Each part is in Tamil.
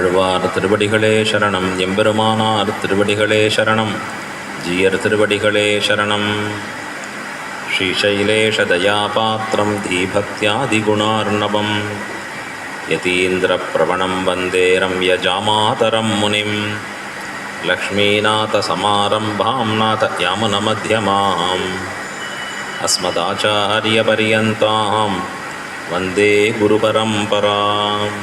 ஆழ்வார் திருவடிகளே சரணம். எம்பெருமானார் திருவடிகளே சரணம். ஜீயர் திருவடிகளே சரணம். ஸ்ரீசைலேஷதயாபாத்திரம் தீபக்தியாதிகுணார்ணவம் யதீந்திரப்ரவணம் வந்தே ரம்யஜாமாதரம் முனிம் லக்ஷ்மீநாதசமாரம்பாம் நாதயாமுனமध्यமாம் அஸ்மதாச்சாரியபரியந்தாம் வந்தே குருபரம்பராம்.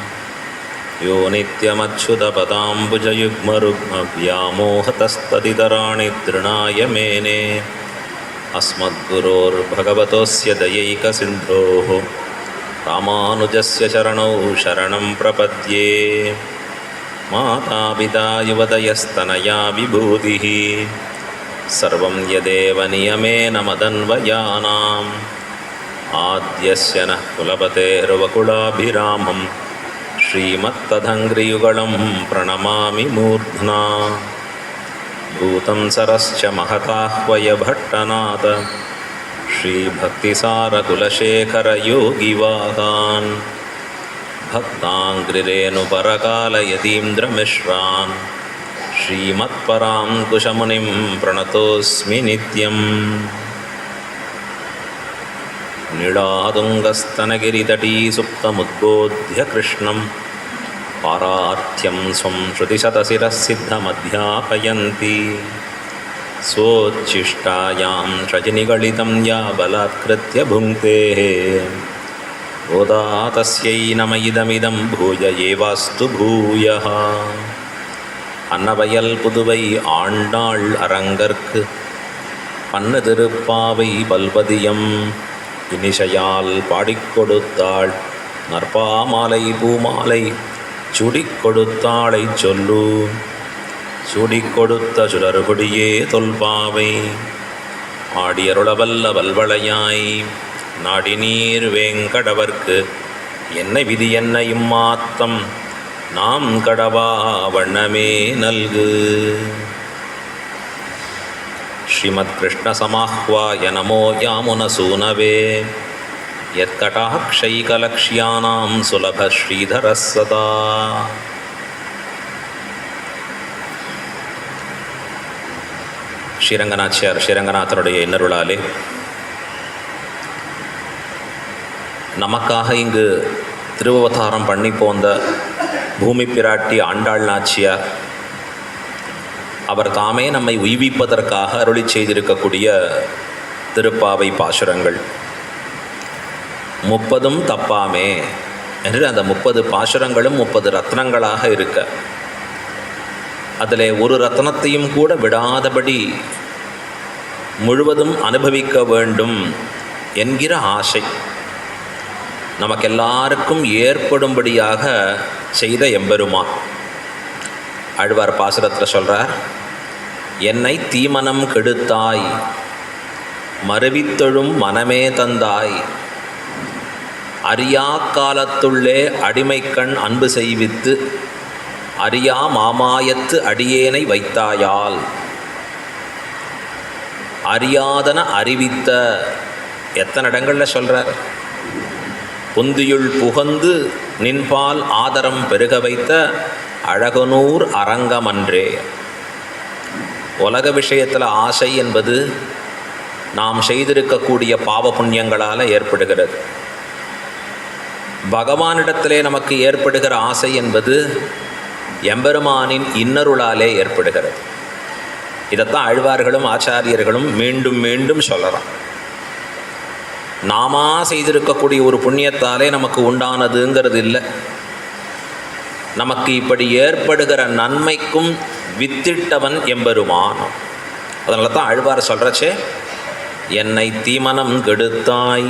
யோ நித்யமச்சுதபதாம்புஜயுக்மருக்மவ்யாமோஹதஸ்ததிதராணி திருணாய மேனே அஸ்மத்குரோர்பகவதோஸ்ய தயைகசிந்தோः ராமானுஜஸ்ய சரணௌ சரணம் பிரபத்யே. மாதாபிதா யுவதயஸ்தனயா விபூதிः சர்வம் யதேவ நியமேன மதன்வயானாம். ஆத்யஸ்ய நः குலபதேர்வகுலாபிராமம் ஸ்ரீமத்ததங்கிரியுகலம் பிரணமாமி மூர்ध्ना. பூதம் சரஸ்ச மகதாஹ்வய பட்டநாத ஸ்ரீபக்திசாரகுலசேகரயோகிவாகான் பக்தாங்கிரிரேணுபரகாலயதீந்திரமிஸ்ரான் ஸ்ரீமத்பராங்குஷமுனிம் பிரணதோஸ்மி நித்யம். நிடாதுங்கஸ்தனகிரிதடீ சுப்தமுத்போத்ய கிருஷ்ணம் பாரார்த்தியம் ஸ்வம் ஸ்ருதிசதசிரசித்தமத்யாபயந்தி. ஸ்வோச்சிஷ்டாயாம் ஷஜினிகலிதம் யா பலாத்கிருத்ய புங்க்தே கோதா தஸ்யை நம இதமிதம் பூய ஏவாஸ்து பூயः. அன்னவயல் புதுவை ஆண்டாள் அரங்கற்கு பன்னு திருப்பாவை பல்பதியம் இனிஷையால் பாடிக்கொடுத்தாள் நற்பாமாலை பூமாலை சுடிக் கொடுத்தாளை சொல்லு. சுடிக் கொடுத்த சுடர்கொடியே தொல்பாவை ஆடியருளவல்ல வல்வளையாய் நாடினீர் வேங்கடவர்க்கு என்ன விதி என்ன இம்மாத்தம் நாம் கடவா வண்ணமே நல்கு. ஸ்ரீமத் கிருஷ்ண சமாஹ்வாய நமோ யாமுனசூனவே யத்கடாக்ஷைகலக்ஷ்யானாம் சுலப ஸ்ரீதரஸ் சதா. ஸ்ரீரங்கநாச்சியார் ஸ்ரீரங்கநாதனுடைய இன்னருளாலே நமக்காக இங்கு திருவவதாரம் பண்ணி போந்த பூமி பிராட்டி ஆண்டாள் நாச்சியார் அவர் தாமே நம்மை உய்விப்பதற்காக அருளி செய்திருக்கக்கூடிய திருப்பாவை பாசுரங்கள் 30 தப்பாமே என்று அந்த 30 பாசுரங்களும் 30 ரத்னங்களாக இருக்க, அதில் ஒரு ரத்னத்தையும் கூட விடாதபடி முழுவதும் அனுபவிக்க வேண்டும் என்கிற ஆசை நமக்கெல்லாருக்கும் ஏற்படும்படியாக செய்த எம்பெருமான். ஆழ்வார் பாசுரத்தில் சொல்கிறார், என்னை தீமனம் கெடுத்தாய் மறுவித்தொழும் மனமே தந்தாய் அறியா காலத்துள்ளே அடிமைக்கண் அன்பு செய்வித்து அறியா மாமாயத்து அடியேனை வைத்தாயால் அறியாதன அறிவித்த. எத்தனை இடங்களில் சொல்கிறார், புந்தியுள் புகந்து நின்பால் ஆதரம் பெருக வைத்த அழகனூர் அரங்கமன்றே. உலக விஷயத்தில் ஆசை என்பது நாம் செய்திருக்கக்கூடிய பாவ புண்ணியங்களால் ஏற்படுகிறது. பகவானிடத்திலே நமக்கு ஏற்படுகிற ஆசை என்பது எம்பெருமானின் இன்னருளாலே ஏற்படுகிறது. இதைத்தான் ஆழ்வார்களும் ஆச்சாரியர்களும் மீண்டும் மீண்டும் சொல்லலாம். நாம செய்திருக்கக்கூடிய ஒரு புண்ணியத்தாலே நமக்கு உண்டானதுங்கிறது இல்லை. நமக்கு இப்படி ஏற்படுகிற நன்மைக்கும் வித்திட்டவன் எம்பெருமான். அதனால தான் ஆழ்வார் சொல்கிறச்சே, என்னை தீமனம் கெடுத்தாய்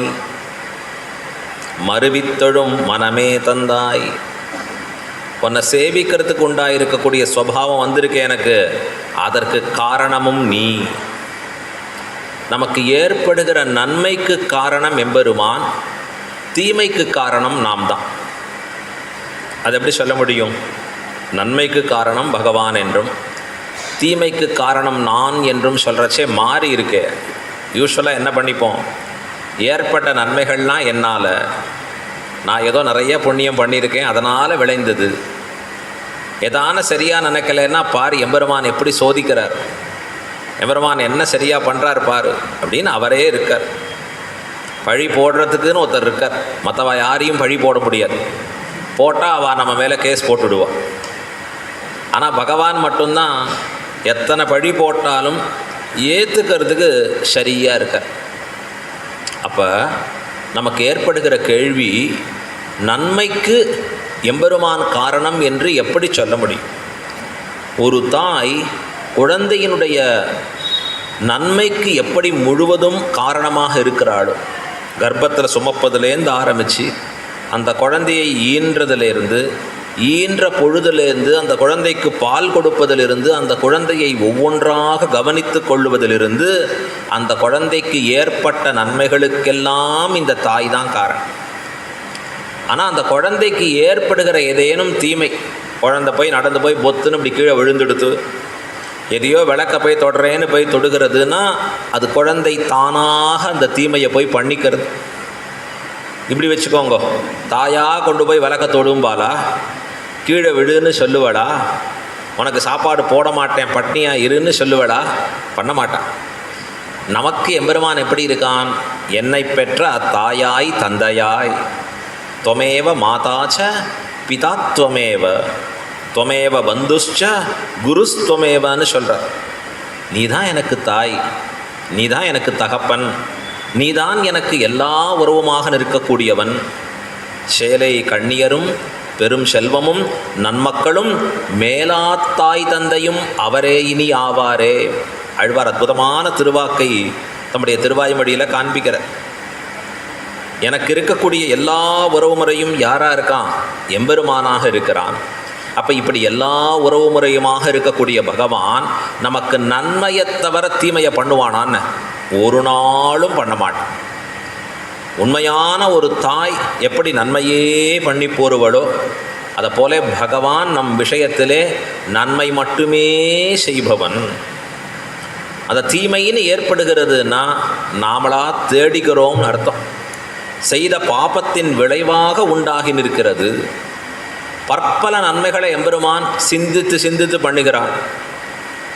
மறுவித்தொழும் மனமே தந்தாய். உன்னை சேவிக்கிறதுக்கு உண்டாயிருக்கக்கூடிய ஸ்வபாவம் வந்திருக்கே எனக்கு, அதற்கு காரணமும் நீ. நமக்கு ஏற்படுகிற நன்மைக்கு காரணம் எம்பெருமான், தீமைக்கு காரணம் நாம் தான். அது எப்படி சொல்ல முடியும்? நன்மைக்கு காரணம் பகவான் என்றும் தீமைக்கு காரணம் நான் என்றும் சொல்கிறச்சே மாறி இருக்கே. யூஸ்வலாக என்ன பண்ணிப்போம், ஏற்பட்ட நன்மைகள்லாம் என்னால், நான் ஏதோ நிறைய புண்ணியம் பண்ணியிருக்கேன் அதனால் விளைந்தது. எதான சரியாக நினைக்கலைன்னா பாரு எம்பெருமான் எப்படி சோதிக்கிறார், எம்பெருமான் என்ன சரியாக பண்ணுறார் பாரு அப்படின்னு அவரே இருக்கார். பழி போடுறதுக்குன்னு ஒருத்தர் இருக்கார். மற்றவ யாரையும் பழி போட முடியாது. போட்டால் அவள் நம்ம மேலே கேஸ் போட்டுடுவாள். ஆனால் பகவான் மட்டும்தான் எத்தனை பழி போட்டாலும் ஏற்றுக்கிறதுக்கு சரியாக இருக்கார். அப்போ நமக்கு ஏற்படுகிற கேள்வி, நன்மைக்கு எம்பெருமான் காரணம் என்று எப்படி சொல்ல முடியும்? ஒரு தாய் குழந்தையினுடைய நன்மைக்கு எப்படி முழுவதும் காரணமாக இருக்கிறாளோ, கர்ப்பத்தில் சுமப்பதுலேருந்து ஆரம்பித்து அந்த குழந்தையை ஈன்றதிலிருந்து, ஈன்ற பொழுதிலிருந்து அந்த குழந்தைக்கு பால் கொடுப்பதிலிருந்து, அந்த குழந்தையை ஒவ்வொன்றாக கவனித்து கொள்வதிலிருந்து, அந்த குழந்தைக்கு ஏற்பட்ட நன்மைகளுக்கெல்லாம் இந்த தாய் தான் காரணம். ஆனால் அந்த குழந்தைக்கு ஏற்படுகிற ஏதேனும் தீமை, குழந்தை போய் நடந்து போய் பொத்துன்னு இப்படி கீழே விழுந்துடுத்து, எதையோ விளக்க போய் தொடுறேன்னு போய் தொடுகிறதுனா அது குழந்தை தானாக அந்த தீமையை போய் பண்ணிக்கிறது. இப்படி வச்சுக்கோங்க, தாயாக கொண்டு போய் விளக்க தொடும்பாளா? கீழே விழுன்னு சொல்லுவடா? உனக்கு சாப்பாடு போட மாட்டேன் பட்னியா இருன்னு சொல்லுவடா? பண்ண மாட்டான். நமக்கு எம்பெருமான் எப்படி இருக்கான்? என்னை பெற்ற அத்தாயாய் தந்தையாய், துவமேவ மாதாச்ச பிதா துவமேவ, துவமேவ பந்துஷ்ச குருஸ்துவமேவன்னு சொல்கிறார். நீ தான் எனக்கு தாய், நீ தான் எனக்கு தகப்பன், நீதான் எனக்கு எல்லா உறவுமாக நிற்கக்கூடியவன். சேலை கண்ணியரும் பெரும் செல்வமும் நன்மக்களும் மேலாத்தாய் தந்தையும் அவரே இனி ஆவாரே. ஆழ்வார் அற்புதமான திருவாக்கை தம்முடைய திருவாய்மொழியில் காண்பிக்கிறார். எனக்கு இருக்கக்கூடிய எல்லா உறவு முறையும் யாராக இருக்கான்? எம்பெருமானாக இருக்கிறான். அப்போ இப்படி எல்லா உறவு முறையுமாக இருக்கக்கூடிய பகவான் நமக்கு நன்மையை தவிர தீமையை பண்ணுவானான்னு ஒரு நாளும் பண்ண மாட்டான். உண்மையான ஒரு தாய் எப்படி நன்மையே பண்ணி போருவளோ அதை போல பகவான் நம் விஷயத்திலே நன்மை மட்டுமே செய்பவன். அந்த தீமைன்னு ஏற்படுகிறதுனா நாமளா தேடிக்கிறோம்னு அர்த்தம். செய்த பாபத்தின் விளைவாக உண்டாகி நிற்கிறது. பற்பல நன்மைகளை எம்பெருமான் சிந்தித்து சிந்தித்து பண்ணுகிறான்.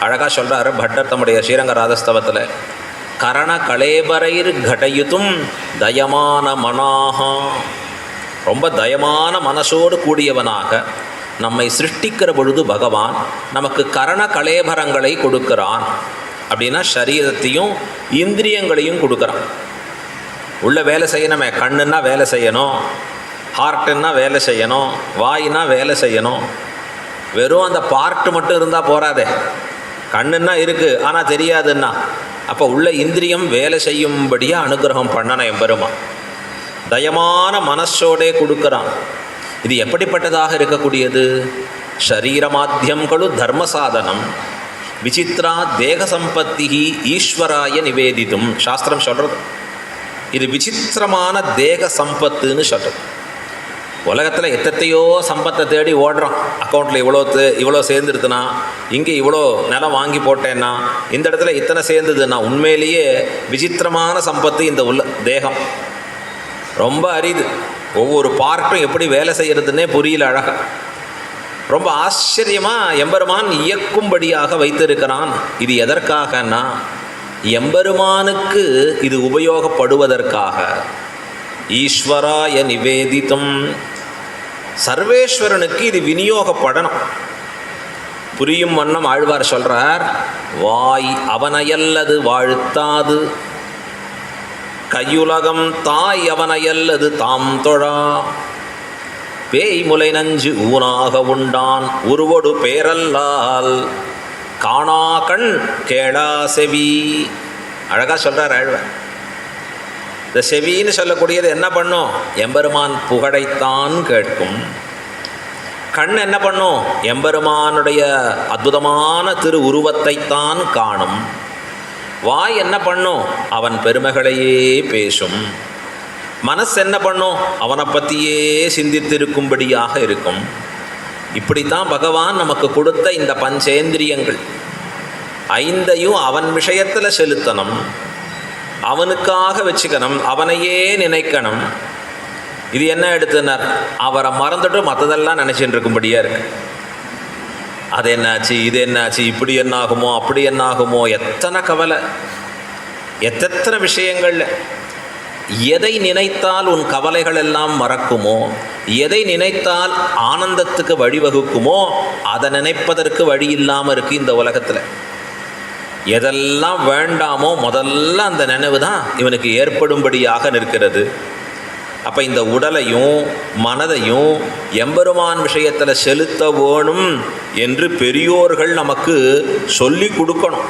அழகாக சொல்கிறார் பட்டர் தம்முடைய ஸ்ரீரங்க ராதஸ்தவத்தில், கரண கலேபரைர் கடயுத்தும் தயமான மனாகா, ரொம்ப தயமான மனசோடு கூடியவனாக நம்மை சிருஷ்டிக்கிற பொழுது பகவான் நமக்கு கரண கலேபரங்களை கொடுக்கிறான். அப்படின்னா சரீரத்தையும் இந்திரியங்களையும் கொடுக்குறான். உள்ள வேலை செய்யணுமே, கண்ணுன்னா வேலை செய்யணும், ஹார்ட்டுன்னா வேலை செய்யணும், வாயினா வேலை செய்யணும். வெறும் அந்த பார்ட்டு மட்டும் இருந்தால் போகாதே. கண்ணுன்னா இருக்குது ஆனால் தெரியாதுன்னா அப்போ உள்ள இந்திரியம் வேலை செய்யும்படியாக அனுகிரகம் பண்ணணும் எம்பெருமான். தயமான மனசோடே கொடுக்குறான். இது எப்படிப்பட்டதாக இருக்கக்கூடியது? ஷரீரமாத்தியம்களு தர்ம சாதனம் விசித்ரா தேக சம்பத்தி ஈஸ்வராய நிவேதிதும் சாஸ்திரம் சொல்கிறது. இது விசித்திரமான தேக சம்பத்துன்னு சொல்கிறது. உலகத்தில் எத்தத்தையோ சம்பத்தை தேடி ஓடுறான். அக்கௌண்ட்டில் இவ்வளோ சேர்ந்துருதுன்னா, இங்கே இவ்வளோ நிலம் வாங்கி போட்டேன்னா, இந்த இடத்துல இத்தனை சேர்ந்ததுன்னா, உண்மையிலேயே விசித்திரமான சம்பத்து இந்த தேகம். ரொம்ப அரிது. ஒவ்வொரு பார்ட்டும் எப்படி வேலை செய்கிறதுன்னே புரியல. அழகாக ரொம்ப ஆச்சரியமாக எம்பெருமான் இயக்கும்படியாக வைத்திருக்கிறான். இது எதற்காகனா எம்பெருமானுக்கு இது உபயோகப்படுவதற்காக. ஈஸ்வராய நிவேதிதம், சர்வேஸ்வரனுக்கு இது விநியோகப்படணும். புரியும் வண்ணம் ஆழ்வார் சொல்கிறார், வாய் அவனையல்லது வாழ்த்தாது, கையுலகம் தாய் அவனையல்லது தாம் தொழா, பேய் முலை நஞ்சு ஊனாக உண்டான் உருவொடு பேரல்லால் காணா கண் கேளா செவி. அழகாக சொல்கிறார் ஆழ்வார். இந்த செவின்னு சொல்லக்கூடியது என்ன பண்ணும்? எம்பெருமான் புகழைத்தான் கேட்கும். கண் என்ன பண்ணும்? எம்பெருமானுடைய அற்புதமான திரு உருவத்தைத்தான் காணும். வாய் என்ன பண்ணும்? அவன் பெருமைகளையே பேசும். மனசு என்ன பண்ணும்? அவனை பற்றியே சிந்தித்திருக்கும்படியாக இருக்கும். இப்படித்தான் பகவான் நமக்கு கொடுத்த இந்த பஞ்சேந்திரியங்கள் ஐந்தையும் அவன் விஷயத்தில் செலுத்தணும், அவனுக்காக வச்சுக்கணும், அவனையே நினைக்கணும். இது என்ன எடுத்துனார்? அவரை மறந்துட்டு மற்றதெல்லாம் நினச்சிட்டு இருக்கும்படியாக இருக்கு. அது என்னாச்சு, இது என்னாச்சு, இப்படி என்னாகுமோ, அப்படி என்னாகுமோ, எத்தனை கவலை, எத்தனை விஷயங்கள்ல. எதை நினைத்தால் உன் கவலைகள் எல்லாம் மறக்குமோ, எதை நினைத்தால் ஆனந்தத்துக்கு வழிவகுக்குமோ அதை நினைப்பதற்கு வழி இல்லாமல் இருக்குது இந்த உலகத்தில். எதெல்லாம் வேண்டாமோ முதல்ல அந்த நினைவு தான் இவனுக்கு ஏற்படும்படியாக நிற்கிறது. அப்போ இந்த உடலையும் மனதையும் எம்பெருமான் விஷயத்தில் செலுத்த வேணும் என்று பெரியோர்கள் நமக்கு சொல்லி கொடுக்கணும்.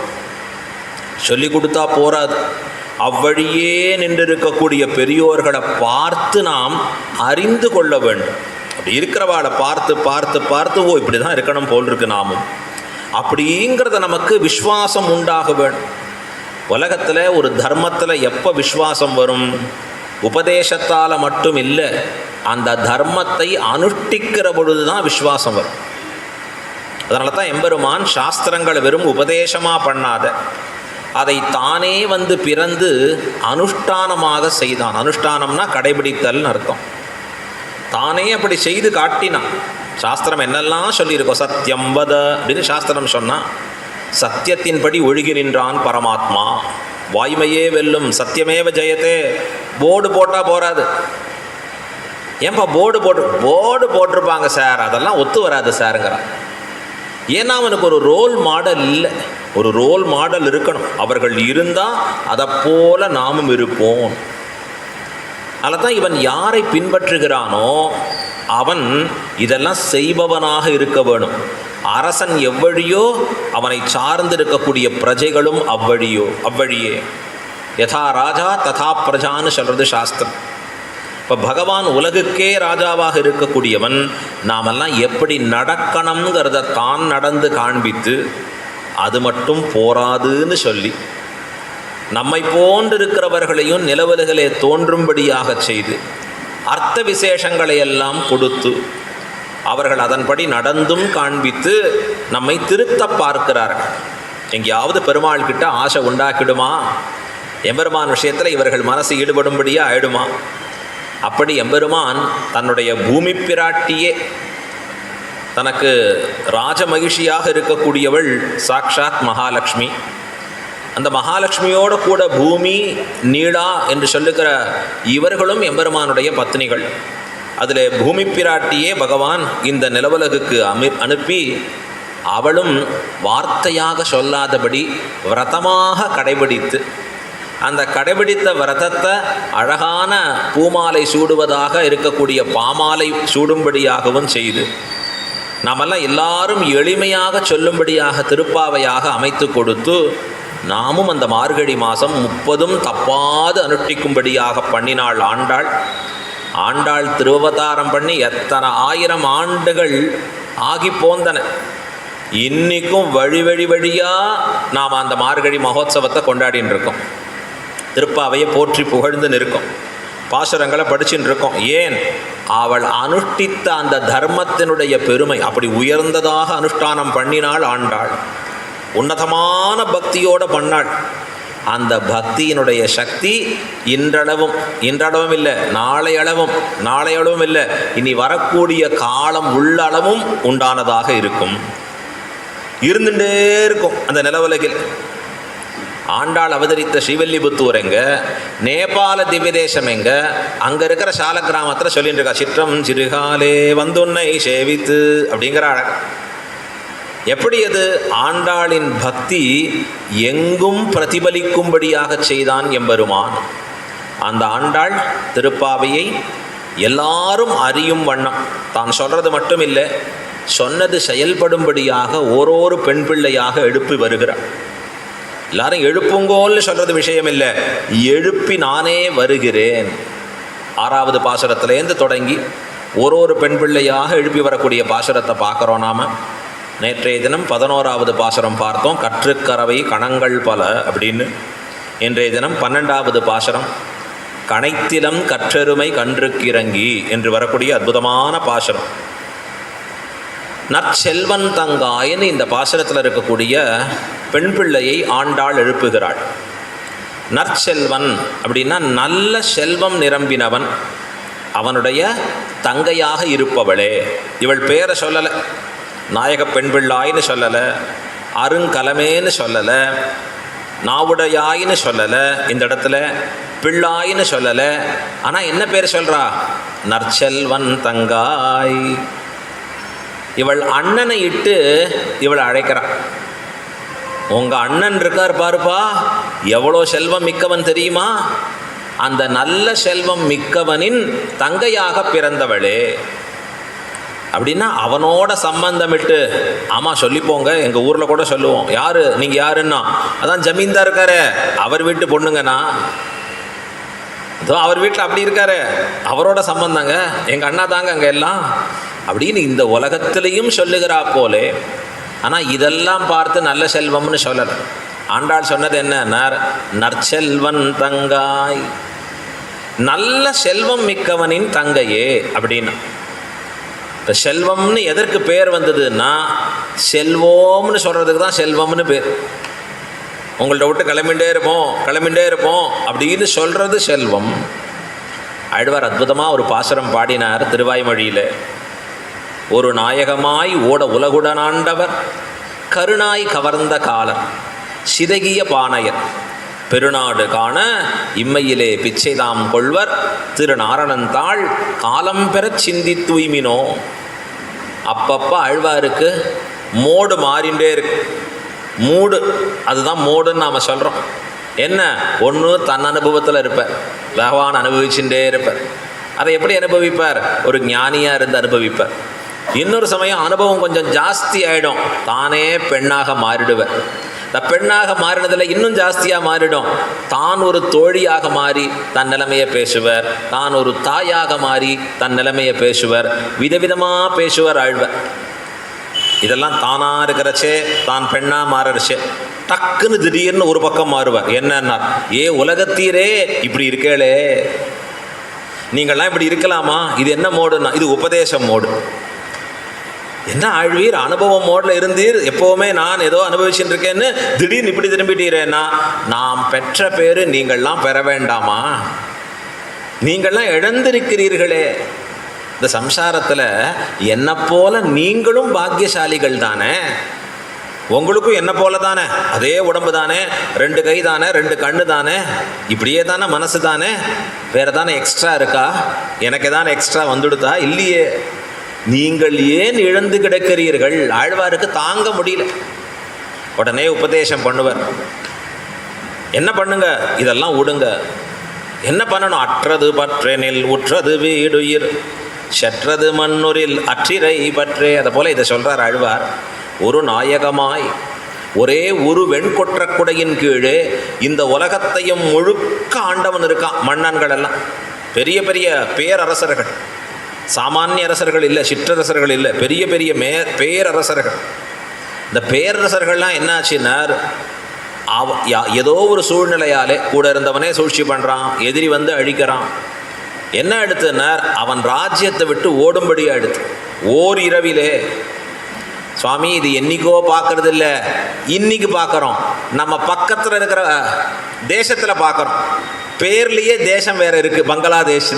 சொல்லி கொடுத்தா போராது, அவ்வழியே நின்றிருக்கக்கூடிய பெரியோர்களை பார்த்து நாம் அறிந்து கொள்ள வேண்டும். அப்படி இருக்கிறவாளை பார்த்து பார்த்து பார்த்து ஓ இப்படி தான் இருக்கணும் போல் இருக்கு நாமும் அப்படிங்கிறத நமக்கு விஸ்வாசம் உண்டாக வேண்டும். உலகத்தில் ஒரு தர்மத்தில் எப்போ விஸ்வாசம் வரும்? உபதேசத்தால் மட்டும் இல்லை, அந்த தர்மத்தை அனுஷ்டிக்கிற பொழுது தான் விஸ்வாசம் வரும். அதனால தான் எம்பெருமான் சாஸ்திரங்களை வெறும் உபதேசமாக பண்ணாத, அதை தானே வந்து பிறந்து அனுஷ்டானமாக செய்தான். அனுஷ்டானம்னா கடைபிடித்தல்னு அர்த்தம். தானே அப்படி செய்து காட்டினான். சாஸ்திரம் என்னெல்லாம் சொல்லியிருக்கோம், சத்தியம் வத அப்படின்னு சாஸ்திரம் சொன்னால் சத்தியத்தின்படி ஒழுகி நின்றான் பரமாத்மா. வாய்மையே வெல்லும், சத்தியமேவ ஜெயத்தே. போர்டு போட்டால் போராது. ஏன்பா போர்டு போட்டிருப்பாங்க சார், அதெல்லாம் ஒத்து வராது சாருங்கிறான். ஏன்னா அவனுக்கு ஒரு ரோல் மாடல் இல்லை. ஒரு ரோல் மாடல் இருக்கணும். அவர்கள் இருந்தால் அதை போல நாமும் இருப்போம். அதில் தான் இவன் யாரை பின்பற்றுகிறானோ அவன் இதெல்லாம் செய்பவனாக இருக்க வேணும். அரசன் எவ்வழியோ அவனை சார்ந்து இருக்கக்கூடிய பிரஜைகளும் அவ்வழியே. யதா ராஜா ததா பிரஜான்னு சொல்கிறது சாஸ்திரம். இப்போ பகவான் உலகுக்கே ராஜாவாக இருக்கக்கூடியவன், நாமெல்லாம் எப்படி நடக்கணுங்கிறத தான் நடந்து காண்பித்து அது மட்டும் போராதுன்னு சொல்லி நம்மை போன்றிருக்கிறவர்களையும் நிலவலுகளே தோன்றும்படியாக செய்து அர்த்த விசேஷங்களை எல்லாம் கொடுத்து அவர்கள் அதன்படி நடந்தும் காண்பித்து நம்மை திருத்த பார்க்கிறார்கள். எங்கேயாவது பெருமாள் கிட்ட ஆசை உண்டாக்கிடுமா? எம்பெருமான் விஷயத்தில் இவர்கள் மனசு ஈடுபடும்படியாக ஆயிடுமா? அப்படி எம்பெருமான் தன்னுடைய பூமி பிராட்டியே, தனக்கு ராஜ மகிழ்ச்சியாக இருக்கக்கூடியவள் சாக்ஷாத் மகாலட்சுமி. அந்த மகாலட்சுமியோடு கூட பூமி நீளா என்று சொல்லுகிற இவர்களும் எம்பெருமானுடைய பத்னிகள். அதில் பூமி பிராட்டியே பகவான் இந்த நிலவுலகுக்கு அனுப்பி அவளும் வார்த்தையாக சொல்லாதபடி விரதமாக கடைபிடித்து, அந்த கடைபிடித்த விரதத்தை அழகான பூமாலை சூடுவதாக இருக்கக்கூடிய பாமாலை சூடும்படியாகவும் செய்து நாமெல்லாம் எல்லாரும் எளிமையாக சொல்லும்படியாக திருப்பாவையாக அமைத்து கொடுத்து நாமும் அந்த மார்கழி மாதம் 30 தப்பாது அனுஷ்டிக்கும்படியாக பண்ணினாள் ஆண்டாள். ஆண்டாள் திருவதாரம் பண்ணி எத்தனை 1000 ஆண்டுகள் ஆகி போந்தன. இன்றைக்கும் வழியாக நாம் அந்த மார்கழி மகோத்சவத்தை கொண்டாடின்னு இருக்கோம். திருப்பாவையை போற்றி புகழ்ந்து நிற்கும், பாசுரங்களை படிச்சுட்டு இருக்கோம். ஏன்? அவள் அனுஷ்டித்த அந்த தர்மத்தினுடைய பெருமை அப்படி உயர்ந்ததாக அனுஷ்டானம் பண்ணினாள் ஆண்டாள். உன்னதமான பக்தியோடு பண்ணாள். அந்த பக்தியினுடைய சக்தி இன்றளவும் இல்லை, நாளையளவும் இல்லை, இனி வரக்கூடிய காலம் உள்ளளவும் உண்டானதாக இருக்கும், இருந்துட்டே இருக்கும். அந்த நிலவுலகில் ஆண்டாள் அவதரித்த ஸ்ரீவல்லிபுத்தூர் எங்க, நேபாள திவ்யதேசம் எங்க, அங்கே இருக்கிற சால கிராமத்தில் சொல்லிட்டு இருக்கா, சிற்றம் சிறுகாலே வந்துன்னை சேவித்து அப்படிங்கிற அழகு. எப்படி அது? ஆண்டாளின் பக்தி எங்கும் பிரதிபலிக்கும்படியாக செய்தான் எம்பெருமான். அந்த ஆண்டாள் திருப்பாவையை எல்லாரும் அறியும் வண்ணம் தான் சொல்கிறது மட்டும் இல்லை, சொன்னது செயல்படும்படியாக ஓரொரு பெண் பிள்ளையாக எழுப்பி வருகிறார். எல்லாரும் எழுப்புங்கோல்னு சொல்கிறது விஷயம் இல்லை, எழுப்பி நானே வருகிறேன். 6வது பாசுரத்திலேருந்து தொடங்கி ஒரு பெண் பிள்ளையாக எழுப்பி வரக்கூடிய பாசுரத்தை பார்க்குறோம் நாம். நேற்றைய தினம் 11வது பாசுரம் பார்த்தோம், கற்றுக்கறவை கணங்கள் பல அப்படின்னு. இன்றைய தினம் 12வது பாசுரம், கனைத்திலம் கற்றெருமை கன்றுக்கிறங்கி என்று வரக்கூடிய அற்புதமான பாசுரம். நற்செல்வன் தங்காயின்னு இந்த பாசுரத்தில் இருக்கக்கூடிய பெண் பிள்ளையை ஆண்டாள் எழுப்புகிறாள். நற்செல்வன் அப்படின்னா நல்ல செல்வம் நிரம்பினவன், அவனுடைய தங்கையாக இருப்பவளே. இவள் பேரை சொல்லலை, நாயக பெண் பிள்ளாயின்னு சொல்லலை, அருங்கலமேன்னு சொல்லலை, நாவுடையாயின்னு சொல்லலை, இந்த இடத்துல பிள்ளாயின்னு சொல்லலை. ஆனால் என்ன பேர் சொல்கிறா? நற்செல்வன் தங்காய். இவள் அண்ணனை இட்டு இவளை அழைக்கிறான். உங்கள் அண்ணன் இருக்கார் பாருப்பா, எவ்வளோ செல்வம் மிக்கவன் தெரியுமா? அந்த நல்ல செல்வம் மிக்கவனின் தங்கையாக பிறந்தவளே. அப்படின்னா அவனோட சம்பந்தமிட்டு, ஆமாம் சொல்லிப்போங்க, எங்கள் ஊரில் கூட சொல்லுவோம். யார் நீங்கள்? யாருன்னா அதான் ஜமீன்தார் இருக்காரு, அவர் வீட்டு பொண்ணுங்கண்ணா. அதோ அவர் வீட்டில் அப்படி இருக்காரு, அவரோட சம்பந்தங்க, எங்கள் அண்ணா தாங்க அங்கே எல்லாம் அப்படின்னு இந்த உலகத்திலையும் சொல்லுகிறா போலே. ஆனால் இதெல்லாம் பார்த்து நல்ல செல்வம்னு சொல்லலை. ஆண்டாள் சொன்னது என்ன? நற்செல்வன் தங்காய், நல்ல செல்வம் மிக்கவனின் தங்கையே அப்படின்னா. இப்போ செல்வம்னு எதற்கு பேர் வந்ததுன்னா, செல்வோம்னு சொல்கிறதுக்கு தான் செல்வம்னு பேர். உங்கள்கிட்ட விட்டு கிளம்பிண்டே இருப்போம் அப்படின்னு சொல்கிறது செல்வம். ஆழ்வார் அற்புதமாக ஒரு பாசுரம் பாடினார் திருவாய்மொழியில். ஒரு நாயகமாய் ஓட உலகுடனாண்டவர், கருணாய் கவர்ந்த காலர், சிதகிய பானையர், பெருநாடு காண இம்மையிலே பிச்சைதாம் கொள்வர், திருநாரணந்தாள் காலம் பெறச் சிந்தி தூய்மினோ. அப்பப்போ ஆழ்வாருக்கு மோடு மாறிண்டே இருக்கு. மூடு, அதுதான் மோடுன்னு நாம் சொல்கிறோம். என்ன? ஒன்று தன் அனுபவத்தில் இருப்பார், பகவான் அனுபவிச்சுட்டே இருப்பார். அதை எப்படி அனுபவிப்பார்? ஒரு ஞானியாக இருந்து அனுபவிப்பார். இன்னொரு சமயம் அனுபவம் கொஞ்சம் ஜாஸ்தி ஆகிடும், தானே பெண்ணாக மாறிடுவார். இந்த பெண்ணாக மாறினதில் இன்னும் ஜாஸ்தியாக மாறிடும். தான் ஒரு தோழியாக மாறி தன் நிலைமையை பேசுவர், தான் ஒரு தாயாக மாறி தன் நிலைமையை பேசுவர், விதவிதமாக பேசுவர் ஆழ்வர். இதெல்லாம் தானாக இருக்கிறச்சே, தான் பெண்ணாக மாறச்சே டக்குன்னு திடீர்னு ஒரு பக்கம் மாறுவார். என்னன்னா, உலகத்தீரே இப்படி இருக்கேளே, நீங்கள்லாம் இப்படி இருக்கலாமா? இது என்ன மோடுன்னா, இது உபதேசம் மோடு. என்ன ஆழ்வீர், அனுபவ மோடில் இருந்தீர், எப்போவுமே நான் ஏதோ அனுபவிச்சுட்டு இருக்கேன்னு திடீர்னு இப்படி திரும்பிட்டீரேன்னா, நாம் பெற்ற பேர் நீங்கள்லாம் பெற வேண்டாமா? நீங்கள்லாம் இழந்திருக்கிறீர்களே. இந்த சம்சாரத்தில் என்னை போல நீங்களும் பாக்கியசாலிகள் தானே. உங்களுக்கும் என்ன போல தானே, அதே உடம்பு தானே, 2 கை தானே, 2 கண்ணு தானே, இப்படியே தானே மனசு தானே, வேறு தானே எக்ஸ்ட்ரா இருக்கா? எனக்கு தானே எக்ஸ்ட்ரா வந்துடுதா? இல்லையே. நீங்கள் ஏன் இழந்து கிடக்கிறீர்கள்? ஆழ்வாருக்கு தாங்க முடியல. உடனே உபதேசம் பண்ணுவார். என்ன பண்ணுங்க? இதெல்லாம் விடுங்க. என்ன பண்ணணும்? அற்றது பற்றெனில் உற்றது வீடுயிர், செற்றது மண்ணுரில் அற்றிரை பற்றே. அதை போல் இதை சொல்கிறார் ஆழ்வார். ஒரு நாயகமாய் ஒரே ஒரு வெண்கொற்ற குடையின் கீழே இந்த உலகத்தையும் முழுக்க ஆண்டவன் இருக்கான். மன்னன்கள் எல்லாம் பெரிய பெரிய பேரரசர்கள், சாமானிய அரசர்கள் இல்லை, சிற்றரசர்கள் இல்லை, பெரிய பெரிய பேரரசர்கள். இந்த பேரரசர்கள்லாம் என்னாச்சுன்னார், ஏதோ ஒரு சூழ்நிலையாலே கூட இருந்தவனே சூழ்ச்சி பண்ணுறான், எதிரி வந்து அழிக்கிறான். என்ன எடுத்துனார்? அவன் ராஜ்யத்தை விட்டு ஓடும்படியாக எடுத்து ஓர் இரவிலே. சுவாமி, இது என்னைக்கோ பார்க்கறது இல்லை, இன்னைக்கு பார்க்குறோம். நம்ம பக்கத்தில் இருக்கிற தேசத்தில் பார்க்குறோம். பேர்லேயே தேசம் வேறு இருக்குது, பங்களாதேஷ்.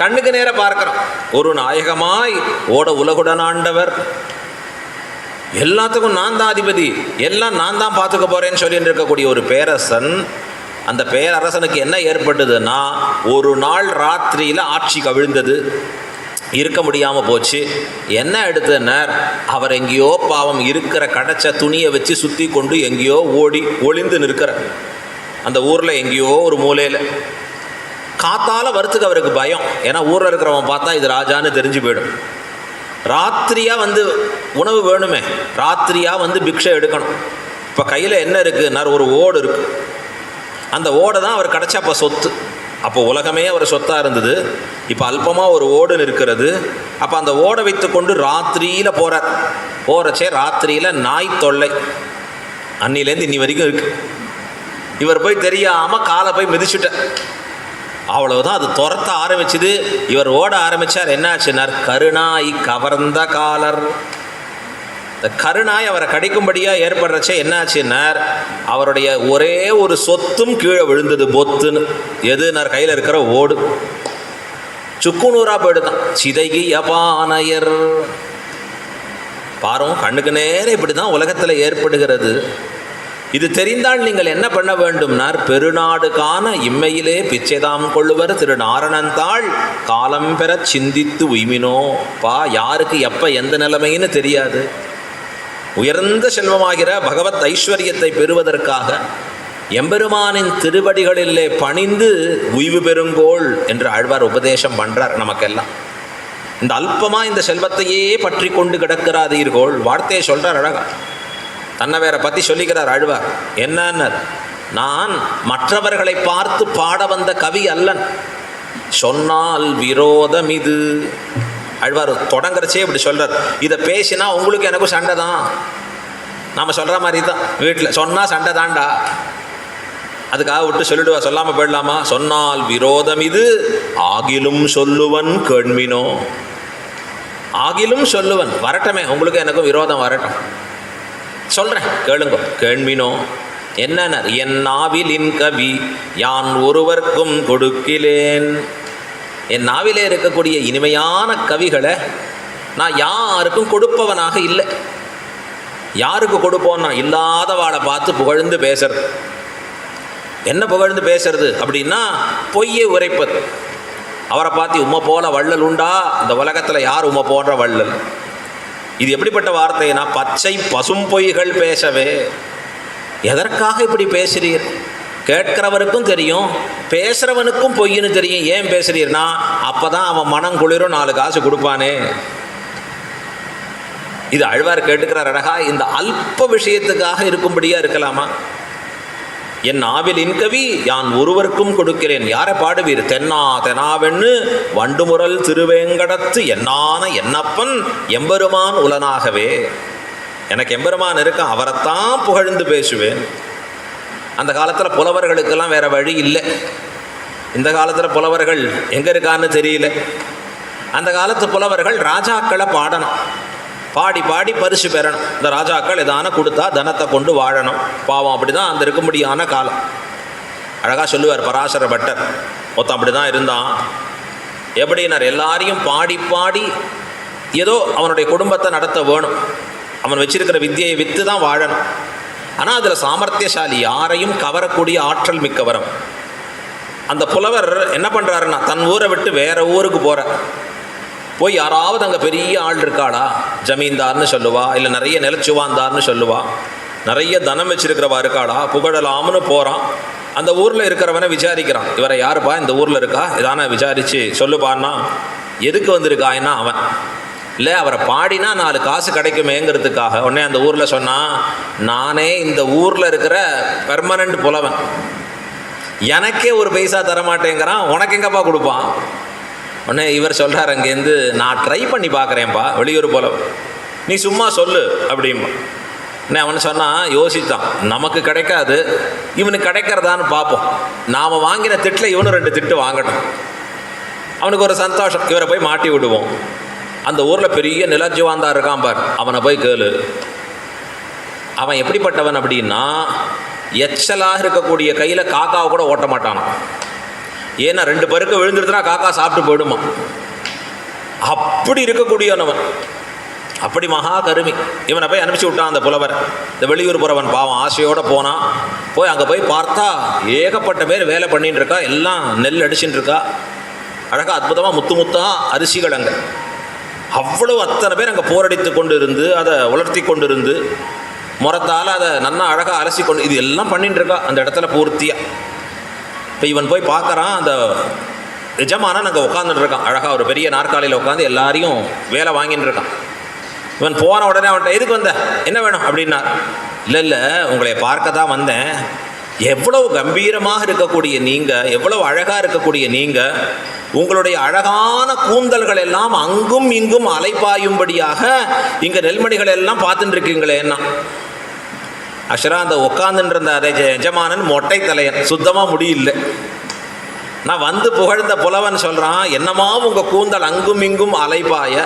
கண்ணுக்கு நேர பார்க்குறோம். ஒரு நாயகமாய் ஓட உலகுடன் ஆண்டவர், எல்லாத்துக்கும் நான் தான் அதிபதி, எல்லாம் நான் தான் பார்த்துக்க போகிறேன்னு சொல்லிட்டு இருக்கக்கூடிய ஒரு பேரரசன். அந்த பேரரசனுக்கு என்ன ஏற்பட்டதுன்னா, ஒரு நாள் ராத்திரியில் ஆட்சி கவிழ்ந்தது, இருக்க முடியாமல் போச்சு. என்ன எடுத்தனர்? அவர் எங்கேயோ பாவம் இருக்கிற கடைச்ச துணியை வச்சு சுற்றி கொண்டு எங்கேயோ ஒளிந்து நிற்கிற அந்த ஊரில் எங்கேயோ ஒரு மூலையில். காத்தால் வரத்துக்கு அவருக்கு பயம். ஏன்னா ஊரில் இருக்கிறவன் பார்த்தா இது ராஜான்னு தெரிஞ்சு போயிடும். ராத்திரியாக வந்து உணவு வேணுமே, ராத்திரியாக வந்து பிக்ஷை எடுக்கணும். இப்போ கையில் என்ன இருக்குன்னா, ஒரு ஓடு இருக்குது. அந்த ஓடை தான் அவர் கிடச்சா அப்போ சொத்து. அப்போ உலகமே அவர் சொத்தாக இருந்தது. இப்போ அல்பமாக ஒரு ஓடு இருக்கிறது. அப்போ அந்த ஓடை வைத்து கொண்டு ராத்திரியில் போகிறச்சே ராத்திரியில் நாய் தொல்லை அன்னிலேருந்து இன்னி வரைக்கும் இருக்குது. இவர் போய் தெரியாமல் காலை போய் மிதிச்சுட்டார். அவ்வளவுதான், அது துரத்த ஆரம்பிச்சுது. இவர் ஓட ஆரம்பித்தார். என்ன ஆச்சுன்னார்? கருணாய் கவர்ந்த காலர். இந்த கருணாய் அவரை கடிக்கும்படியாக ஏற்படுறச்சே என்ன ஆச்சுன்னார்? அவருடைய ஒரே ஒரு சொத்தும் கீழே விழுந்தது, பொத்துன்னு. எதுனார்? கையில் இருக்கிற ஓடு சுக்குநூறாக போயிடுதான். சிதைகி அபானையர். பாரும், கண்ணுக்கு நேரம் இப்படி தான் உலகத்தில் ஏற்படுகிறது. இது தெரிந்தால் நீங்கள் என்ன பண்ண வேண்டும்னார், பெருநாடு காண இம்மையிலே பிச்சைதாம் கொள்ளுவர் திரு நாரணந்தாள் காலம் பெற சிந்தித்து உய்மினோ. பா, யாருக்கு எப்போ எந்த நிலைமைன்னு தெரியாது. உயர்ந்த செல்வமாகிற பகவத் ஐஸ்வர்யத்தை பெறுவதற்காக எம்பெருமானின் திருவடிகளிலே பணிந்து உய்வு பெருங்கோள் என்று ஆழ்வார் உபதேசம் பண்ணுறார் நமக்கெல்லாம். இந்த அல்பமாக இந்த செல்வத்தையே பற்றி கொண்டு கிடக்கிறாதீர்கள் வார்த்தையை சொல்கிறார் அழகா. தன்னை வேற பற்றி சொல்லிக்கிறார் ஆழ்வார். என்னன்னர், நான் மற்றவர்களை பார்த்து பாட வந்த கவி அல்லன், சொன்னால் விரோதம் இது. ஆழ்வார் தொடங்குறச்சே இப்படி சொல்கிறார், இதை பேசினா உங்களுக்கு எனக்கும் சண்டை தான். நாம் சொல்கிற மாதிரி தான், வீட்டில் சொன்னால் சண்டை தாண்டா, அதுக்காக விட்டு சொல்லிடுவா, சொல்லாமல் போயிடலாமா? சொன்னால் விரோதம் இது ஆகிலும் சொல்லுவன் கேள்மினோ. ஆகிலும் சொல்லுவன், வரட்டமே, உங்களுக்கு எனக்கும் விரோதம் வரட்டும், சொல்கிறேன் கேளுங்க, கேள்மினோ. என்னன்னர், என் நாவிலின் கவி யான் ஒருவர்க்கும் கொடுக்கிலேன். என் நாவிலே இருக்கக்கூடிய இனிமையான கவிகளை நான் யாருக்கும் கொடுப்பவனாக இல்லை. யாருக்கு கொடுப்போன்னா, இல்லாதவாளை பார்த்து புகழ்ந்து பேசுறது. என்ன புகழ்ந்து பேசுறது அப்படின்னா, பொய்யை உரைப்பது. அவரை பார்த்து உம்மை போல வள்ளல் உண்டா, இந்த உலகத்தில் யார் உம்மை போன்ற வள்ளல்? இது எப்படிப்பட்ட வார்த்தைனா, பச்சை பசும் பொய்கள் பேசவே. எதற்காக இப்படி பேசுறீர்? கேட்கிறவருக்கும் தெரியும், பேசுகிறவனுக்கும் பொய்ன்னு தெரியும். ஏன் பேசுறீர்னா, அப்போ தான் அவன் மனம் குளிரும், 4 காசு கொடுப்பானே. இது ஆழ்வார் கேட்டுக்கிறார் அழகா. இந்த அல்ப விஷயத்துக்காக இருக்கும்படியாக இருக்கலாமா? என் நாவில் இன்கவி யான் ஒருவருக்கும் கொடுக்கிறேன். யாரை பாடுவீர்? தென்னா தெனாவென்னு வண்டுமுரல் திருவேங்கடத்து என்னான என்னப்பன் எம்பெருமான் உலனாகவே. எனக்கு எம்பெருமான் இருக்கான், அவரைத்தான் புகழ்ந்து பேசுவேன். அந்த காலத்தில் புலவர்களுக்கெல்லாம் வேறு வழி இல்லை. இந்த காலத்தில் புலவர்கள் எங்கே இருக்கான்னு தெரியல. அந்த காலத்து புலவர்கள் ராஜாக்களை பாடணும், பாடி பாடி பரிசு பெறணும். இந்த ராஜாக்கள் எதான கொடுத்தா தனத்தை கொண்டு வாழணும். பாவம், அப்படி தான் அந்த இருக்கும்படியான காலம். அழகாக சொல்லுவார் பராசர பட்டர். மொத்தம் அப்படி தான் இருந்தான். எப்படின்னார், எல்லாரையும் பாடி பாடி ஏதோ அவனுடைய குடும்பத்தை நடத்த வேணும், அவன் வச்சிருக்கிற வித்தியை விற்று தான் வாழணும். ஆனால் அதில் சாமர்த்தியசாலி, யாரையும் கவரக்கூடிய ஆற்றல் மிக்கவரம். அந்த புலவர் என்ன பண்ணுறாருன்னா, தன் ஊரை விட்டு வேறு ஊருக்கு போகிற போய் யாராவது அங்கே பெரிய ஆள் இருக்காளா, ஜமீன்தார்னு சொல்லுவா, இல்லை நிறைய நிலச்சுவாந்தார்னு சொல்லுவா, நிறைய தனம் வச்சிருக்கிறவா இருக்காளா, புகழலாம்னு போகிறான். அந்த ஊரில் இருக்கிறவனை விசாரிக்கிறான், இவரை யாருப்பா இந்த ஊரில் இருக்கா, இதான விசாரித்து சொல்லுப்பான்னா. எதுக்கு வந்திருக்காயின்னா அவன் இல்லை, அவரை பாடினா 4 காசு கிடைக்குமேங்கிறதுக்காக. உடனே அந்த ஊரில் சொன்னான், நானே இந்த ஊரில் இருக்கிற பெர்மனண்ட் புலவன், எனக்கே ஒரு பைசா தரமாட்டேங்கிறான், உனக்கு எங்கப்பா கொடுப்பான்? உடனே இவர் சொல்கிறார் அங்கேருந்து, நான் ட்ரை பண்ணி பார்க்குறேன்ப்பா, வெளியூர் போல, நீ சும்மா சொல்லு அப்படிம்பா. உடனே அவனு சொன்னான், யோசித்தான், நமக்கு கிடைக்காது, இவனுக்கு கிடைக்கிறதான்னு பார்ப்போம், நாம் வாங்கின திட்டில் இவனு 2 திட்டு வாங்கட்டும். அவனுக்கு ஒரு சந்தோஷம், இவரை போய் மாட்டி விடுவோம். அந்த ஊரில் பெரிய நிலஜுவாந்தா இருக்கான் பார், அவனை போய் கேளு. அவன் எப்படிப்பட்டவன் அப்படின்னா, எச்சலாக இருக்கக்கூடிய கையில் காக்காவை கூட ஓட்ட மாட்டான். ஏன்னா 2 பருக்கு விழுந்துருதுனா காக்கா சாப்பிட்டு போயிடுமா. அப்படி இருக்கக்கூடியவனவன், அப்படி மகா கருமி. இவனை போய் அனுப்பிச்சி விட்டான் அந்த புலவர். இந்த வெளியூர் புறவன் பாவம் ஆசையோடு போனான். போய் அங்கே போய் பார்த்தா ஏகப்பட்ட பேர் வேலை பண்ணின்னு இருக்கா, எல்லாம் நெல் அடிச்சுட்டு இருக்கா. அழகாக அற்புதமாக முத்து முத்தா அரிசிகள் அங்கே அவ்வளவு அத்தனை பேர் அங்கே போரடித்து கொண்டு இருந்து, அதை உலர்த்தி கொண்டு இருந்து, முறத்தால் அதை நன்னா அழகாக அலசி கொண்டு, இது எல்லாம் பண்ணிட்டு இருக்கா அந்த இடத்துல பூர்த்தியாக. இப்போ இவன் போய் பார்க்குறான், அந்த எஜமானன் அங்கே உட்காந்துட்டு இருக்கான். அழகாக ஒரு பெரிய நாற்காலியில் உட்காந்து எல்லாரையும் வேலை வாங்கிட்டு இருக்கான். இவன் போன உடனே அவன்கிட்ட, எதுக்கு வந்த, என்ன வேணும் அப்படின்னா, இல்லை உங்களை பார்க்க தான் வந்தேன். எவ்வளவு கம்பீரமாக இருக்கக்கூடிய நீங்கள், எவ்வளவு அழகாக இருக்கக்கூடிய நீங்கள், உங்களுடைய அழகான கூந்தல்கள் எல்லாம் அங்கும் இங்கும் அலைப்பாயும்படியாக இங்கே நெல்மணிகள் எல்லாம் பார்த்துட்டு இருக்கீங்களேன்னா. ஆக்சுவலாக அந்த உட்காந்துன்ற அதே எஜமானன் மொட்டை தலையன், சுத்தமாக முடியல. நான் வந்து புகழ்ந்த புலவன் சொல்கிறான், என்னமா உங்கள் கூந்தல் அங்கும் இங்கும் அலைப்பாய,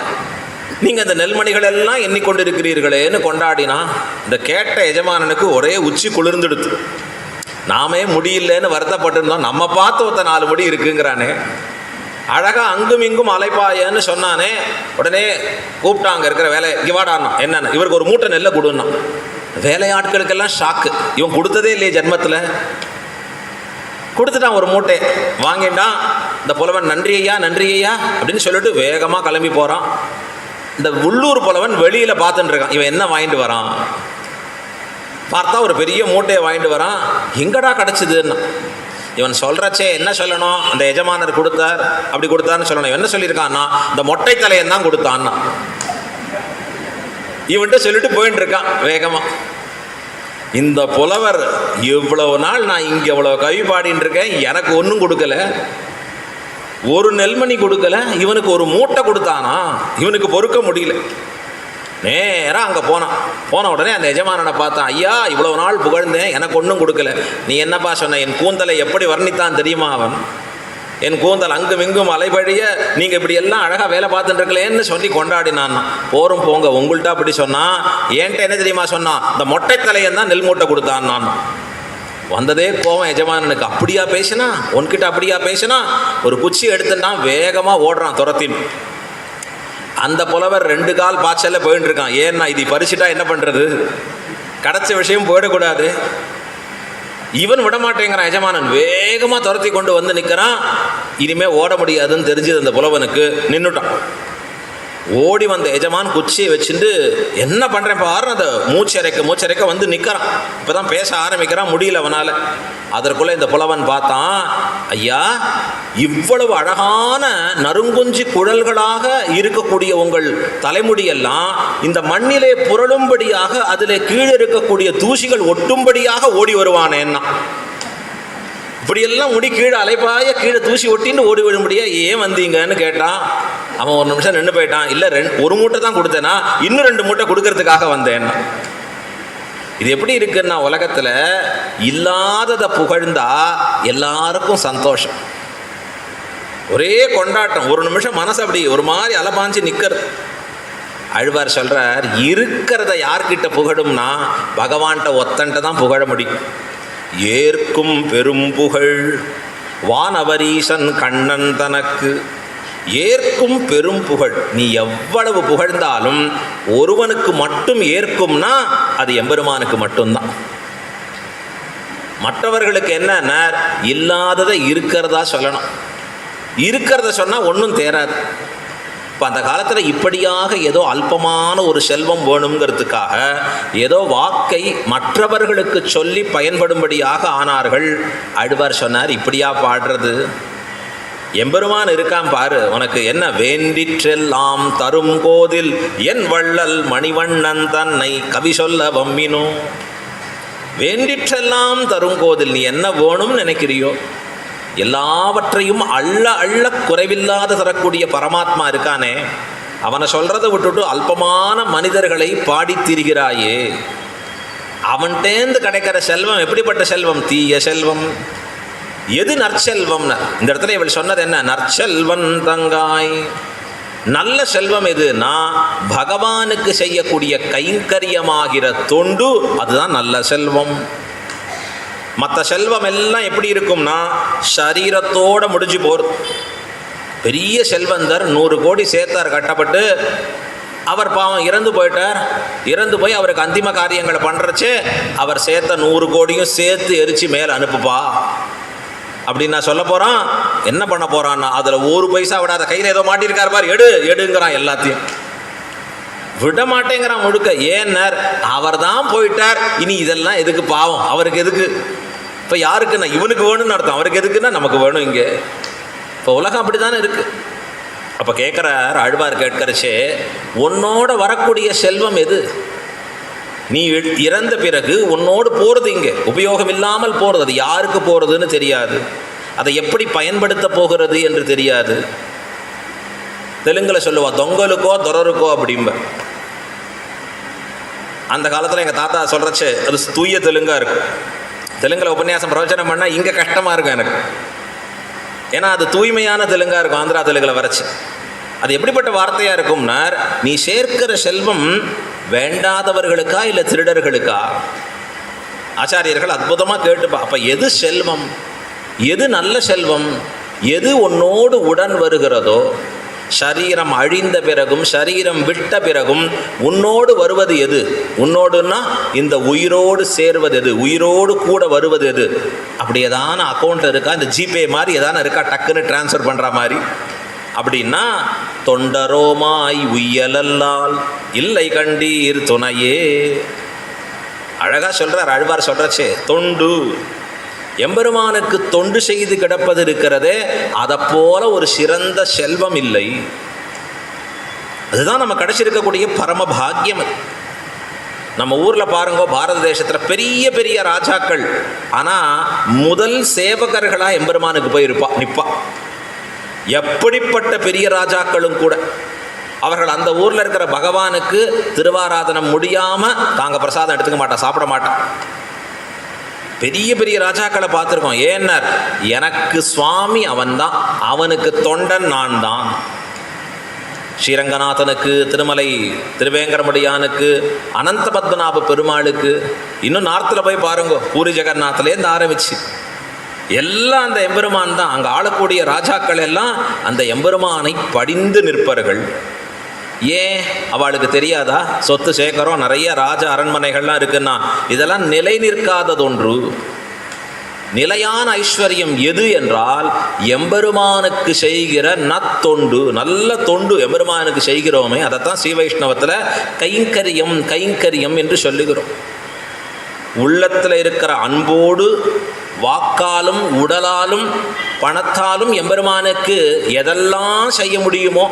நீங்கள் அந்த நெல்மணிகள் எல்லாம் எண்ணிக்கொண்டு இருக்கிறீர்களேன்னு கொண்டாடினா. இந்த கேட்ட எஜமானனுக்கு ஒரே உச்சி குளிர்ந்துடுது. நாமே முடியலன்னு வருத்தப்பட்டிருந்தோம், நம்ம பார்த்து ஒருத்த 4 முடி இருக்குங்கிறானே. அழகாக அங்கும் இங்கும் அலைப்பாயன்னு சொன்னானே. உடனே கூப்பிட்டாங்க இருக்கிற வேலை இவாடானா என்னென்ன இவருக்கு ஒரு மூட்டை நெல்லை கொடுன்னா. வேலையாட்களுக்கெல்லாம் ஷாக்கு. இவன் கொடுத்ததே இல்லையே ஜென்மத்தில். கொடுத்துட்டான் ஒரு மூட்டை வாங்கிட்டான். இந்த புலவன் நன்றி ஐயா நன்றி ஐயா அப்படின்னு சொல்லிட்டு வேகமாக கிளம்பி போகிறான். இந்த உள்ளூர் புலவன் வெளியில் பார்த்துட்டு இருக்கான், இவன் என்ன வாங்கிட்டு வரான். பார்த்தா ஒரு பெரிய மூட்டையை வாங்கிட்டு வரான். எங்கடா கிடச்சிதுன்னா இவன் சொல்கிறச்சே என்ன சொல்லணும், அந்த எஜமானர் கொடுத்தார் அப்படி கொடுத்தாருன்னு சொல்லணும். என்ன சொல்லியிருக்கான்னா இந்த மொட்டை தலையன் தான் கொடுத்தான்னா. இவன்கிட்ட சொல்லிட்டு போயிட்டு இருக்கான் வேகமாக. இந்த புலவர் இவ்வளவு நாள் நான் இங்கே இவ்வளோ கவி பாடின்னு இருக்கேன், எனக்கு ஒன்றும் கொடுக்கல, ஒரு நெல்மணி கொடுக்கல, இவனுக்கு ஒரு மூட்டை கொடுத்தானா. இவனுக்கு பொறுக்க முடியல. நேராக அங்கே போன உடனே அந்த எஜமானனை பார்த்தான். ஐயா இவ்வளோ நாள் புகழ்ந்தேன், எனக்கு ஒன்றும் கொடுக்கல, நீ என்னப்பா சொன்ன, என் கூந்தலை எப்படி வர்ணித்தான் தெரியுமா அவன். என் கூந்தல் அங்கும் இங்கும் அலைபழிய நீங்கள் இப்படி எல்லாம் அழகாக வேலை பார்த்துட்டு இருக்கலேன்னு சொல்லி கொண்டாடினான். போரும் போங்க, உங்கள்கிட்ட அப்படி சொன்னான். ஏன்ட்ட என்ன தெரியுமா சொன்னான், இந்த மொட்டை தலையன் தான் நெல் மூட்டை கொடுத்தான். நான் வந்ததே கோவம் எஜமானனுக்கு. அப்படியா பேசினா, உன்கிட்ட அப்படியா பேசினா. ஒரு குச்சி எடுத்துன்னா வேகமாக ஓடுறான் துரத்தின். அந்த புலவர் 2 கால் பாய்ச்சல்ல போயிட்டு இருக்கான். ஏன்னா இது பறிச்சுட்டா என்ன பண்ணுறது, கிடச்ச விஷயம் போயிடக்கூடாது. இவன் விடமாட்டேங்கிறான். எஜமானன் வேகமாக துரத்தி கொண்டு வந்து நிற்கிறான். இனிமேல் ஓட முடியாதுன்னு தெரிஞ்சது அந்த புலவனுக்கு. நின்றுட்டான். ஓடி வந்த எஜமான் குச்சியை வச்சுட்டு என்ன பண்ணுறேன் பாரு, அந்த மூச்சரைக்க வந்து நிற்கிறான். இப்போ தான் பேச ஆரம்பிக்கிறான், முடியல அவனால். அதற்குள்ளே இந்த புலவன் பார்த்தான். ஐயா இவ்வளவு அழகான நறுங்குஞ்சி குழல்களாக இருக்கக்கூடிய உங்கள் தலைமுடியெல்லாம் இந்த மண்ணிலே புரளும்படியாக அதிலே கீழே இருக்கக்கூடிய தூசிகள் ஒட்டும்படியாக ஓடி வருவானேன்னா. இப்படியெல்லாம் முடி கீழே அலைப்பாய கீழே தூசி ஒட்டின்னு ஓடி விடும்படியா ஏன் வந்தீங்கன்னு கேட்டான். அவன் ஒரு நிமிஷம் நின்று போயிட்டான். இல்லை ஒரு மூட்டை தான் கொடுத்தேனா, இன்னும் 2 மூட்டை கொடுக்கறதுக்காக வந்தேன்னா. இது எப்படி இருக்குன்னா, உலகத்தில் இல்லாததை புகழ்ந்தா எல்லாருக்கும் சந்தோஷம், ஒரே கொண்டாட்டம். ஒரு நிமிஷம் மனசு அப்படி ஒரு மாதிரி அலபாஞ்சு நிற்கிறது. ஆழ்வார் சொல்கிறார், இருக்கிறத யார்கிட்ட புகழும்னா பகவான்கிட்ட ஒத்தன்ட்ட தான் புகழ முடியும். ஏற்கும் பெரும் புகழ் வானவரீசன் கண்ணன் தனக்கு. ஏற்கும் பெரும் புகழ், நீ எவ்வளவு புகழ்ந்தாலும் ஒருவனுக்கு மட்டும் ஏற்கும்னா அது எம்பெருமானுக்கு மட்டும்தான். மற்றவர்களுக்கு என்னன்னா இல்லாததை இருக்கிறதா சொல்லணும். இருக்கிறத சொன்னால் ஒன்றும் தேராது. இப்போ அந்த காலத்தில் இப்படியாக ஏதோ அல்பமான ஒரு செல்வம் வேணுங்கிறதுக்காக ஏதோ வாக்கை மற்றவர்களுக்கு சொல்லி பயன்படும்படியாக ஆனார்கள். ஆழ்வார் சொன்னார், இப்படியா பாடுறது, எம்பெருமான் இருக்கான் பாரு, உனக்கு என்ன வேண்டிற்றெல்லாம் தரும் கோதில் என் வள்ளல் மணிவண்ணன் தன்னை கவி சொல்ல வம்மினோ. வேண்டிற்றெல்லாம் தரும் கோதில், நீ என்ன வேணும்னு நினைக்கிறியோ எல்லாவற்றையும் அள்ள அள்ள குறைவில்லாத தரக்கூடிய பரமாத்மா இருக்கானே, அவனை சொல்கிறத விட்டுட்டு அல்பமான மனிதர்களை பாடி திரிகிறாயே. அவன்கிட்டேந்து கிடைக்கிற செல்வம் எப்படிப்பட்ட செல்வம், தீய செல்வம். எது நற்செல்வம்னா இந்த இடத்துல இவள் சொன்னது என்ன, நற்செல்வன் தங்காய். நல்ல செல்வம் எதுனா பகவானுக்கு செய்யக்கூடிய கைங்கரியமாகிற தொண்டு, அதுதான் நல்ல செல்வம். மற்ற செல்வம் எல்லாம் எப்படி இருக்கும்னா சரீரத்தோடு முடிஞ்சு போகிறது. பெரிய செல்வந்தர் 100 கோடி சேர்த்தார் கட்டப்பட்டு, அவர் பாவம் இறந்து போயிட்டார். இறந்து போய் அவருக்கு அந்திம காரியங்களை பண்ணுறச்சு அவர் சேர்த்த 100 கோடியும் சேர்த்து எரிச்சு மேலே அனுப்புப்பா அப்படின்னு நான் சொல்ல போகிறான். என்ன பண்ண போகிறான்னா அதில் 1 பைசா விடாத, கையில் ஏதோ மாட்டியிருக்கார் பார், எடுங்கிறான், எல்லாத்தையும் விட மாட்டேங்கிறான் முழுக்க. ஏன்னார், அவர் தான் போயிட்டார், இனி இதெல்லாம் எதுக்கு, பாவம் அவருக்கு எதுக்கு. இப்போ யாருக்குன்னா இவனுக்கு வேணும்னு அர்த்தம், அவருக்கு எதுக்குன்னா நமக்கு வேணும் இங்கே. இப்போ உலகம் அப்படி தானே இருக்குது. அப்போ கேட்குறார் ஆழ்வார், கேட்கறச்சே உன்னோட வரக்கூடிய செல்வம் எது, நீ இறந்த பிறகு உன்னோடு போகிறது இங்கே உபயோகம் இல்லாமல் போகிறது, அது யாருக்கு போகிறதுன்னு தெரியாது, அதை எப்படி பயன்படுத்த போகிறது என்று தெரியாது. தெலுங்கில் சொல்லுவா, தொங்கலுக்கோ துரருக்கோ அப்படிம்ப. அந்த காலத்தில் எங்கள் தாத்தா சொல்கிறச்சு அது தூய தெலுங்காக இருக்கும். தெலுங்கில் உபன்யாசம் பிரவச்சனம் பண்ணால் இங்கே கஷ்டமாக இருக்கும் எனக்கு, ஏன்னா அது தூய்மையான தெலுங்காக இருக்கும். ஆந்திரா தெலுங்கில் வரைச்சி அது எப்படிப்பட்ட வார்த்தையாக இருக்கும்னா, நீ சேர்க்கிற செல்வம் வேண்டாதவர்களுக்கா இல்லை திருடர்களுக்கா. ஆச்சாரியர்கள் அற்புதமாக கேட்டுப்பா. அப்போ எது செல்வம், எது நல்ல செல்வம், எது உன்னோடு உடன் வருகிறதோ, சரீரம் அழிந்த பிறகும் சரீரம் விட்ட பிறகும் உன்னோடு வருவது எது? உன்னோடுன்னா இந்த உயிரோடு சேர்வது எது, உயிரோடு கூட வருவது எது? அப்படி ஏதான அக்கௌண்ட் இருக்கா, இந்த ஜிபே மாதிரி ஏதான இருக்கா, டக்குன்னு டிரான்ஸ்ஃபர் பண்ணுற மாதிரி? அப்படின்னா தொண்டரோமாய் உய்யலல்லால் இல்லை கண்டீர் துணையே. அழகா சொல்றார் ஆழ்வார். சொல்றச்சே தொண்டு, எம்பெருமானுக்கு தொண்டு செய்து கிடப்பது இருக்கிறதே, அதை போல ஒரு சிறந்த செல்வம் இல்லை. அதுதான் நம்ம கிடைச்சிருக்கக்கூடிய பரம பாக்கியம். நம்ம ஊரில் பாருங்க, பாரத தேசத்தில் பெரிய பெரிய ராஜாக்கள், ஆனால் முதல் சேவகர்களாக எம்பெருமானுக்கு போயிருப்பா நிற்பா. எப்படிப்பட்ட பெரிய ராஜாக்களும் கூட அவர்கள் அந்த ஊரில் இருக்கிற பகவானுக்கு திருவாராதனம் முடியாமல் தாங்க பிரசாதம் எடுத்துக்க மாட்டான், சாப்பிட மாட்டான். பெரிய பெரிய ராஜாக்களை பார்த்துருக்கோம். ஏன்னார், எனக்கு சுவாமி அவன்தான், அவனுக்கு தொண்டன் நான் தான். ஸ்ரீரங்கநாதனுக்கு, திருமலை திருவேங்கரமுடியானுக்கு, அனந்த பத்மநாப பெருமாளுக்கு, இன்னும் நார்த்தில் போய் பாருங்க, பூரி ஜெகநாத்லேருந்து ஆரம்பிச்சு எல்லாம் அந்த எம்பெருமான் தான். அங்கே ஆளக்கூடிய ராஜாக்கள் எல்லாம் அந்த எம்பெருமானை படிந்து நிற்பர்கள். ஏன் அவளுக்கு தெரியாதா? சொத்து சேகரம் நிறைய ராஜ அரண்மனைகள்லாம் இருக்குன்னா இதெல்லாம் நிலை நிற்காததொன்று. நிலையான ஐஸ்வர்யம் எது என்றால் எம்பெருமானுக்கு செய்கிற நத்தொண்டு, நல்ல தொண்டு எம்பெருமானுக்கு செய்கிறோமே, அதைத்தான் ஸ்ரீ வைஷ்ணவத்தில் கைங்கரியம் கைங்கரியம் என்று சொல்லுகிறோம். உள்ளத்தில் இருக்கிற அன்போடு வாக்காலும் உடலாலும் பணத்தாலும் எம்பெருமானுக்கு எதெல்லாம் செய்ய முடியுமோ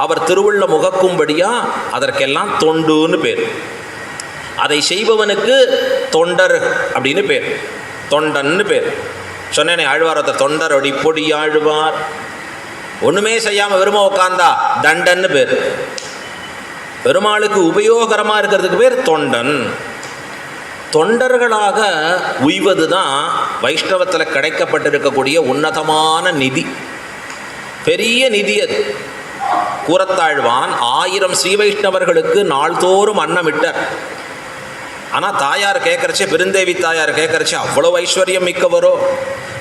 அவர் திருவுள்ள முகக்கும்படியா அதற்கெல்லாம் தொண்டுன்னு பேர். அதை செய்பவனுக்கு தொண்டர் அப்படின்னு பேர், தொண்டன்னு பேர். சொன்னேனே ஆழ்வாரத்தை, தொண்டர் அடி பொடி ஆழ்வார். ஒன்றுமே செய்யாமல் வெறுமை உட்காந்தா தண்டன்னு பேர். பெருமாளுக்கு உபயோகரமாக இருக்கிறதுக்கு பேர் தொண்டன். தொண்டர்களாக உய்வது தான் வைஷ்ணவத்தில் கிடைக்கப்பட்டிருக்கக்கூடிய உன்னதமான நிதி, பெரிய நிதி அது. கூரத்தாழ்வான் 1000 ஸ்ரீ வைஷ்ணவர்களுக்கு நாள்தோறும் அன்னமிட்டார். ஆனால் தாயார் கேட்கறச்சே, பெருந்தேவி தாயார் கேட்கறச்சே, அவ்வளோ ஐஸ்வர்யம் மிக்கவரோ,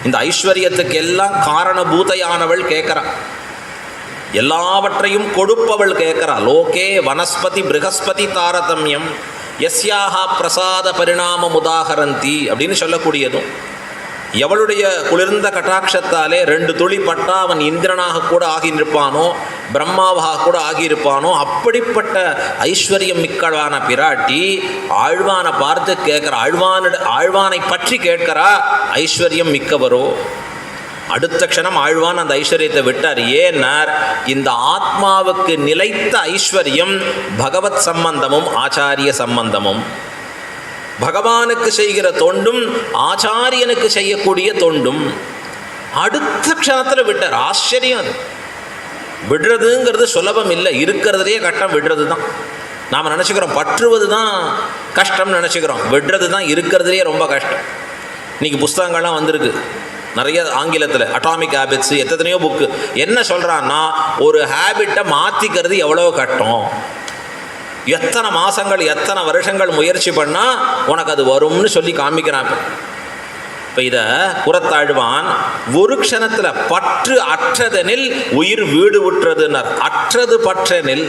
இந்த ஐஸ்வர்யத்துக்கு எல்லாம் காரணபூதையானவள் கேட்குறா, எல்லாவற்றையும் கொடுப்பவள் கேட்குறா. லோகே வனஸ்பதி ப்ரஹஸ்பதி தாரதமியம் யஸ்யாஹா பிரசாத பரிணாமம் உதாகரந்தி அப்படின்னு சொல்லக்கூடியதும், எவளுடைய குளிர்ந்த கட்டாட்சத்தாலே 2 துளி பட்டா அவன் இந்திரனாக கூட ஆகியிருப்பானோ, பிரம்மாவாக கூட ஆகியிருப்பானோ, அப்படிப்பட்ட ஐஸ்வர்யம் மிக்களான பிராட்டி ஆழ்வானை பார்த்து கேட்குறா, ஆழ்வானை பற்றி கேட்கிறா, ஐஸ்வர்யம் மிக்கவரோ. அடுத்த க்ஷணம் ஆழ்வான் அந்த ஐஸ்வர்யத்தை விட்டார். ஏன்னார், இந்த ஆத்மாவுக்கு நிலைத்த ஐஸ்வர்யம் பகவத் சம்பந்தமும் ஆச்சாரிய சம்பந்தமும். பகவானுக்கு செய்கிற தொண்டும் ஆச்சாரியனுக்கு செய்யக்கூடிய தொண்டும். அடுத்த க்ஷணத்தில் விட்டார். ஆச்சரியம் அது. விடுறதுங்கிறது சுலபம் இல்லை, இருக்கிறதுலேயே கஷ்டம் விடுறது தான். நாம் நினச்சிக்கிறோம் பற்றுவது தான் கஷ்டம்னு நினச்சிக்கிறோம், விடுறது தான் இருக்கிறதுலேயே ரொம்ப கஷ்டம். இன்றைக்கி புஸ்தகங்கள்லாம் வந்திருக்கு நிறைய ஆங்கிலத்தில், அட்டாமிக் ஹேபிட்ஸு, எத்தனையோ புக்கு. என்ன சொல்கிறான்னா, ஒரு ஹேபிட்டை மாற்றிக்கிறது எவ்வளோ கஷ்டம், எத்தனை மாதங்கள் எத்தனை வருஷங்கள் முயற்சி பண்ணால் உனக்கு அது வரும்னு சொல்லி காமிக்கிறான். இப்போ இதை கூரத்தாழ்வான் ஒரு க்ஷணத்தில் பற்று அற்றதெனில் உயிர் வீடு உற்றதுன்னர். அற்றது பற்றெனில்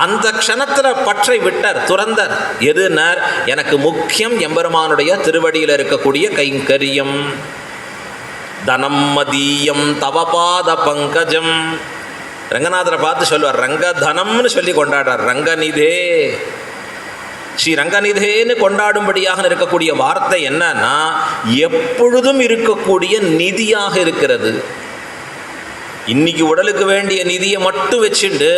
அந்த க்ஷணத்தில் பற்றை விட்டார், துறந்தார். எதுனார், எனக்கு முக்கியம் எம்பெருமானுடைய திருவடியில் இருக்கக்கூடிய கைங்கரியம். தனம் மதீயம் தவபாத பங்கஜம். ரங்கநாதரை பார்த்து சொல்லுவார், ரங்கதனம்னு சொல்லி கொண்டாடுறார். ரங்கநிதே, ஸ்ரீ ரங்கநிதேன்னு கொண்டாடும்படியாக இருக்கக்கூடிய வார்த்தை என்னன்னா, எப்பொழுதும் இருக்கக்கூடிய நிதியாக இருக்கிறது. இன்னைக்கு உடலுக்கு வேண்டிய நிதியை மட்டும் வச்சுட்டு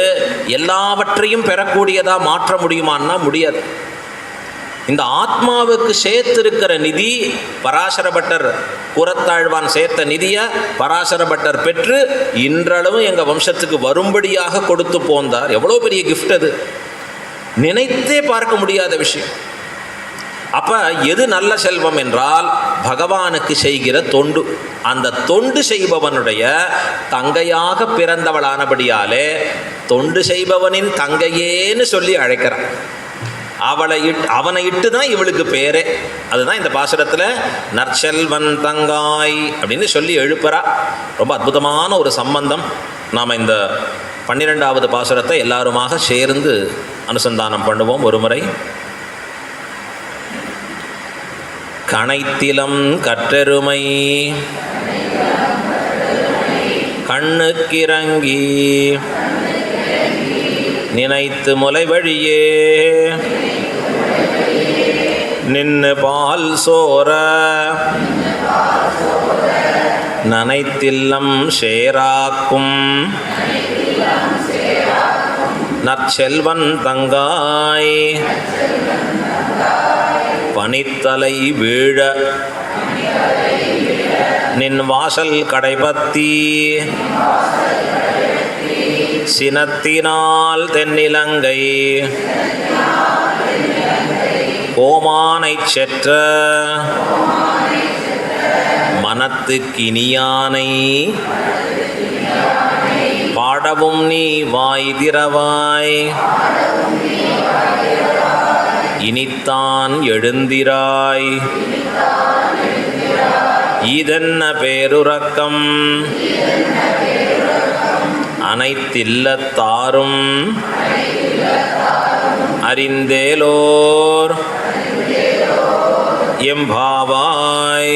எல்லாவற்றையும் பெறக்கூடியதாக மாற்ற முடியுமான்னா முடியாது. இந்த ஆத்மாவுக்கு சேர்த்திருக்கிற நிதி பராசரபட்டர், கூரத்தாழ்வான் சேர்த்த நிதியை பராசரபட்டர் பெற்று இன்றளவும் எங்கள் வம்சத்துக்கு வரும்படியாக கொடுத்து போந்தார். எவ்வளோ பெரிய கிஃப்ட் அது, நினைத்தே பார்க்க முடியாத விஷயம். அப்போ எது நல்ல செல்வம் என்றால் பகவானுக்கு செய்கிற தொண்டு. அந்த தொண்டு செய்பவனுடைய தங்கையாக பிறந்தவளானபடியாலே தொண்டு செய்பவனின் தங்கையேன்னு சொல்லி அழைக்கிறான். அவனை இட்டு தான் இவளுக்கு பேரே. அதுதான் இந்த பாசுரத்தில் நற்செல்வன் தங்காய் அப்படின்னு சொல்லி எழுப்புறா. ரொம்ப அற்புதமான ஒரு சம்பந்தம். நாம் இந்த 12வது பாசுரத்தை எல்லாருமாக சேர்ந்து அனுசந்தானம் பண்ணுவோம் ஒரு முறை. கணைத்திலம் கற்றெருமை கண்ணுக்கிறங்கி நினைத்து முலை வழியே நின்னு பால் சோர நனைத்தில்லம் சேராக்கும் நற்செல்வன் தங்காய் பனித்தலை வீழ நின் வாசல் கடைபத்தி சினத்தினால் தென்னிலங்கை கோமானைச் செற்ற மனத்துக்கினியானை பாடவும் நீ வாய் திறவாய் இனித்தான் எழுந்திராய் இதென்ன பேருறக்கம் அனைத்தில்லத்தாரும் அறிந்தேலோர் எம்பாவாய்.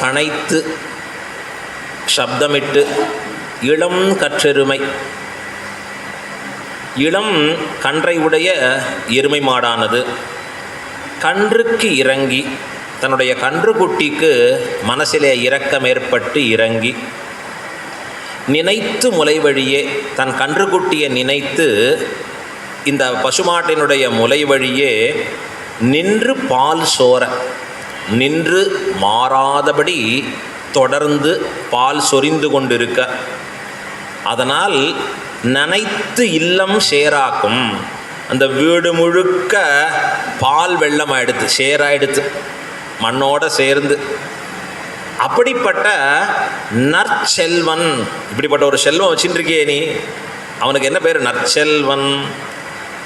கணைத்து சப்தமிட்டு இளம் கற்றெருமை. இளம் கன்றை உடைய எருமை மாடானது கன்றுக்கு இறங்கி, தன்னுடைய கன்றுக்குட்டிக்கு மனசிலே இரக்கம் ஏற்பட்டு இறங்கி, நினைத்து முலை வழியே தன் கன்றுக்குட்டியை நினைத்து இந்த பசுமாட்டினுடைய முலை வழியே நின்று பால் சோர, நின்று மாறாதபடி தொடர்ந்து பால் சொரிந்து கொண்டிருக்க, அதனால் நனைத்து இல்லம் சேராக்கும். அந்த வீடு முழுக்க பால் வெள்ளம் ஆயிடுத்து, சேராயிடுத்து, மண்ணோட சேர்ந்து. அப்படிப்பட்ட நற்செல்வன், இப்படிப்பட்ட ஒரு செல்வம் வச்சுருக்கியே நீ, அவனுக்கு என்ன பேர்? நற்செல்வன்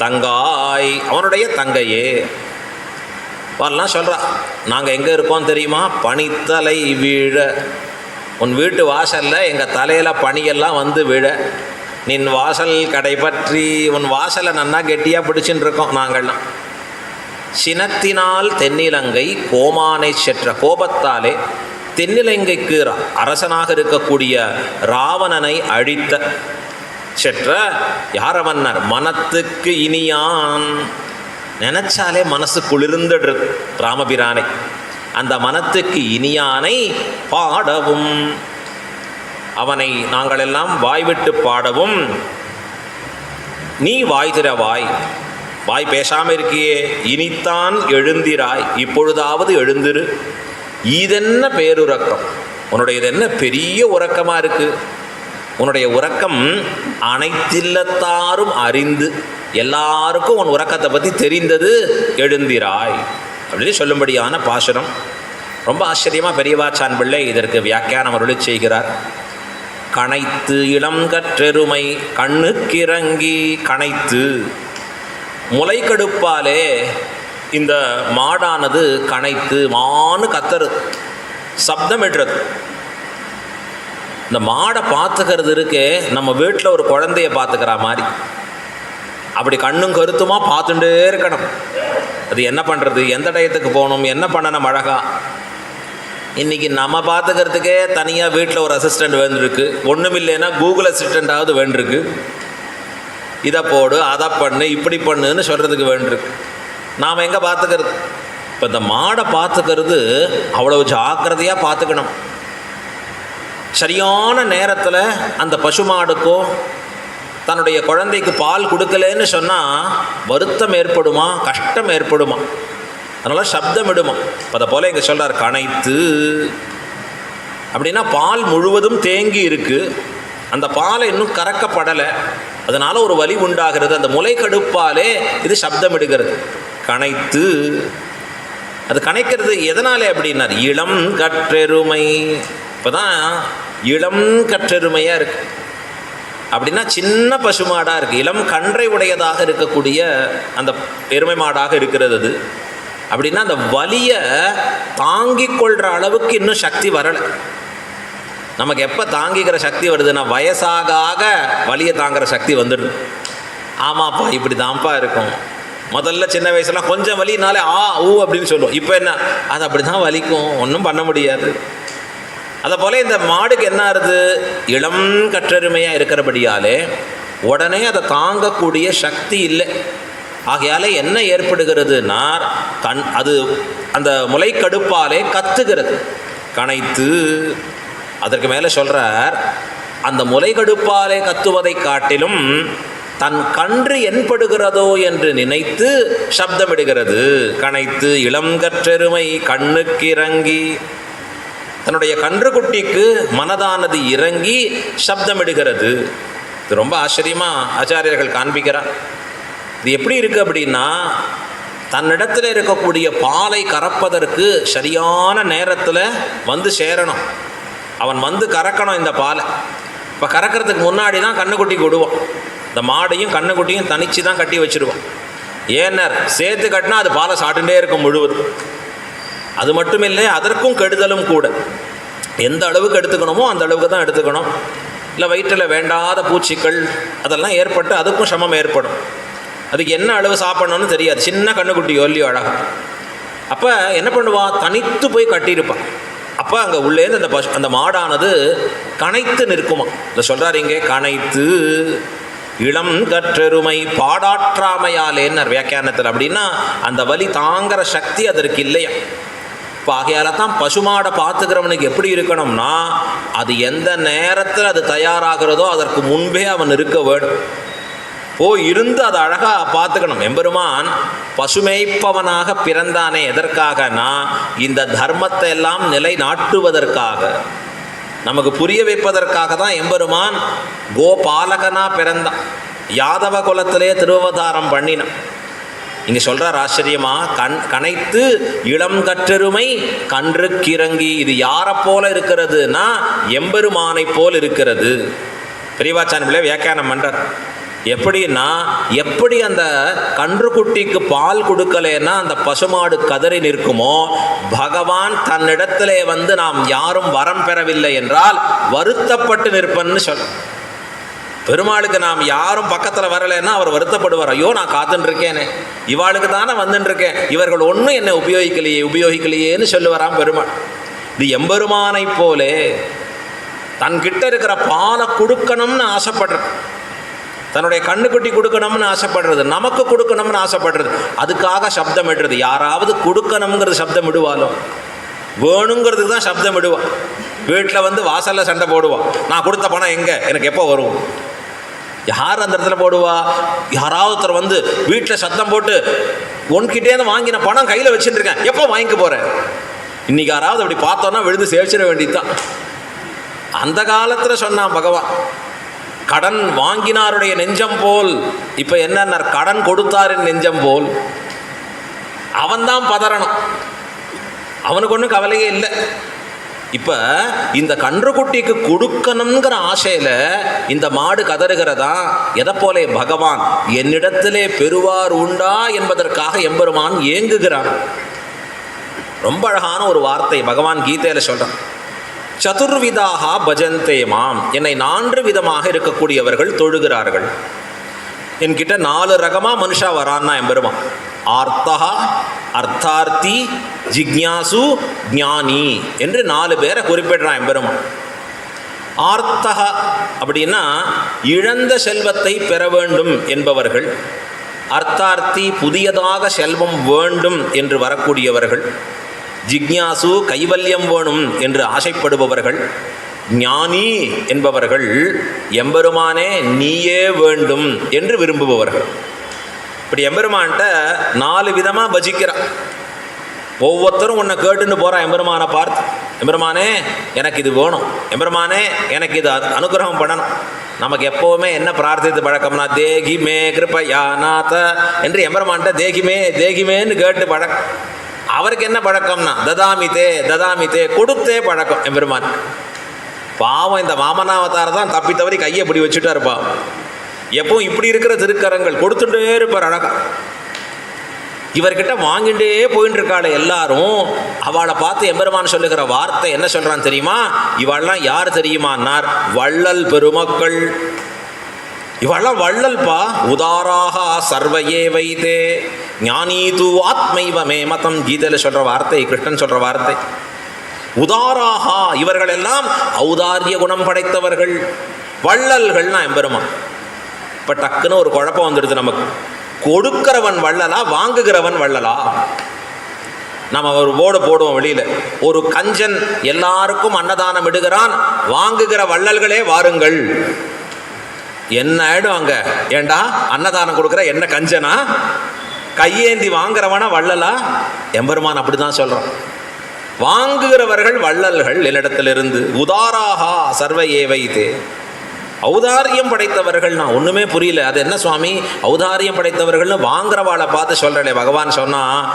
தங்காய், அவனுடைய தங்கையே. வரலாம் சொல்கிறா, நாங்கள் எங்கே இருக்கோம் தெரியுமா? பனித்தலை வீழ, உன் வீட்டு வாசலில் எங்கள் தலையில் பனியெல்லாம் வந்து விழ, நின் வாசல் கடை பற்றி, உன் வாசலை நன்னா கெட்டியாக பிடிச்சின்னு இருக்கோம் நாங்கள்லாம். சினத்தினால் தென்னிலங்கை கோமானை செற்ற, கோபத்தாலே தென்னிலங்கைக்கு அரசனாக இருக்கக்கூடிய ராவணனை அழித்த செற்ற யார மன்னர்? மனத்துக்கு இனியான். நினைச்சாலே மனசு குளிர்ந்துடுறது ராமபிரானை. அந்த மனத்துக்கு இனியானை பாடவும், அவனை நாங்கள் எல்லாம் வாய்விட்டு பாடவும் நீ வாய் திறவாய். வாய் பேசாமல் இருக்கியே, இனித்தான் எழுந்திராய், இப்பொழுதாவது எழுந்திரு. இதென்ன பேருறக்கம், உன்னுடைய இது என்ன பெரிய உறக்கமாக இருக்குது. உன்னுடைய உறக்கம் அனைத்தில்லத்தாரும் அறிந்து, எல்லாருக்கும் உன் உறக்கத்தை பற்றி தெரிந்தது. எழுந்திராய் அப்படின்னு சொல்லும்படியான பாசுரம். ரொம்ப ஆச்சரியமாக பெரியவாச்சான் பிள்ளை இதற்கு வியாக்கியானம் அருளி செய்கிறார். கணைத்து இளம் கற்றெருமை கண்ணுக்கிறங்கி, கணைத்து முலை கடுப்பாலே இந்த மாடானது கணைத்து மானு கத்தரு, சப்தம் இடுறது. இந்த மாடை பார்த்துக்கிறது இருக்கே, நம்ம வீட்டில் ஒரு குழந்தைய பார்த்துக்கிற மாதிரி, அப்படி கண்ணும் கருத்துமா பார்த்துட்டே இருக்கணும். அது என்ன பண்ணுறது, எந்த டயத்துக்கு போகணும், என்ன பண்ணணும் அழகா. இன்றைக்கி நம்ம பார்த்துக்கிறதுக்கே தனியாக வீட்டில் ஒரு அசிஸ்டண்ட் வேண்டியிருக்கு. ஒன்றும் இல்லைன்னா கூகுள் அசிஸ்டண்ட்டாவது வேண்டியிருக்கு. இதை போடு, அதை பண்ணு, இப்படி பண்ணுன்னு சொல்கிறதுக்கு வேண்டியிருக்கு. நாம் எங்கே பார்த்துக்கிறது? இப்போ இந்த மாடை பார்த்துக்கிறது அவ்வளோ ஜாக்கிரதையாக பார்த்துக்கணும். சரியான நேரத்தில் அந்த பசுமாடுக்கோ தன்னுடைய குழந்தைக்கு பால் கொடுக்கலன்னு சொன்னால் வருத்தம் ஏற்படுமா, கஷ்டம் ஏற்படுமா, அதனால் சப்தம் இடுமா. அதை போல் இங்கே சொல்கிறார், கணைத்து அப்படின்னா பால் முழுவதும் தேங்கி இருக்குது, அந்த பாலை இன்னும் கறக்கப்படலை, அதனால் ஒரு வலி உண்டாகிறது. அந்த முலை கடுப்பாலே இது சப்தம் இடுகிறது. கணைத்து, அது கணைக்கிறது எதனாலே அப்படின்னார், இளம் கற்றெருமை. இப்போ தான் இளம் கற்றெருமையாக இருக்குது. அப்படின்னா சின்ன பசுமாடாக இருக்குது, இளம் கன்றை உடையதாக இருக்கக்கூடிய அந்த எருமை மாடாக இருக்கிறது அது. அப்படின்னா அந்த வலியை தாங்கிக் கொள்கிற அளவுக்கு இன்னும் சக்தி வரலை. நமக்கு எப்போ தாங்கிக்கிற சக்தி வருதுன்னா வயசாக ஆக வலியை தாங்குகிற சக்தி வந்துடுது. ஆமாப்பா இப்படி தான்ப்பா இருக்கும். முதல்ல சின்ன வயசுலாம் கொஞ்சம் வலினாலே அப்படின்னு சொல்லுவோம். இப்போ என்ன, அது அப்படி தான் வலிக்கும், ஒன்றும் பண்ண முடியாது. அதை போல் இந்த மாடுக்கு என்ன ஆகுது, இளம் கற்றெருமையாக இருக்கிறபடியாலே உடனே அதை தாங்கக்கூடிய சக்தி இல்லை. ஆகையால் என்ன ஏற்படுகிறதுனா அது அந்த முளைக்கடுப்பாலே கத்துகிறது, கனைத்து. அதற்கு மேலே சொல்கிறார், அந்த முளைகடுப்பாலே கத்துவதை காட்டிலும் தன் கன்று என்படுகிறதோ என்று நினைத்து சப்தமிடுகிறது. கனைத்து இளம் கற்றெருமை கண்ணுக்கிறங்கி, தன்னுடைய கன்றுக்குட்டிக்கு மனதானது இறங்கி சப்தமிடுகிறது. இது ரொம்ப ஆச்சரியமாக ஆச்சாரியர்கள் காண்பிக்கிறார். இது எப்படி இருக்குது அப்படின்னா, தன்னிடத்தில் இருக்கக்கூடிய பாலை கறப்பதற்கு சரியான நேரத்தில் வந்து சேரணும். அவன் வந்து கறக்கணும் இந்த பாலை. இப்போ கறக்கிறதுக்கு முன்னாடி தான் கண்ணுக்குட்டிக்கு விடுவான். இந்த மாடையும் கண்ணுக்குட்டியும் தனித்து தான் கட்டி வச்சுருவான். ஏன்னர் சேர்த்து கட்டினா அது பாலை சாப்பிட்டுட்டே இருக்கும் முழுவதும். அது மட்டும் இல்லை, அதற்கும் கெடுதலும் கூட. எந்த அளவுக்கு எடுத்துக்கணுமோ அந்த அளவுக்கு தான் எடுத்துக்கணும். இல்லை வயிற்றில் வேண்டாத பூச்சிகள் அதெல்லாம் ஏற்பட்டு அதுக்கும் சிரமம் ஏற்படும். அதுக்கு என்ன அளவு சாப்பிடணும்னு தெரியாது. சின்ன கண்ணுக்குட்டி ஒல்லியோ அழகா. அப்போ என்ன பண்ணுவான், தனித்து போய் கட்டியிருப்பான். அப்போ அங்கே உள்ளேருந்து அந்த மாடானது கனைத்து நிற்குமா. இதை சொல்கிறார் இங்கே, கனைத்து இளம் கற்றெருமை பாடாற்றாமையாலேன்னர் வியாக்கியானத்தில். அப்படின்னா அந்த வலி தாங்கிற சக்தி அதற்கு இல்லையா. இப்போ ஆகையால தான் பசுமாடை பார்த்துக்கிறவனுக்கு எப்படி இருக்கணும்னா, அது எந்த நேரத்தில் அது தயாராகிறதோ அதற்கு முன்பே அவன் இருக்க வேண்டும். இருந்து அதை அழகாக பார்த்துக்கணும். எம்பெருமான் பசுமைப்பவனாக பிறந்தானே எதற்காகனா, இந்த தர்மத்தை எல்லாம் நிலைநாட்டுவதற்காக, நமக்கு புரிய வைப்பதற்காக தான் எம்பெருமான் கோபாலகனாக பிறந்தான். யாதவ குலத்திலே திருவதாரம் பண்ணினான். இங்கே சொல்கிறார் ஆச்சரியமா, கனைத்து இளம் கற்றெருமை கன்றுக்கிறங்கி. இது யாரை போல இருக்கிறதுனா எம்பெருமானை போல் இருக்கிறது. பெரியவாச்சான் பிள்ளை வியாக்கியானம் பண்ணுறார். எப்படின்னா, எப்படி அந்த கன்றுக்குட்டிக்கு பால் கொடுக்கலேன்னா அந்த பசுமாடு கதறி நிற்குமோ, பகவான் தன்னிடத்திலே வந்து நாம் யாரும் வரம் பெறவில்லை என்றால் வருத்தப்பட்டு நிற்பன்னு சொல். பெருமாளுக்கு நாம் யாரும் பக்கத்தில் வரலைன்னா அவர் வருத்தப்படுவார். ஐயோ நான் காத்துன்னு இருக்கேனே, இவாளுக்கு தானே வந்துட்டு இருக்கேன், இவர்கள் ஒன்றும் என்னை உபயோகிக்கலையேன்னு சொல்லுவாராம் பெருமாள். இது எம்பெருமானை போலே தன்கிட்ட இருக்கிற பாலை கொடுக்கணும்னு ஆசைப்படுறது, தன்னுடைய கண்ணுக்குட்டி கொடுக்கணும்னு ஆசைப்படுறது, நமக்கு கொடுக்கணும்னு ஆசைப்படுறது, அதுக்காக சப்தம் இடுறது. யாராவது கொடுக்கணுங்கிறது சப்தம் இடுவாலும் வேணுங்கிறதுக்கு தான் சப்தம் இடுவான். வீட்டில் வந்து வாசலில் சண்டை போடுவான், நான் கொடுத்த பணம் எங்கே, எனக்கு எப்போ வரும். யார் அந்த இடத்துல போடுவா, யாராவது ஒருத்தர் வந்து வீட்டில் சத்தம் போட்டு உன்கிட்டேருந்து வாங்கின பணம் கையில் வச்சுட்டு இருக்கேன், எப்போ வாங்கிக்க போகிறேன். இன்றைக்கி யாராவது அப்படி பார்த்தோன்னா விழுந்து சேவிச்சிட வேண்டியதுதான். அந்த காலத்தில் சொன்னான் பகவான், கடன் வாங்கினாருடைய நெஞ்சம் போல் இப்போ என்ன, கடன் கொடுத்தாரின் நெஞ்சம் போல். அவன்தான் பதறணும், அவனுக்கு ஒன்றும் கவலையே இல்லை. இப்போ இந்த கன்றுக்குட்டிக்கு கொடுக்கணுங்கிற ஆசையில் இந்த மாடு கதறுகிறதா. எதை போலே பகவான் என்னிடத்திலே பெறுவார் உண்டா என்பதற்காக எம்பெருமான் ஏங்குகிறான். ரொம்ப அழகான ஒரு வார்த்தை பகவான் கீதையில் சொல்கிறான். சதுர்விதாக பஜந்தே மாம், என்னை 4 விதமாக இருக்கக்கூடியவர்கள் தொழுகிறார்கள். என்கிட்ட 4 ரகமாக மனுஷா வரான்னா எம்பெருமான். ஆர்த்தா, அர்த்தார்த்தி, ஜிக்ஞாசு, ஞானி என்று 4 பேரை குறிப்பிடுறான் எம்பெருமான். ஆர்த்தக அப்படின்னா இழந்த செல்வத்தை பெற வேண்டும் என்பவர்கள். அர்த்தார்த்தி புதியதாக செல்வம் வேண்டும் என்று வரக்கூடியவர்கள். ஜிக்ஞாசு கைவல்யம் வேணும் என்று ஆசைப்படுபவர்கள். ஞானி என்பவர்கள் எம்பெருமானே நீயே வேண்டும் என்று விரும்புபவர்கள். இப்படி எம்பெருமான்கிட்ட 4 விதமாக பஜிக்கிறான். ஒவ்வொருத்தரும் உன்னை கேட்டுன்னு போகிறான் எம்பெருமானை பார்த்து. எம்பெருமானே எனக்கு இது வேணும், எம்பெருமானே எனக்கு இது அனுகிரகம் பண்ணணும். நமக்கு எப்போவுமே என்ன பிரார்த்தித்து பழக்கம்னா தேகி மே கிருபயாநாத என்று எம்பெருமான்கிட்ட தேகிமே தேகிமேன்னு கேட்டு பழக்கம். அவருக்கு என்ன பழக்கம்னா ததாமிதே ததாமிதே கொடுத்தே பழக்கம் எம்பெருமான். பாவம் இந்த வாமனாவதாரம் தான் தப்பி தவறி கையை இப்படி வச்சுட்டா இருப்பா. எப்பவும் இப்படி இருக்கிற திருக்கரங்கள் கொடுத்துட்டே இருப்பார் அழகா. இவர்கிட்ட வாங்கிட்டே போயின்னு இருக்காள் எல்லாரும். அவளை பார்த்து எம்பெருமான் சொல்லுகிற வார்த்தை என்ன சொல்றான் தெரியுமா? இவள்லாம் யார் தெரியுமான்னார்? வள்ளல் பெருமக்கள். இவெல்லாம் வள்ளல்பா. உதாராக சர்வையே வைத்தே ஞானீது ஆத்மைவமே மதம். கீதையில் சொல்ற வார்த்தை, கிருஷ்ணன் சொல்ற வார்த்தை. உதாராக, இவர்கள் எல்லாம் ஔதாரிய குணம் படைத்தவர்கள், வள்ளல்கள்னா எம்பெருமான். இப்போ டக்குன்னு ஒரு குழப்பம் வந்துடுது நமக்கு. கொடுக்கிறவன் வள்ளலா, வாங்குகிறவன் வள்ளலா? நம்ம ஒரு போர்டு போடுவோம் வெளியில, ஒரு கஞ்சன் எல்லாருக்கும் அன்னதானம் இடுகிறான், வாங்குகிற வள்ளல்களே வாருங்கள். என்ன ஆயிடும் அங்க? ஏண்டா அன்னதானம் கொடுக்குற என்ன கஞ்சனா? கையேந்தி வாங்குறவனா வள்ளலா? எம்பெருமான் அப்படிதான் சொல்றான். வாங்குகிறவர்கள் வள்ளல்கள் என்னிடத்திலிருந்து. உதாராகா சர்வையே வைத்தே. ஔதாரியம் படைத்தவர்கள். நான் ஒன்றுமே புரியல, அது என்ன சுவாமி ஔதாரியம் படைத்தவர்கள்னு வாங்குறவாளை பார்த்து சொல்கிறேனே. பகவான் சொன்னால்,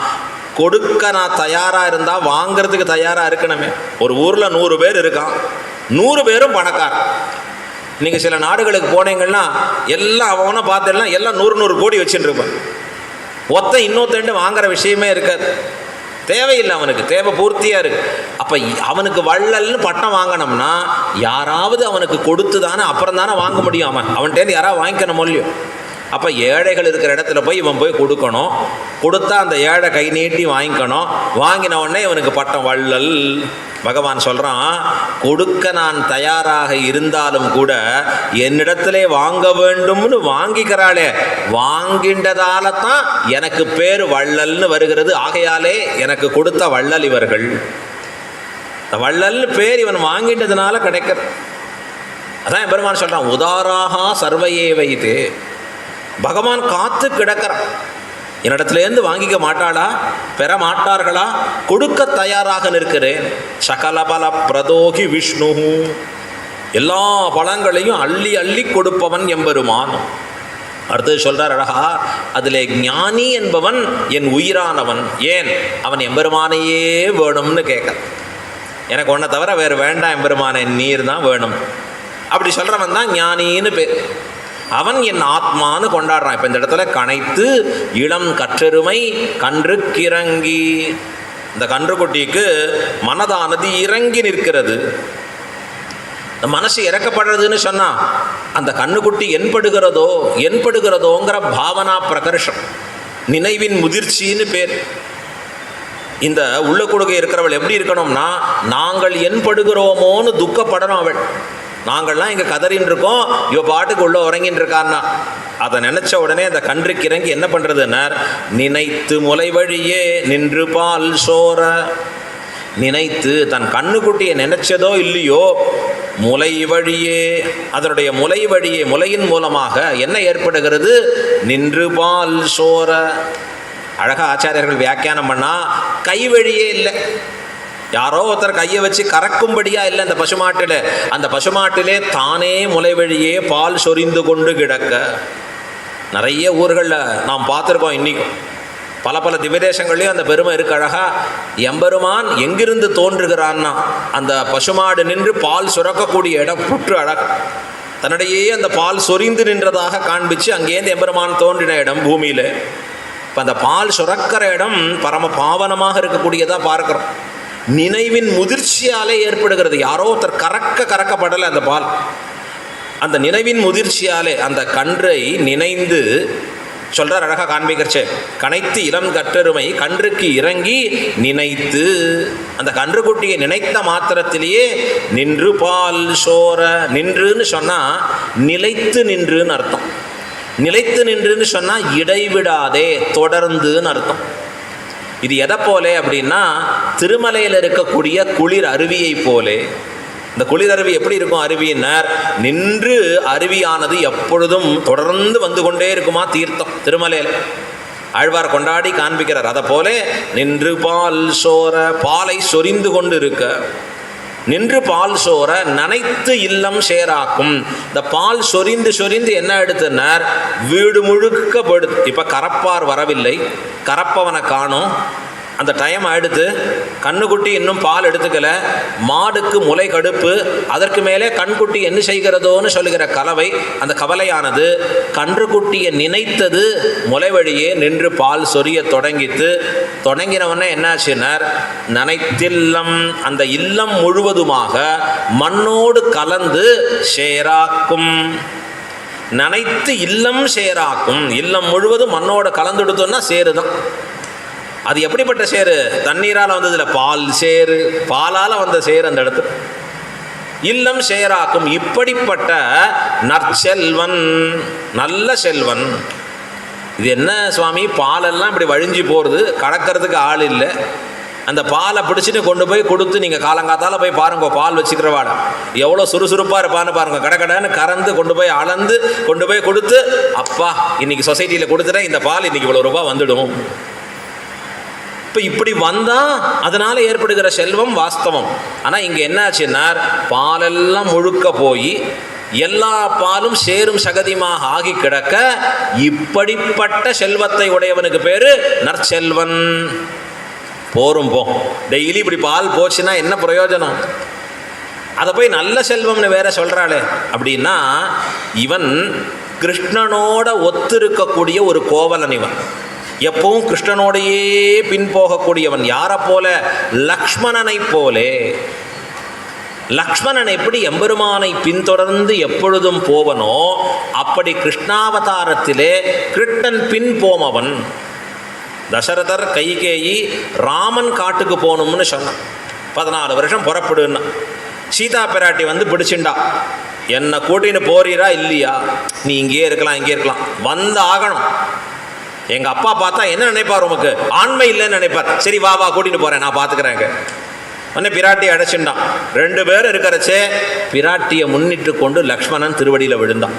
கொடுக்க நான் தயாராக இருந்தால் வாங்கிறதுக்கு தயாராக இருக்கணுமே. ஒரு ஊரில் 100 பேர் இருக்கான், 100 பேரும் பணக்கார். நீங்கள் சில நாடுகளுக்கு போனீங்கன்னா எல்லாம் அவனை பார்த்தேன்னா எல்லாம் 100 கோடி வச்சுட்டு இருப்பான். இன்னொருத்தண்டு வாங்குற விஷயமே இருக்காது. தேவையில்லை, அவனுக்கு தேவை பூர்த்தியாக இருக்கு. அப்போ அவனுக்கு வள்ளல்னு பட்டம் வாங்கினோம்னா யாராவது அவனுக்கு கொடுத்து தானே அப்புறம் தானே வாங்க முடியும். அவன்கிட்டேருந்து யாராவது வாங்கிக்கணும் இல்லையோ. அப்போ ஏழைகள் இருக்கிற இடத்துல போய் இவன் போய் கொடுக்கணும். கொடுத்தா அந்த ஏழை கை நீட்டி வாங்கிக்கணும். வாங்கின உடனே இவனுக்கு பட்டம் வள்ளல். பகவான் சொல்கிறான், கொடுக்க நான் தயாராக இருந்தாலும் கூட என்னிடத்திலே வாங்க வேண்டும்னு வாங்கிக்கிறாளே, வாங்கின்றதால தான் எனக்கு பேர் வள்ளல்னு வருகிறது. ஆகையாலே எனக்கு கொடுத்த வள்ளல் இவர்கள். வள்ளல்னு பேர் இவன் வாங்கின்றதுனால கிடைக்கிறது. அதான் பெருமான் சொல்கிறான், உதாராக சர்வையே வைத்தே. பகவான் காத்து கிடக்கிறான். என்னிடத்துலேருந்து வாங்கிக்க மாட்டாளா, பெற மாட்டார்களா? கொடுக்க தயாராக நிற்கிறேன். சகலபல பிரதோகி விஷ்ணு. எல்லா பழங்களையும் அள்ளி அள்ளி கொடுப்பவன் எம்பெருமான். அடுத்தது சொல்றார் அழகா, அதிலே ஞானி என்பவன் என் உயிரானவன். ஏன்? அவன் எம்பெருமானையே வேணும்னு கேட்க. எனக்கு ஒன்றை தவிர வேறு வேண்டாம் எம்பெருமானை, நீர் தான் வேணும். அப்படி சொல்கிறவன் தான் ஞானின்னு பேர். அவன் என் ஆத்மானு கொண்டாடுறான். இப்போ இந்த இடத்துல கனைத்து இளம் கற்றெருமை கன்றுக்கிறங்கி. இந்த கன்றுக்குட்டிக்கு மனதானது இறங்கி நிற்கிறது. இந்த மனசு இறக்கப்படுறதுன்னு சொன்னால் அந்த கண்ணுக்குட்டி என்படுகிறதோங்கிற பாவனா பிரகர்ஷம், நினைவின் முதிர்ச்சின்னு பேர். இந்த உள்ள கொடுக்க இருக்கிறவள் எப்படி இருக்கணும்னா, நாங்கள் என்படுகிறோமோன்னு துக்கப்படணும் அவள். நாங்கள்லாம் இங்கே கதறின்னு இருக்கோம், இவ பாட்டுக்கு உள்ள உறங்கின்னு இருக்கான்னா அதை நினச்ச உடனே அந்த கன்றுக்கு இறங்கி என்ன பண்ணுறதுன்னார், நினைத்து முலை வழியே நின்று பால் சோர. நினைத்து தன் கண்ணுக்குட்டியை நினைச்சதோ இல்லையோ, முலை வழியே, அதனுடைய முலை வழியே, முலையின் மூலமாக என்ன ஏற்படுகிறது? நின்று பால் சோர. அழகா ஆச்சாரியர்கள் வியாக்கியானம் பண்ணால், கை வழியே இல்லை, யாரோ ஒருத்தர் கையை வச்சு கறக்கும்படியா இல்லை. அந்த பசுமாட்டில், அந்த பசுமாட்டிலே தானே முலை வழியே பால் சொரிந்து கொண்டு கிடக்க. நிறைய ஊர்களில் நாம் பார்த்துருக்கோம். இன்றைக்கும் பல திவ்யதேசங்கள்லேயும் அந்த பெருமை இருக்கு. அழகா எம்பெருமான் எங்கிருந்து தோன்றுகிறான்னா, அந்த பசுமாடு நின்று பால் சுரக்கக்கூடிய இடம் புற்று அழகு. தன்னிடையே அந்த பால் சொரிந்து நின்றதாக காண்பிச்சு அங்கேருந்து எம்பெருமான் தோன்றின இடம் பூமியில். இப்போ அந்த பால் சுரக்கிற இடம் பரம பாவனமாக இருக்கக்கூடியதாக பார்க்குறோம். நினைவின் முதிர்ச்சியாலே ஏற்படுகிறது. யாரோ ஒருத்தர் கறக்கப்படலை அந்த பால். அந்த நினைவின் முதிர்ச்சியாலே அந்த கன்றை நினைந்து சொல்கிறார் அழகாக காண்பிக்கிறச்சே, கனைத்து இளம் கற்றெருமை கன்றுக்கு இறங்கி நினைத்து. அந்த கன்றுக்குட்டியை நினைத்த மாத்திரத்திலேயே நின்று பால் சோர. நின்றுன்னு சொன்னால் நிலைத்து நின்றுன்னு அர்த்தம். நிலைத்து நின்றுன்னு சொன்னால் இடைவிடாதே தொடர்ந்துன்னு அர்த்தம். இது எதை போலே அப்படின்னா, திருமலையில் இருக்கக்கூடிய குளிர் அருவியை போலே. இந்த குளிர் அருவி எப்படி இருக்கும்? அருவியினர் நின்று அருவியானது எப்பொழுதும் தொடர்ந்து வந்து கொண்டே இருக்குமா தீர்த்தம் திருமலையில். ஆழ்வார் கொண்டாடி காண்பிக்கிறார். அதை போலே நின்று பால் சோர, பாலை சொரிந்து கொண்டு இருக்க. நின்று பால் சோர நனைத்து இல்லம் சேராக்கும். இந்த பால் சொரிந்து என்ன எடுத்துனார்? வீடு முழுக்க போயிடுது. இப்போ கறப்பார் வரவில்லை, கறப்பவனை காணோம். அந்த டைம் ஆயிடுத்து, கண்ணுக்குட்டி இன்னும் பால் எடுத்துக்கல, மாடுக்கு முலை கடுப்பு, அதற்கு மேலே கண்குட்டி என்ன செய்கிறதோன்னு சொல்லுகிற கலவை, அந்த கவலையானது கன்றுக்குட்டியை நினைத்தது முலை வழியே நின்று பால் சொரிய தொடங்கினவொன்னே என்னாச்சுன்னார், நனைத்தில்லம், அந்த இல்லம் முழுவதுமாக மண்ணோடு கலந்து சேராக்கும். நனைத்து இல்லம் சேராக்கும், இல்லம் முழுவதும் மண்ணோட கலந்துடுத்தோம்னா சேருதான். அது எப்படிப்பட்ட சேரு? தண்ணீரால் வந்ததில்ல, பால் சேரு, பாலால் வந்த சேரு அந்த இடத்துல. இல்லம் சேராக்கும். இப்படிப்பட்ட நற்செல்வன், நல்ல செல்வன். இது என்ன சுவாமி, பாலெல்லாம் இப்படி வழிஞ்சு போகிறது, கலக்கிறதுக்கு ஆள் இல்லை. அந்த பாலை பிடிச்சிட்டு கொண்டு போய் கொடுத்து, நீங்கள் காலங்காத்தால் போய் பாருங்க, பால் வச்சுக்கிறவாட எவ்வளோ சுறுசுறுப்பாக இருப்பான்னு பாருங்கள். கடன்னு கறந்து கொண்டு போய் அளந்து கொண்டு போய் கொடுத்து, அப்பா இன்னைக்கு சொசைட்டியில் கொடுத்துட்டேன், இந்த பால் இன்னைக்கு இவ்வளோ ரூபா வந்துடும். இப்போ இப்படி வந்தால் அதனால் ஏற்படுகிற செல்வம் வாஸ்தவம். ஆனால் இங்கே என்ன ஆச்சுன்னா, பாலெல்லாம் முழுக்க போய் எல்லா பாலும் சேரும் சகதியமாக ஆகி கிடக்க, இப்படிப்பட்ட செல்வத்தை உடையவனுக்கு பேர் நற்செல்வன். போரும் போ, டெய்லி இப்படி பால் போச்சுன்னா என்ன பிரயோஜனம்? அதை போய் நல்ல செல்வம்னு வேற சொல்கிறாளே. அப்படின்னா இவன் கிருஷ்ணனோட ஒத்திருக்கக்கூடிய ஒரு கோவலன். இவன் எப்பவும் கிருஷ்ணனோடையே பின்போகக்கூடியவன். யாரை போல? லக்ஷ்மணனை போலே. லக்ஷ்மணன் எப்படி எம்பெருமானை பின்தொடர்ந்து எப்பொழுதும் போவனோ, அப்படி கிருஷ்ணாவதாரத்திலே கிருஷ்ணன் பின் போமவன். தசரதர் கைகேயி ராமன் காட்டுக்கு போகணும்னு சொன்னான். 14 வருஷம் புறப்படுன்னா, சீதா பிராட்டி வந்து பிடிச்சுண்டா, என்னை கூட்டின்னு போறீரா இல்லையா? நீ இங்கேயே இருக்கலாம், இங்கே இருக்கலாம், வந்து ஆகணும். எங்கள் அப்பா பார்த்தா என்ன நினைப்பார்? உமக்கு ஆண்மை இல்லைன்னு நினைப்பார். சரி வா வா கூட்டிட்டு போகிறேன், நான் பார்த்துக்கிறேங்க. உடனே பிராட்டியை அடைச்சுட்டான். 2 பேர் இருக்கிறச்சே பிராட்டியை முன்னிட்டு கொண்டு லக்ஷ்மணன் திருவடியில் விழுந்தான்.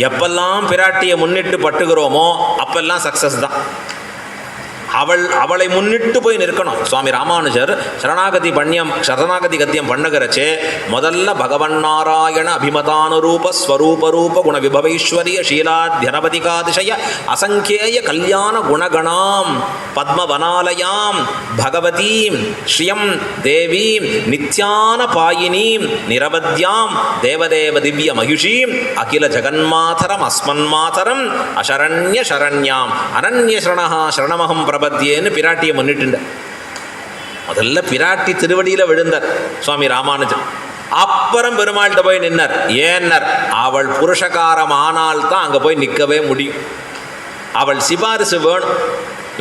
எப்பெல்லாம் பிராட்டியை முன்னிட்டு பட்டுகிறோமோ அப்பெல்லாம் சக்ஸஸ் தான். அவளை முன்னிட்டு போய் நிற்கணும். சுவாமி ராமானுஜர் சரணாகதி கத்தியம் பண்ணுகிறச்சே முதல்ல பகவன் நாராயண அபிமதானுரூப ஸ்வரூபரூப குண விபவைஸ்வரிய ஷீலாத்யனபதிகாதிசய அசங்கேய கல்யாண குணகணாம் பத்மவனாலயாம் பகவதீம் ஸ்ரீயம் தேவீம் நித்யான பாயினீம் நிரவத்யாம் தேவதேவ திவ்ய மகிஷீம் அகில ஜகன்மாதரம் அஸ்மன்மாதரம் அசரண்ய சரண்யாம் அனன்ய சரணஹா சரணமகம் பிரபத்தியேன்னு பிராட்டியை முன்னிட்டு முதல்ல பிராட்டி திருவடியில் விழுந்தார் சுவாமி ராமானுஜன். அப்புறம் பெருமாள்கிட்ட போய் நின்னார். ஏன்னர், அவள் புருஷகாரம் ஆனால்தான் அங்கே போய் நிற்கவே முடியும். அவள் சிபாரிசு வேணும்.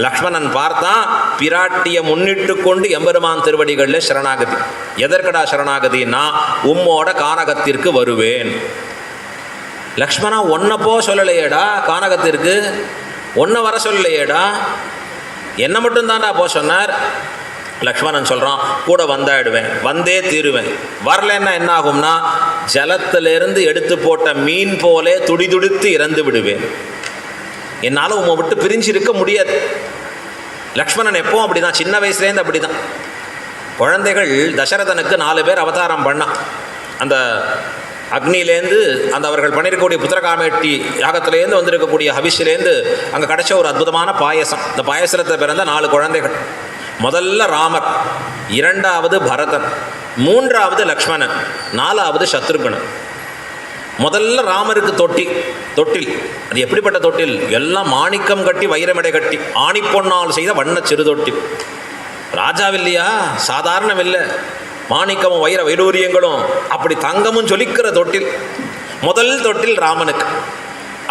லக்ஷ்மணன் பார்த்தா பிராட்டியை முன்னிட்டு கொண்டு எம்பெருமான் திருவடிகளில் சரணாகதி. எதற்கடா சரணாகதினா, உம்மோட கானகத்திற்கு வருவேன். லக்ஷ்மணா ஒன்றை போ சொல்லலையேடா, கானகத்திற்கு ஒன்றை வர சொல்லலையேடா, என்ன மட்டும்தான்டா போ சொன்னார். லக்ஷ்மணன் சொல்கிறான், கூட வந்தாயிடுவேன், வந்தே தீருவேன். வரலன்னா என்ன ஆகும்னா, ஜலத்திலிருந்து எடுத்து போட்ட மீன் போலே துடிதுடித்து இறந்து விடுவேன். என்னால் உம்மை விட்டு பிரிஞ்சு இருக்க முடியாது. லக்ஷ்மணன் எப்பவும் அப்படி தான், சின்ன வயசுலேருந்து அப்படி தான். குழந்தைகள் தசரதனுக்கு 4 பேர் அவதாரம் பண்ணான். அந்த அக்னியிலேருந்து, அந்த அவர்கள் பண்ணியிருக்கக்கூடிய புத்திரகாமேட்டி யாகத்திலேருந்து வந்திருக்கக்கூடிய ஹவிஷிலேருந்து அங்கே கிடைச்ச ஒரு அற்புதமான பாயசம். இந்த பாயசத்தை பிறந்த 4 குழந்தைகள். முதல்ல ராமர், 2வது பரதன், 3வது லக்ஷ்மணன், 4வது சத்ருகனன். முதல்ல ராமருக்கு தொட்டில். அது எப்படிப்பட்ட தொட்டில்? எல்லாம் மாணிக்கம் கட்டி வைரமடை கட்டி ஆணிப்பொன்னால் செய்த வண்ண சிறு தொட்டில். ராஜாவில்லையா, சாதாரணம் இல்லை, மாணிக்கமும் வைர வைடூரியங்களும் அப்படி தங்கமும் ஜொலிக்கிற தொட்டில். முதல் தொட்டில் ராமனுக்கு,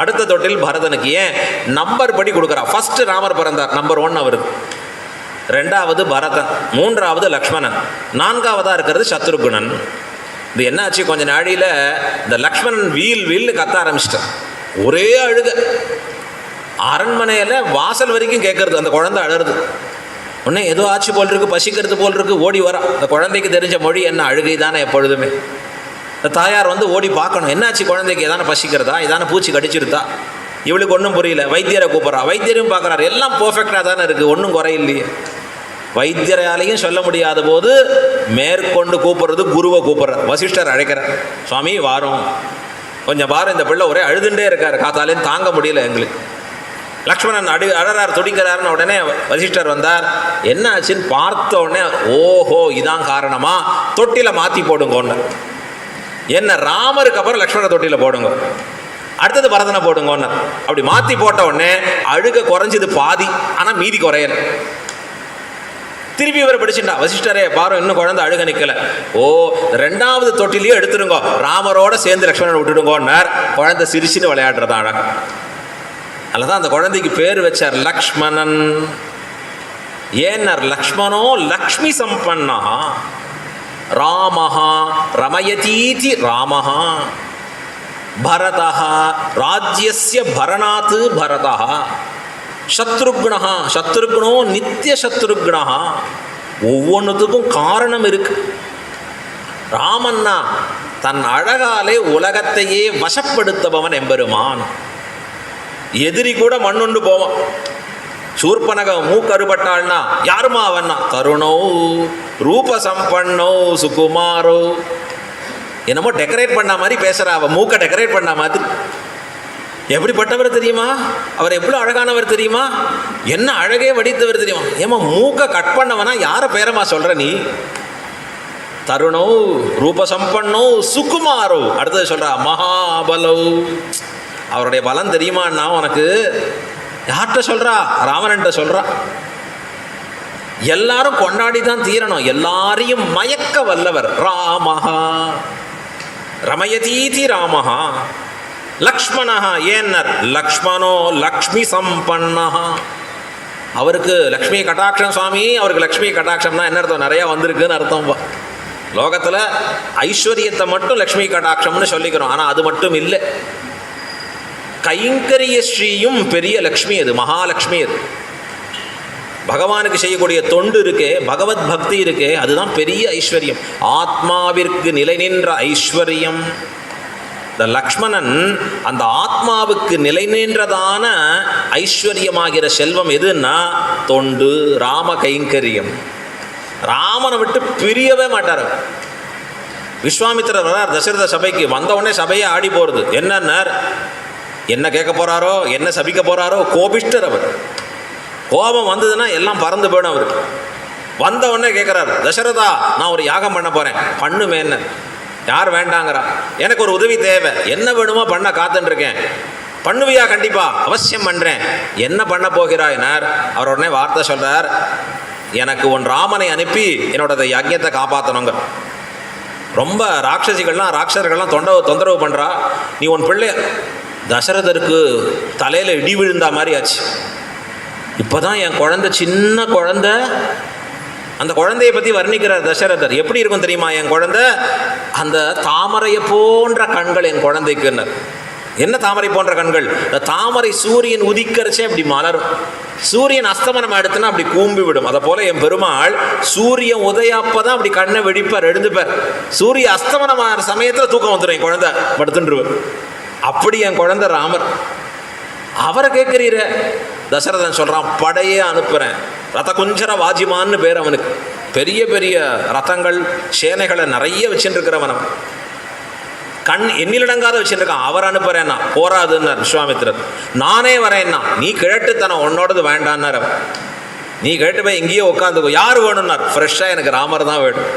அடுத்த தொட்டில் பரதனுக்கு. ஏன் நம்பர் படி கொடுக்குறா. ஃபர்ஸ்ட் ராமர் பிறந்தார், நம்பர் 1 அவருக்கு, 2வது பரதன், 3வது லக்ஷ்மணன், 4வதாக இருக்கிறது சத்ருகுணன். இது என்னாச்சு, கொஞ்ச நாடியில் இந்த லக்ஷ்மணன் வீல் கத்த ஆரம்பிச்சிட்டார். ஒரே அழுக, அரண்மனையில் வாசல் வரைக்கும் கேட்கறது, அந்த குழந்தை அழுறது. உடனே ஏதோ ஆச்சு போல் இருக்கு, பசிக்கிறது போல் இருக்கு, ஓடி வரா. இந்த குழந்தைக்கு தெரிஞ்ச மொழி என்ன, அழுகை தானே எப்பொழுதுமே. இந்த தாயார் வந்து ஓடி பார்க்கணும், என்னாச்சு குழந்தைக்கு, எதான பசிக்கிறதா, எதான பூச்சி கடிச்சிருத்தா. இவளுக்கு ஒன்றும் புரியல. வைத்தியரை கூப்பிட்றா, வைத்தியரையும் பார்க்குறாரு, எல்லாம் பர்ஃபெக்டாக தானே இருக்குது, ஒன்றும் குறையில்லையே. வைத்தியராலையும் சொல்ல முடியாத போது மேற்கொண்டு கூப்பிட்றது குருவை கூப்பிட்றார். வசிஷ்டர் அழைக்கிறார், சுவாமி வாரம் கொஞ்சம் பாரு, இந்த பிள்ளை ஒரே அழுதுண்டே இருக்கார், காத்தாலேன்னு தாங்க முடியல எங்களுக்கு. லக்ஷ்மணன் அழறார், துடிக்கிறாருன்னு உடனே வசிஷ்டர் வந்தார். என்ன ஆச்சுன்னு பார்த்த உடனே, ஓஹோ இதான் காரணமா, தொட்டில மாற்றி போடுங்கன்னு. என்ன ராமருக்கு அப்புறம் லக்ஷ்மண தொட்டில போடுங்க, அடுத்தது பரதனை போடுங்கன்னு. அப்படி மாற்றி போட்ட உடனே அழுக குறைஞ்சது பாதி, ஆனால் மீதி குறையல. திருப்பி இவரை பிடிச்சிட்டா, வசிஷ்டரே பாரு இன்னும் குழந்தை அழுக நிற்கல. ஓ ரெண்டாவது தொட்டிலையும் எடுத்துருங்கோ, ராமரோட சேர்ந்து லக்ஷ்மணனை விட்டுடுங்கன்னார். குழந்தை சிரிச்சுன்னு விளையாடுறதா அழகா. அதுதான் அந்த குழந்தைக்கு பேர் வச்சார் லக்ஷ்மணன். ஏன்னர் லக்ஷ்மணோ லக்ஷ்மி சம்பன்னா ராமஹா ரமயதீதி ராமஹா பரதஹா ராஜ்யஸ்ய பரணாத் பரதஹா சத்ருக்னஹா சத்ருக்னோ நித்திய சத்ருக்னஹா. ஒவ்வொன்றுத்துக்கும் காரணம் இருக்கு. ராமன்னா தன் அழகாலே உலகத்தையே வசப்படுத்தபவன் எம்பெருமான். எதிரி கூட மண்ணுண்டு போவான். சூர்பனக மூக்கறுபட்டாள்னா யாருமா அவன்னா, தருணோ ரூபசம்பன்னோ சுகுமாரோ. என்னமோ டெக்கரேட் பண்ண மாதிரி பேசுறா, அவன் மூக்க டெக்கரேட் பண்ண மாதிரி. எப்படிப்பட்டவர் தெரியுமா, அவர் எவ்வளோ அழகானவர் தெரியுமா, என்ன அழகே வடித்தவர் தெரியுமா. ஏமா மூக்க கட் பண்ணவனா யார பேரமா சொல்ற நீ. தருணோ ரூபசம்பன்னோ சுகுமாரோ. அடுத்தது சொல்றா மகாபலோ. அவருடைய பலம் தெரியுமான்னா உனக்கு. யார்கிட்ட சொல்றா, ராவணன்ட்ட சொல்றா. எல்லாரும் கொண்டாடி தான் தீரணும், எல்லாரையும் மயக்க வல்லவர் ராமஹா ரமயதீதி ராமஹா லக்ஷ்மணஹா. ஏன்னர் லக்ஷ்மணோ லக்ஷ்மி சம்பன்னஹா. அவருக்கு லக்ஷ்மி கட்டாட்சம் சுவாமி. அவருக்கு லக்ஷ்மி கட்டாட்சம்னா என்ன அர்த்தம், நிறையா வந்திருக்குன்னு அர்த்தம். லோகத்தில் ஐஸ்வர்யத்தை மட்டும் லக்ஷ்மி கட்டாட்சம்னு சொல்லிக்கிறோம், ஆனால் அது மட்டும் இல்லை. கைங்கரிய ஸ்ரீயும் பெரிய லக்ஷ்மி, அது மகாலட்சுமி. அது பகவானுக்கு செய்யக்கூடிய தொண்டு இருக்கே, பகவத் பக்தி இருக்கே, அதுதான் பெரிய ஐஸ்வர்யம். ஆத்மாவிற்கு நிலை நின்ற ஐஸ்வர்யம். இந்த லக்ஷ்மணன் அந்த ஆத்மாவுக்கு நிலை நின்றதான ஐஸ்வர்யமாகிற செல்வம் எதுன்னா தொண்டு, ராம கைங்கரியம். ராமனை விட்டு பிரியவே மாட்டார். விஸ்வாமித்திரர் வரார் தசரத சபைக்கு. வந்த உடனே சபையை ஆடி போகிறது. என்னன்னார், என்ன கேட்க போகிறாரோ, என்ன சபிக்க போகிறாரோ, கோபிஷ்டர் அவர். கோபம் வந்ததுன்னா எல்லாம் பறந்து போயிடும் அவருக்கு. வந்த உடனே கேட்குறாரு, தசரதா நான் ஒரு யாகம் பண்ண போகிறேன், பண்ணுமேன்னு. யார் வேண்டாங்கிறா, எனக்கு ஒரு உதவி தேவை, என்ன வேணுமோ பண்ண காத்துருக்கேன், பண்ணுவியா? கண்டிப்பா அவசியம் பண்ணுறேன். என்ன பண்ண போகிறாயினார். அவர் உடனே வார்த்தை சொல்கிறார், எனக்கு உன் ராமனை அனுப்பி என்னோட யஜ்யத்தை காப்பாற்றணுங்க. ரொம்ப ராட்சர்கள்லாம் தொந்தரவு பண்ணுறா. நீ உன் பிள்ளை தசரதருக்கு தலையில் இடி விழுந்தா மாதிரி ஆச்சு. இப்போ தான் என் குழந்தை, சின்ன குழந்தை, அந்த குழந்தையை பற்றி வர்ணிக்கிறார் தசரதர். எப்படி இருக்கும் தெரியுமா என் குழந்தை, அந்த தாமரையை போன்ற கண்கள் என் குழந்தைக்குன்னு. என்ன தாமரை போன்ற கண்கள், இந்த தாமரை சூரியன் உதிக்கிறச்சே அப்படி மலரும், சூரியன் அஸ்தமனம் எடுத்துன்னா அப்படி கூம்பி விடும். அதை போல என் பெருமாள் சூரியன் உதயப்பதான் அப்படி கண்ணை வெடிப்பார், எழுந்துப்பார். சூரிய அஸ்தமனமான சமயத்தில் தூக்கம் வந்துடும், என் குழந்தை படுத்துருவர். அப்படி என் குழந்தை ராமர். அவரை கேட்குறீர. தசரதன் சொல்கிறான், படையே அனுப்புகிறேன், ரத குஞ்சர வாஜிமான்னு பேர் அவனுக்கு. பெரிய பெரிய ரதங்கள் சேனைகளை நிறைய வச்சுருக்கிறவன் அவன். கண் எண்ணிலடங்காத வச்சுருக்கான். அவர் அனுப்புகிறேன்னா போராதுன்னார் விஸ்வாமித்திரர். நானே வரேன்னா, நீ கிழட்டுத்தனம் உன்னோடது வேண்டான்னார் அவர். நீ கேட்டு போய் எங்கேயோ உட்காந்துக்கோ. யார் வேணும்னார், ஃப்ரெஷ்ஷாக எனக்கு ராமர் தான் வேணும்.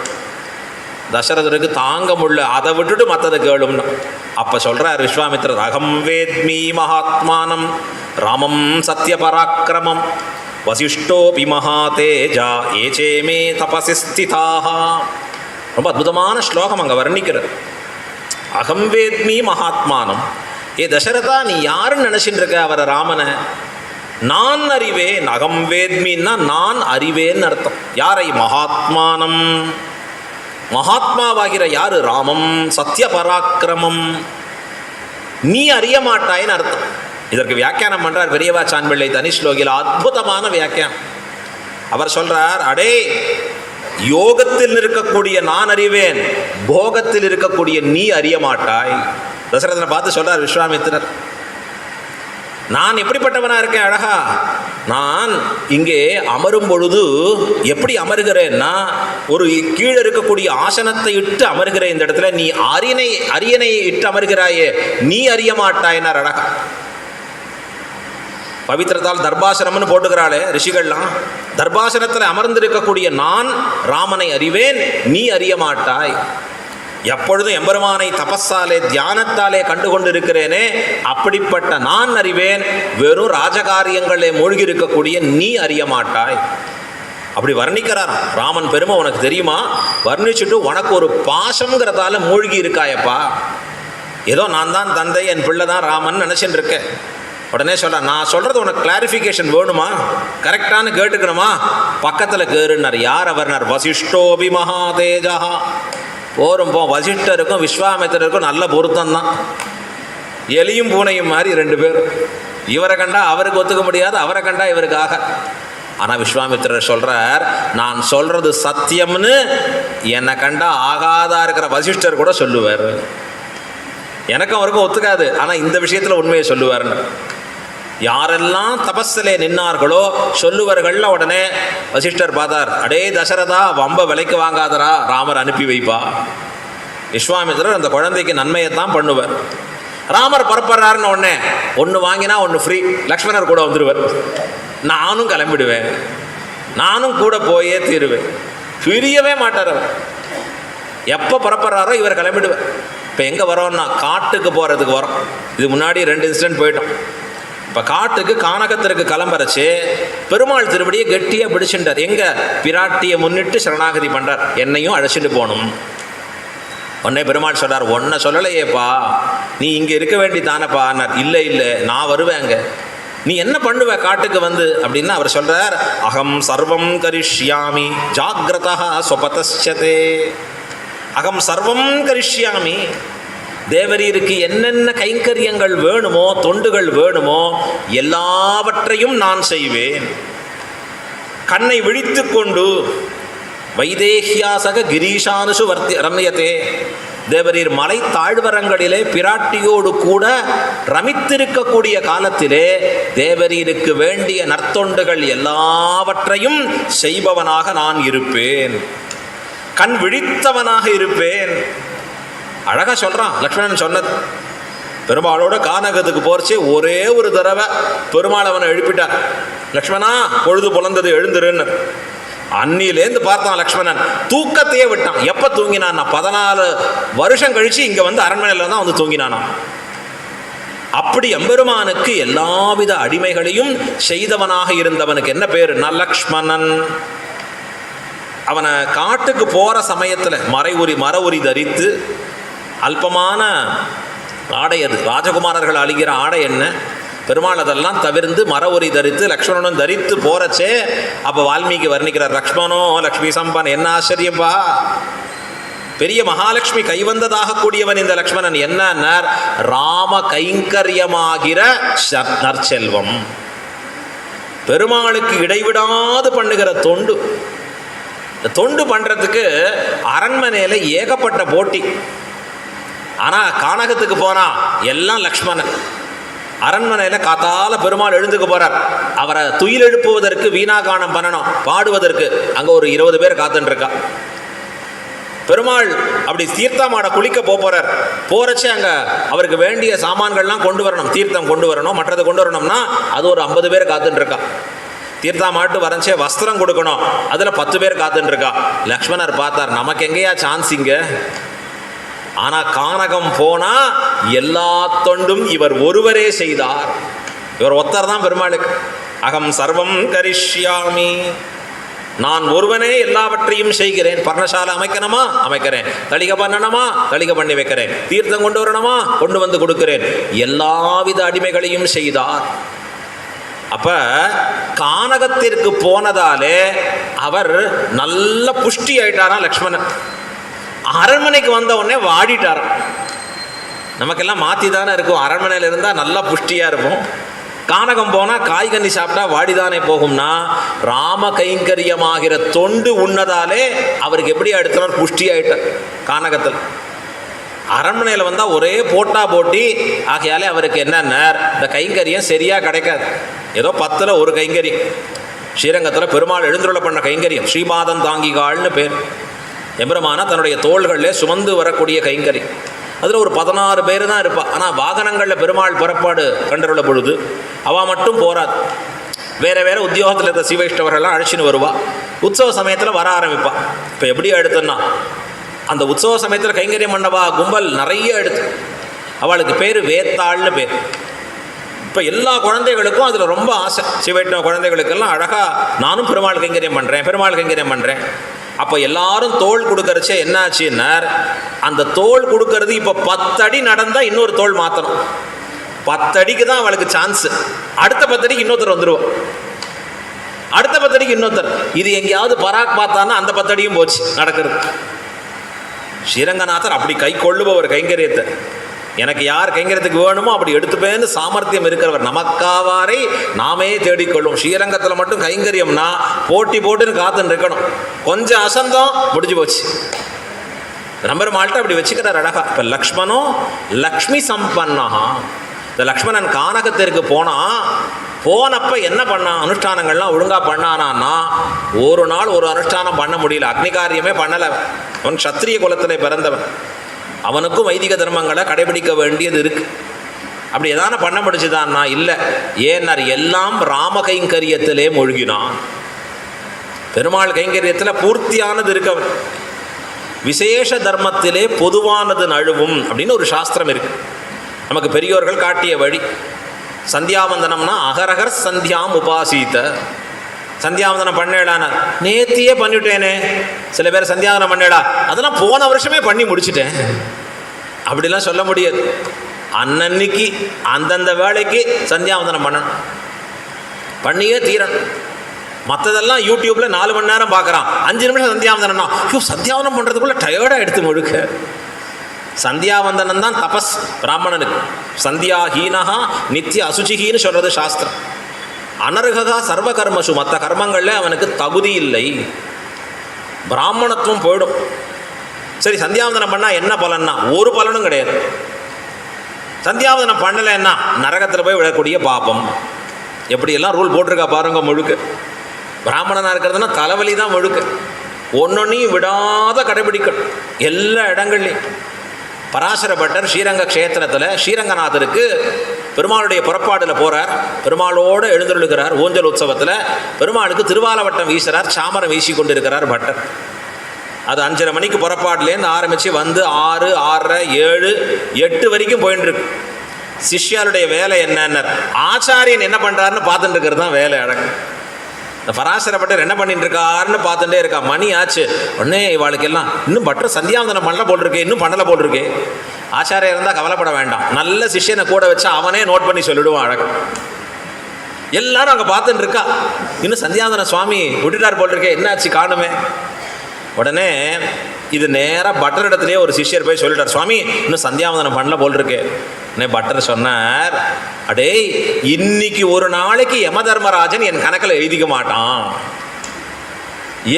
தசரதருக்கு தாங்க முடியல, அதை விட்டுட்டு மற்றதை கேளும்னா. அப்போ சொல்கிறார் விஸ்வாமித்திரர், அகம் வேத்மி மகாத்மானம் ராமம் சத்ய பராக்கிரமம் வசிஷ்டோபி மகாதேஜா ஏச்சேமே தபசி ஸ்திதாக. ரொம்ப அற்புதமான ஸ்லோகம் அங்கே வர்ணிக்கிறார். அகம் வேத்மி மகாத்மானம். ஏ தசரதா, நீ யாருன்னு நினச்சிட்டு இருக்க அவரை ராமனை? நான் அறிவேன். அகம் வேத்மின்னா நான் அறிவேன்னு அர்த்தம். யாரை? மகாத்மானம். மகாத்மாவாகிற யாரு? ராமம் சத்ய பராக்கிரமம். நீ அறிய மாட்டாயின்னு அர்த்தம். இதற்கு வியாக்கியானம் பண்றார் பெரியவா சான்பிள்ளை தனிஸ்லோகியில். அற்புதமான வியாக்கியானம். அவர் சொல்றார், அடே யோகத்தில் இருக்கக்கூடிய நான் அறிவேன், போகத்தில் இருக்கக்கூடிய நீ அறிய மாட்டாய். தசரதனை பார்த்து சொல்றார் விஸ்வாமித்திரர், நான் எப்படிப்பட்டவனா இருக்கேன் அழகா. நான் இங்கே அமரும் பொழுது எப்படி அமருகிறேன்னா, ஒரு கீழே இருக்கக்கூடிய ஆசனத்தை இட்டு அமருகிறேன். இந்த இடத்துல நீ அரியணை இட்டு அமர்கிறாயே, நீ அறிய மாட்டாயினார் அழகா. பவித்திரத்தால் தர்பாசனம்னு போட்டுக்கிறாளே ரிஷிகள்லாம், தர்பாசனத்தில் அமர்ந்திருக்கக்கூடிய நான் ராமனை அறிவேன், நீ அறிய மாட்டாய். எப்பொழுதும் எம்பெருமானை தபஸாலே தியானத்தாலே கண்டு கொண்டு இருக்கிறேனே, அப்படிப்பட்ட நான் அறிவேன், வெறும் ராஜகாரியங்களே மூழ்கி இருக்கக்கூடிய நீ அறிய மாட்டாய். அப்படி வர்ணிக்கிறாராம். ராமன் பெருமை உனக்கு தெரியுமா? வர்ணிச்சுட்டு உனக்கு ஒரு பாசங்கிறதால மூழ்கி இருக்காயப்பா. ஏதோ நான் தான் தந்தை, என் பிள்ளை தான் ராமன் நினச்சின்னு இருக்கேன். உடனே சொல்ல, நான் சொல்கிறது உனக்கு கிளாரிஃபிகேஷன் வேணுமா, கரெக்டானு கேட்டுக்கணுமா, பக்கத்தில் கேருன்னார். யார் அவர்னார்? வசிஷ்டோபி மகாதேஜா. போரும் போ, வசிஷ்டருக்கும் விஸ்வாமித்திரருக்கும் நல்ல பொருத்தம் தான். எலியும் பூனையும் மாதிரி 2 பேர். இவரை கண்டா அவருக்கு ஒத்துக்க முடியாது, அவரை கண்டா இவருக்காக. ஆனால் விஸ்வாமித்திரர் சொல்கிறார், நான் சொல்கிறது சத்தியம்னு என்னை கண்டா ஆகாதா இருக்கிற வசிஷ்டர் கூட சொல்லுவார். எனக்கும் அவருக்கும் ஒத்துக்காது, ஆனால் இந்த விஷயத்தில் உண்மையை சொல்லுவார்னு. யாரெல்லாம் தபஸிலே நின்னார்களோ சொல்லுவார்கள்ல. உடனே வசிஷ்டர் பார்த்தார், அடே தசரதா, வம்ப விலைக்கு வாங்காதரா, ராமர் அனுப்பி வைப்பா. விஸ்வாமித்திரர் அந்த குழந்தைக்கு நன்மையைத்தான் பண்ணுவார். ராமர் புறப்படுறாருன்னு உடனே ஒன்று வாங்கினா ஒன்று ஃப்ரீ, லக்ஷ்மணர் கூட வந்துடுவார். நானும் கிளம்பிடுவேன், நானும் கூட போயே தீருவேன். பிரியவே மாட்டார் அவர். எப்போ புறப்படுறாரோ இவர் கிளம்பிடுவேன். இப்போ எங்கே வரோன்னா காட்டுக்கு போகிறதுக்கு வரோம். இது முன்னாடி 2 இன்சிடென்ட் போயிட்டோம். இப்போ காட்டுக்கு கானகத்திற்கு கிளம்புறச்சு பெருமாள் திருவடியை கெட்டியாக பிடிச்சுட்டார். எங்கே? பிராட்டியை முன்னிட்டு சரணாகதி பண்ணுறார், என்னையும் அழைச்சிட்டு போகணும். உடனே பெருமாள் சொல்கிறார், ஒன்றை சொல்லலையேப்பா, நீ இங்கே இருக்க வேண்டி தானேப்பான்னார். இல்லை இல்லை, நான் வருவேங்க. நீ என்ன பண்ணுவ காட்டுக்கு வந்து அப்படின்னா அவர் சொல்கிறார், அகம் சர்வம் கரிஷ்யாமி ஜாகிரதா ஸ்வபதஸ்யதே. அகம் சர்வம் கரிஷ்யாமி. தேவரீருக்கு என்னென்ன கைங்கரியங்கள் வேணுமோ, தொண்டுகள் வேணுமோ, எல்லாவற்றையும் நான் செய்வேன். கண்ணை விழித்து கொண்டு வைதேஹியாசக கிரீஷானுசு ரம்யத்தே. தேவரீர் மலை தாழ்வரங்களிலே பிராட்டியோடு கூட ரமித்திருக்கக்கூடிய காலத்திலே தேவரீருக்கு வேண்டிய நற்தொண்டுகள் எல்லாவற்றையும் செய்பவனாக நான் இருப்பேன், கண் விழித்தவனாக இருப்பேன். அழகாக சொல்கிறான் லக்ஷ்மணன் சொன்னது. பெருமாளோட கானகத்துக்கு போகிறச்சே ஒரே ஒரு தடவை பெருமாள் அவனை எழுப்பிட்டார். லக்ஷ்மணா, பொழுது புலந்தது, எழுந்துருன்னு. அன்னிலேருந்து பார்த்தான் லக்ஷ்மணன், தூக்கத்தையே விட்டான். எப்போ தூங்கினான்? 14 வருஷம் கழித்து இங்கே வந்து அரண்மனையில் தான் வந்து தூங்கினானா. அப்படி எம்பெருமானுக்கு எல்லாவித அடிமைகளையும் செய்தவனாக இருந்தவனுக்கு என்ன பேர்? லக்ஷ்மணன். அவனை காட்டுக்கு போகிற சமயத்தில் மர உரி தரித்து, அல்பமான ஆடை, அது ராஜகுமாரர்கள் அழிகிற ஆடை என்ன, பெருமாள் அதெல்லாம் தவிர்த்து மர உரி தரித்து லக்ஷ்மணனும் தரித்து போகிறச்சே அப்போ வால்மீகி வர்ணிக்கிறார், லக்ஷ்மணோ லக்ஷ்மி சம்பன். என்ன ஆச்சரியப்பா, பெரிய மகாலட்சுமி கைவந்ததாக கூடியவன் இந்த லக்ஷ்மணன். என்ன? ராம கைங்கரியமாகிற நற்செல்வம், பெருமாளுக்கு இடைவிடாது பண்ணுகிற தொண்டு. தொண்டு பண்ணுறதுக்கு அரண்மனையில் ஏகப்பட்ட போட்டி. ஆனால் கானகத்துக்கு போனால் எல்லாம் லக்ஷ்மணன். அரண்மனையில் காத்தால பெருமாள் எழுந்துக்கு போகிறார். அவரை துயில் எழுப்புவதற்கு, வீணாகானம் பண்ணணும், பாடுவதற்கு அங்கே ஒரு 20 பேர் காத்துட்டுருக்கா. பெருமாள் அப்படி தீர்த்தமாட குளிக்க போகிறார். போகிறச்சே அங்கே அவருக்கு வேண்டிய சாமான்கள்லாம் கொண்டு வரணும், தீர்த்தம் கொண்டு வரணும், மற்றது கொண்டு வரணும்னா அது ஒரு 50 பேர் காத்துட்டுருக்கா. தீர்த்தாமாட்டு வரஞ்சே வஸ்திரம் கொடுக்கணும், அதில் 10 பேர் காத்துட்டுருக்கா. லக்ஷ்மணர் பார்த்தார், நமக்கு எங்கேயா சான்ஸ் இங்கே. ஆனால் கானகம் போனால் எல்லா தொண்டும் இவர் ஒருவரே செய்தார். இவர் ஒருத்தர் தான் பெருமாளுக்கு. அகம் சர்வம் கரிஷ்யாமி, நான் ஒருவனே எல்லாவற்றையும் செய்கிறேன். பர்ணசாலை அமைக்கணுமா அமைக்கிறேன், தளிகை பண்ணணுமா தளிகை பண்ணி வைக்கிறேன், தீர்த்தம் கொண்டு வரணுமா கொண்டு வந்து கொடுக்கிறேன், எல்லாவித அடிமைகளையும் செய்தார். அப்ப கானகத்திற்கு போனதாலே அவர் நல்ல புஷ்டி ஆயிட்டாரா லக்ஷ்மணன். அரண்மனைக்கு வந்த உடனே வாடிட்டார். நமக்கெல்லாம் மாற்றி தானே இருக்கும். அரண்மனையில் இருந்தால் நல்லா புஷ்டியாக இருக்கும், கானகம் போனால் காய்கனி சாப்பிட்டா வாடிதானே போகும்னா, ராம கைங்கரியமாகிற தொண்டு உண்ணதாலே அவருக்கு எப்படி அடுத்தவர் புஷ்டி ஆயிட்டார் கானகத்தில். அரண்மனையில் வந்தால் ஒரே போட்டி. ஆகையாலே அவருக்கு என்னென்ன இந்த கைங்கரியம் சரியாக கிடைக்காது. ஏதோ 10ல் 1 கைங்கரியம். ஸ்ரீரங்கத்தில் பெருமாள் எழுந்துருள பண்ண கைங்கரியம் ஸ்ரீபாதம் தாங்கிகாள்னு பேர். எம்பெருமானா தன்னுடைய தோள்களில் சுமந்து வரக்கூடிய கைங்கரியம். அதில் ஒரு 16 பேர் தான் இருப்பாள். ஆனால் வாகனங்களில் பெருமாள் புறப்பாடு கண்டருள்ள பொழுது அவள் மட்டும் போராது. வேறு வேறு உத்தியோகத்தில் இருக்கிற சீவைஷ்ணவர்கள்லாம் அழைச்சின்னு வருவாள். உற்சவ சமயத்தில் வர ஆரம்பிப்பாள். இப்போ எப்படி எடுத்தோன்னா, அந்த உற்சவ சமயத்தில் கைங்கரியம் பண்ணவா கும்பல் நிறைய எடுத்து, அவளுக்கு பேர் வேத்தாள்னு பேர். இப்போ எல்லா குழந்தைகளுக்கும் அதில் ரொம்ப ஆசை. சீவைஷ்ணவ குழந்தைகளுக்கெல்லாம் அழகாக நானும் பெருமாள் கைங்கரியம் பண்ணுறேன். அப்போ எல்லாரும் தோள் கொடுக்கறச்சே என்னாச்சுன்னார், அந்த தோள் கொடுக்கறது இப்போ 10 அடி நடந்தால் இன்னொரு தோள் மாற்றணும். 10 அடிக்கு தான் அவளுக்கு சான்ஸு. அடுத்த 10 அடிக்கு இன்னொருத்தர் வந்துடுவோம். அடுத்த 10 அடிக்கு இன்னொருத்தர். இது எங்கேயாவது பராக் பார்த்தான்னா அந்த 10 அடியும் போச்சு நடக்கிறது. ஸ்ரீரங்கநாதர் அப்படி கை கொள்ளுபவர் கைங்கரியத்தை. எனக்கு யார் கைங்கரியத்துக்கு வேணுமோ அப்படி எடுத்துப்பேன்னு சாமர்த்தியம் இருக்கிறவர். நமக்காவாரை நாமே தேடிக்கொள்ளும். ஸ்ரீரங்கத்தில் மட்டும் கைங்கரியம்னா போட்டி போட்டுன்னு காத்துன்னு இருக்கணும். கொஞ்சம் அசந்தம் முடிஞ்சு போச்சு. நம்பர் மால்ட்ட அப்படி வச்சுக்கிறார் அழகா. இப்போ லக்ஷ்மணும் லக்ஷ்மி சம்பன்னா. இந்த லக்ஷ்மணன் கானகத்திற்கு போனப்ப என்ன பண்ணான்? அனுஷ்டானங்கள்லாம் ஒழுங்காக பண்ணானா? ஒரு நாள் ஒரு அனுஷ்டானம் பண்ண முடியல. அக்னிகாரியமே பண்ணலை. அவன் சத்திரிய குலத்தில் பிறந்தவன். அவனுக்கும் வைதிக தர்மங்களை கடைபிடிக்க வேண்டியது இருக்குது. அப்படி எதான பண்ண முடிச்சுதான்னா இல்லை. ஏன்னார், எல்லாம் ராம கைங்கரியத்திலே மூழ்கினான். பெருமாள் கைங்கரியத்தில் பூர்த்தியானது இருக்கவன். விசேஷ தர்மத்திலே பொதுவானது நழுவும் அப்படின்னு ஒரு சாஸ்திரம் இருக்குது. நமக்கு பெரியோர்கள் காட்டிய வழி. சந்தியாவந்தனம்னா அகரகர் சந்தியாம் உபாசீத்த. சந்தியாவந்தனம் பண்ணேடானா, நேத்தியே பண்ணிவிட்டேனே. சில பேர் சந்தியாவந்தனம் பண்ணேடா, அதெல்லாம் போன வருஷமே பண்ணி முடிச்சுட்டேன் அப்படிலாம் சொல்ல முடியாது. அன்னன்னைக்கு அந்தந்த வேலைக்கு சந்தியாவந்தனம் பண்ணணும், பண்ணியே தீரணும். மற்றதெல்லாம் யூடியூப்பில் 4 மணி நேரம் பார்க்குறான், 5 நிமிஷம் சந்தியாவந்தனம்னா சந்தியாவந்தனம் பண்ணுறதுக்குள்ளே டயர்டாக எடுத்து முழுக்க. சந்தியாவந்தனம் தான் தபஸ் பிராமணனுக்கு. சந்தியாஹீனஹா நித்திய அசுச்சிஹின்னு சொல்கிறது சாஸ்திரம். அனர்ஹகா சர்வ கர்மசு, மற்ற கர்மங்களில் அவனுக்கு தகுதி இல்லை, பிராமணத்துவம் போயிடும். சரி, சந்தியாவந்தனம் பண்ணால் என்ன பலன்னா? ஒரு பலனும் கிடையாது. சந்தியாவந்தனம் பண்ணலைன்னா நரகத்தில் போய் விடக்கூடிய பாப்பம். எப்படியெல்லாம் ரூல் போட்டிருக்கா பாருங்க. முழுக்க பிராமணனாக இருக்கிறதுனா தலைவலி தான் முழுக்க. ஒன்னொன்னையும் விடாத கடைபிடிக்கணும் எல்லா இடங்கள்லையும். பராசர பட்டர் ஸ்ரீரங்க க்ஷேத்திரத்தில் ஸ்ரீரங்கநாதருக்கு பெருமாளுடைய புறப்பாடில் போகிறார். பெருமாளோடு எழுந்தருளுகிறார். ஊஞ்சல் உற்சவத்தில் பெருமாளுக்கு திருவாலவட்டம் வீசுகிறார். சாமரம் வீசி கொண்டு இருக்கிறார் பட்டர். அது 5:30 மணிக்கு புறப்பாடுலேருந்து ஆரம்பித்து வந்து 6, 6:30, 7, 8 வரைக்கும் போயின்னு இருக்கு. சிஷ்யாருடைய வேலை என்னன்னு, ஆச்சாரியன் என்ன பண்ணுறாருன்னு பார்த்துட்டு இருக்கிறது தான் வேலை. அழகு இந்த பராசர பட்டர் என்ன பண்ணிட்டு இருக்காருன்னு பார்த்துட்டே இருக்கா. மணி ஆச்சு உடனே இவாளுக்கு எல்லாம் இன்னும் பட்டர் சந்தியாவந்தனம் பண்ணல போட்டிருக்கே, இன்னும் பண்ணலை போட்டிருக்கே. ஆச்சாரியா இருந்தால் கவலைப்பட வேண்டாம், நல்ல சிஷ்யனை கூட வச்சு அவனே நோட் பண்ணி சொல்லிடுவான். அழகு எல்லாரும் அங்கே பார்த்துட்டு இருக்கா. இன்னும் சந்தியாவந்தன சுவாமி விட்டுட்டார் போட்டிருக்கே, என்னாச்சு காணுமே. உடனே இது நேராக பட்டர் இடத்துலேயே ஒரு சிஷ்யர் போய் சொல்லிட்டார், சுவாமி இன்னும் சந்தியாவந்தனம் பண்ணல போட்டிருக்கே. உடனே பட்டர் சொன்னார், அடே இன்னைக்கு ஒரு நாளைக்கு யம தர்மராஜன் என் கணக்கில் எழுதிக்க மாட்டான்.